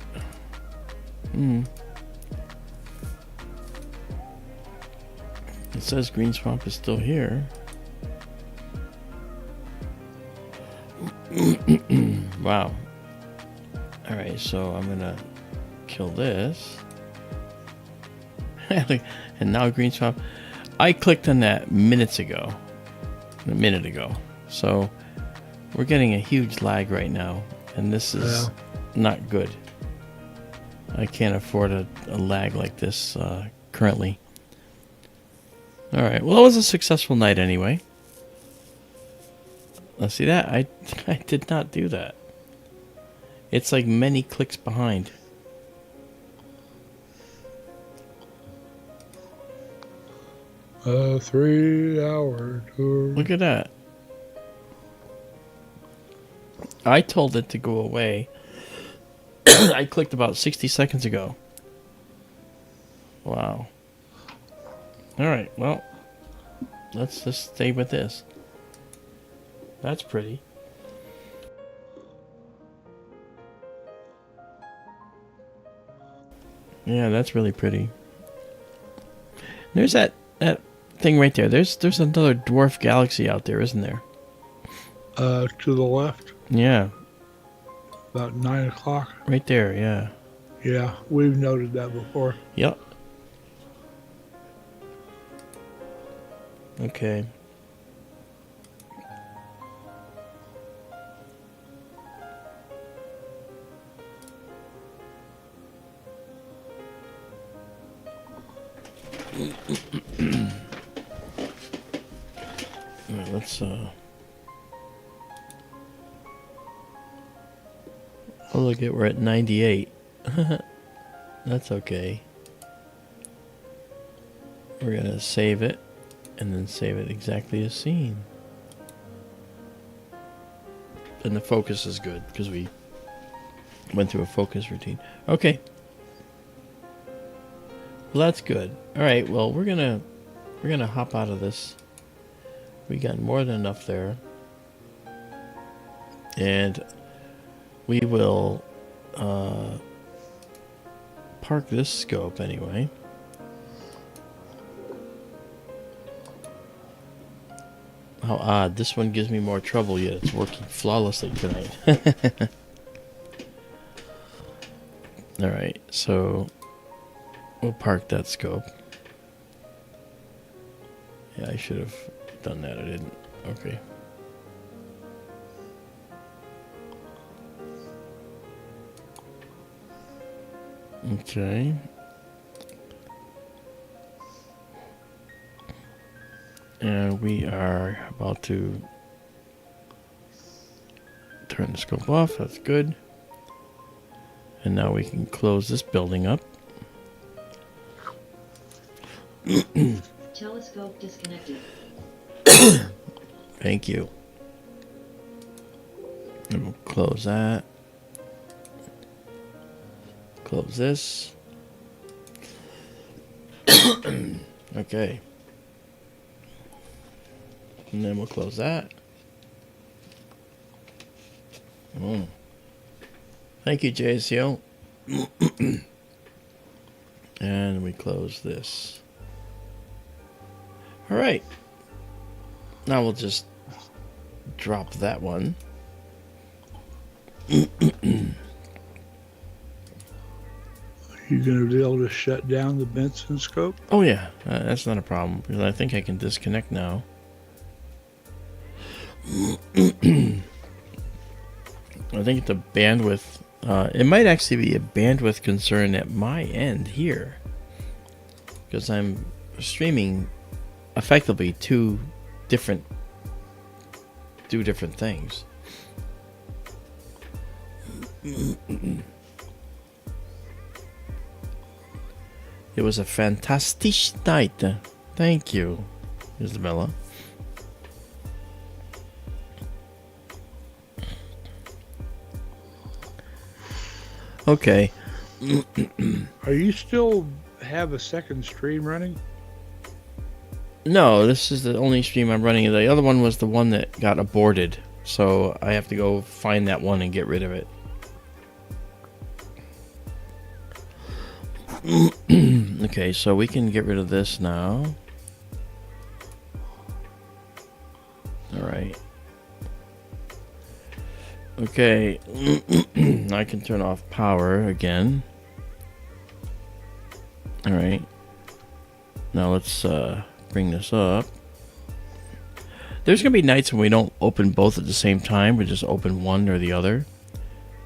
It says Green Swamp is still here. Wow. Alright, so I'm gonna kill this. And now Green Swamp. I clicked on that a minute ago. So we're getting a huge lag right now. And this is not good. I can't afford a lag like this currently. Alright, well, it was a successful night anyway. Let's see that. I did not do that. It's like many clicks behind. A 3-hour tour. Look at that. I told it to go away. I clicked about 60 seconds ago. Wow. Alright, well, let's just stay with this. That's pretty. Yeah, that's really pretty. There's that thing right there. There's another dwarf galaxy out there, isn't there? To the left. Yeah. About 9 o'clock. Right there, yeah. Yeah, we've noted that before. Yep. Okay. Alright, let's oh, look at, we're at 98. That's okay. We're gonna save it and then save it exactly as seen. And the focus is good because we went through a focus routine. Okay. Well, that's good. All right. Well, we're gonna hop out of this. We got more than enough there, and we will park this scope anyway. How odd. This one gives me more trouble, yet it's working flawlessly tonight. Alright, so we'll park that scope. Yeah, I should have done that. I didn't. Okay. Okay. And we are about to turn the scope off. That's good. And now we can close this building up. Telescope disconnected. Thank you. And we'll close that. Close this. Okay. And then we'll close that. Thank you, JCO. And we close this. All right. Now we'll just drop that one. You gonna be able to shut down the Benson scope? Oh yeah, that's not a problem because I think I can disconnect now. I think it's a bandwidth. It might actually be a bandwidth concern at my end here because I'm streaming effectively two different things. It was a fantastic night. Thank you, Izabela. Okay. Are you still have a second stream running? No, this is the only stream I'm running. The other one was the one that got aborted. So I have to go find that one and get rid of it. Okay, so we can get rid of this now. Alright. Okay. I can turn off power again. Alright. Now let's bring this up. There's going to be nights when we don't open both at the same time. We just open one or the other.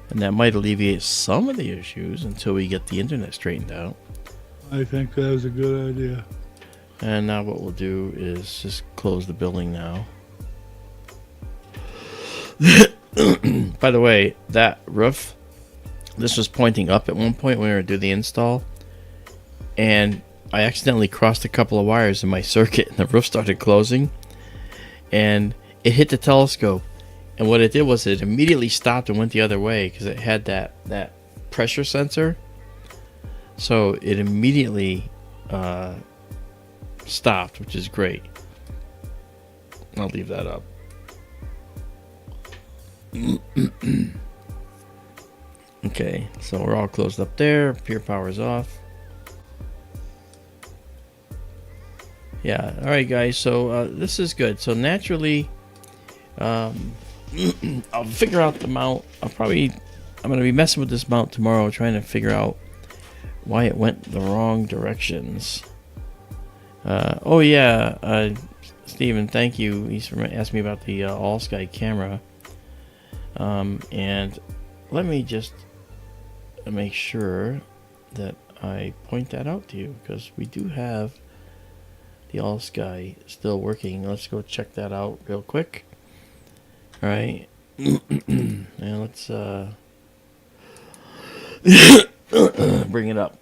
And that might alleviate some of the issues until we get the internet straightened out. I think that was a good idea. And now what we'll do is just close the building now. By the way, that roof, this was pointing up at one point when we were to do the install. And I accidentally crossed a couple of wires in my circuit and the roof started closing. And it hit the telescope. And what it did was it immediately stopped and went the other way because it had that pressure sensor. So it immediately stopped, which is great. I'll leave that up. Okay, so we're all closed up there. Pure power's off. Yeah, alright guys, so this is good. So naturally, I'll figure out the mount. I'm going to be messing with this mount tomorrow, trying to figure out why it went the wrong directions. Oh yeah, Steven, thank you. He's asked me about the all sky camera. And let me just make sure that I point that out to you, because we do have the all sky still working. Let's go check that out real quick. All right. And let's bring it up.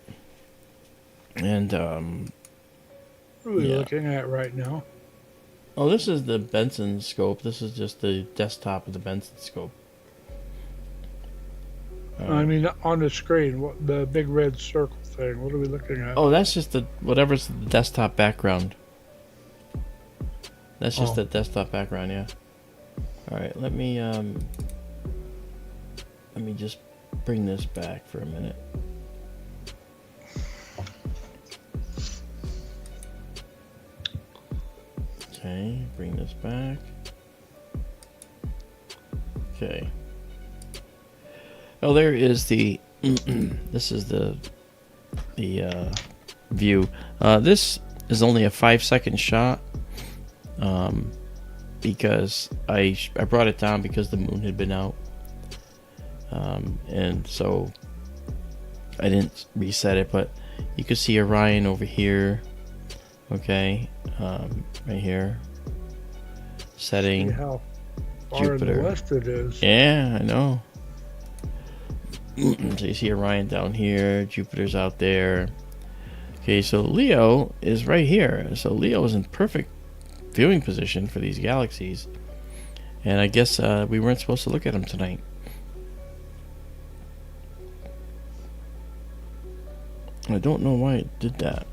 And What are we yeah. looking at right now? Oh, this is the Benson scope. This is just the desktop of the Benson scope. I mean, on the screen, what the big red circle thing? What are we looking at? Oh, that's just the whatever's the desktop background. That's just the desktop background, yeah. All right, let me just bring this back for a minute. Okay, bring this back. Okay. Oh, there is the. This is the view. This is only a 5-second shot. Because I brought it down because the moon had been out. And so I didn't reset it, but you can see Orion over here. Okay, right here. Setting. See how far Jupiter. in the west it is. Yeah, I know. So you see Orion down here, Jupiter's out there. Okay, so Leo is right here. So Leo is in perfect viewing position for these galaxies. And I guess we weren't supposed to look at them tonight. I don't know why it did that.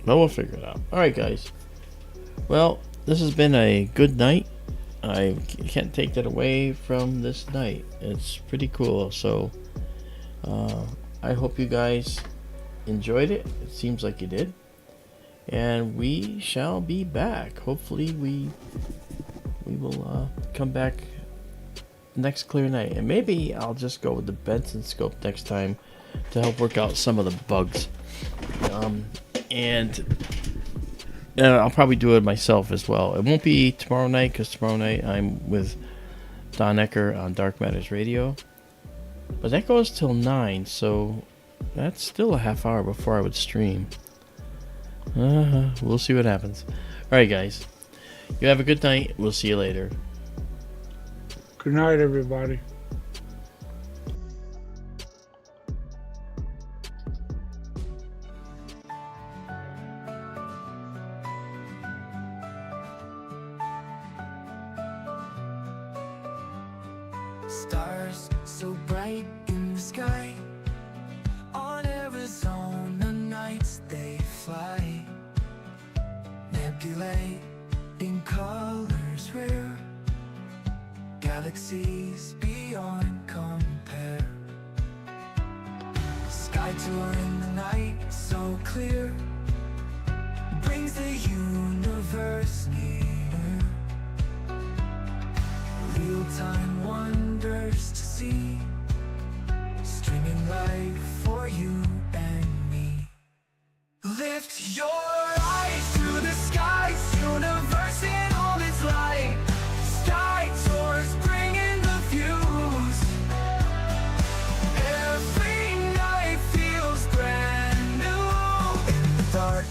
But we'll figure it out. Alright guys. Well, this has been a good night. I can't take that away from this night. It's pretty cool. So I hope you guys enjoyed it. It seems like you did. And we shall be back. Hopefully we will come back next clear night. And maybe I'll just go with the Benson scope next time to help work out some of the bugs. And I'll probably do it myself as well. It won't be tomorrow night, because tomorrow night I'm with Don Ecker on Dark Matters Radio. But that goes till 9, so that's still a half hour before I would stream. We'll see what happens. Alright guys, you have a good night. We'll see you later. Good night, everybody. Stars so bright in the sky, on Arizona nights they fly. Nebulae in colors rare, galaxies beyond compare. Sky tour in the night so clear, brings the universe near. Real-time wonders to see, streaming light for you and me. Lift your eyes to the skies, universe in all its light. Sky tours bringing the views, every night feels brand new. In the dark,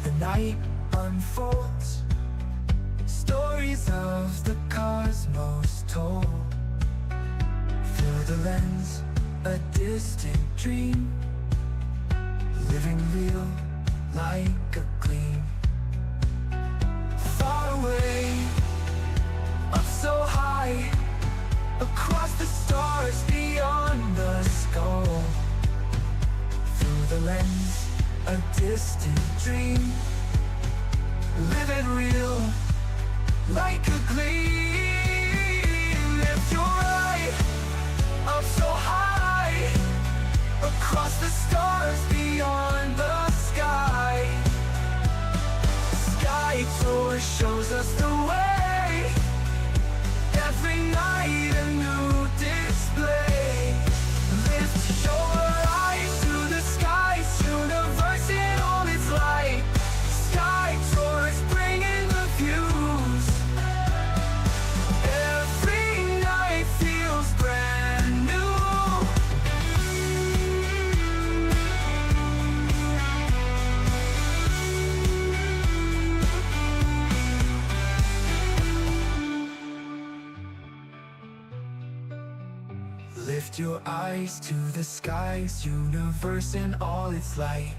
the night unfolds, stories of the cosmos told. Through the lens, a distant dream, living real like a gleam. Far away, up so high, across the stars beyond the skull. Through the lens, a distant dream, living real like a gleam. Lift your eye up so high, across the stars beyond the sky. Sky tour shows us the way, every night a new display. Lift your eyes to the skies, universe in all its light. Sky tours bringing the views, every night feels brand new. Lift your eyes to the skies, universe in all its light.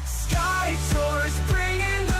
Sky tours bringing the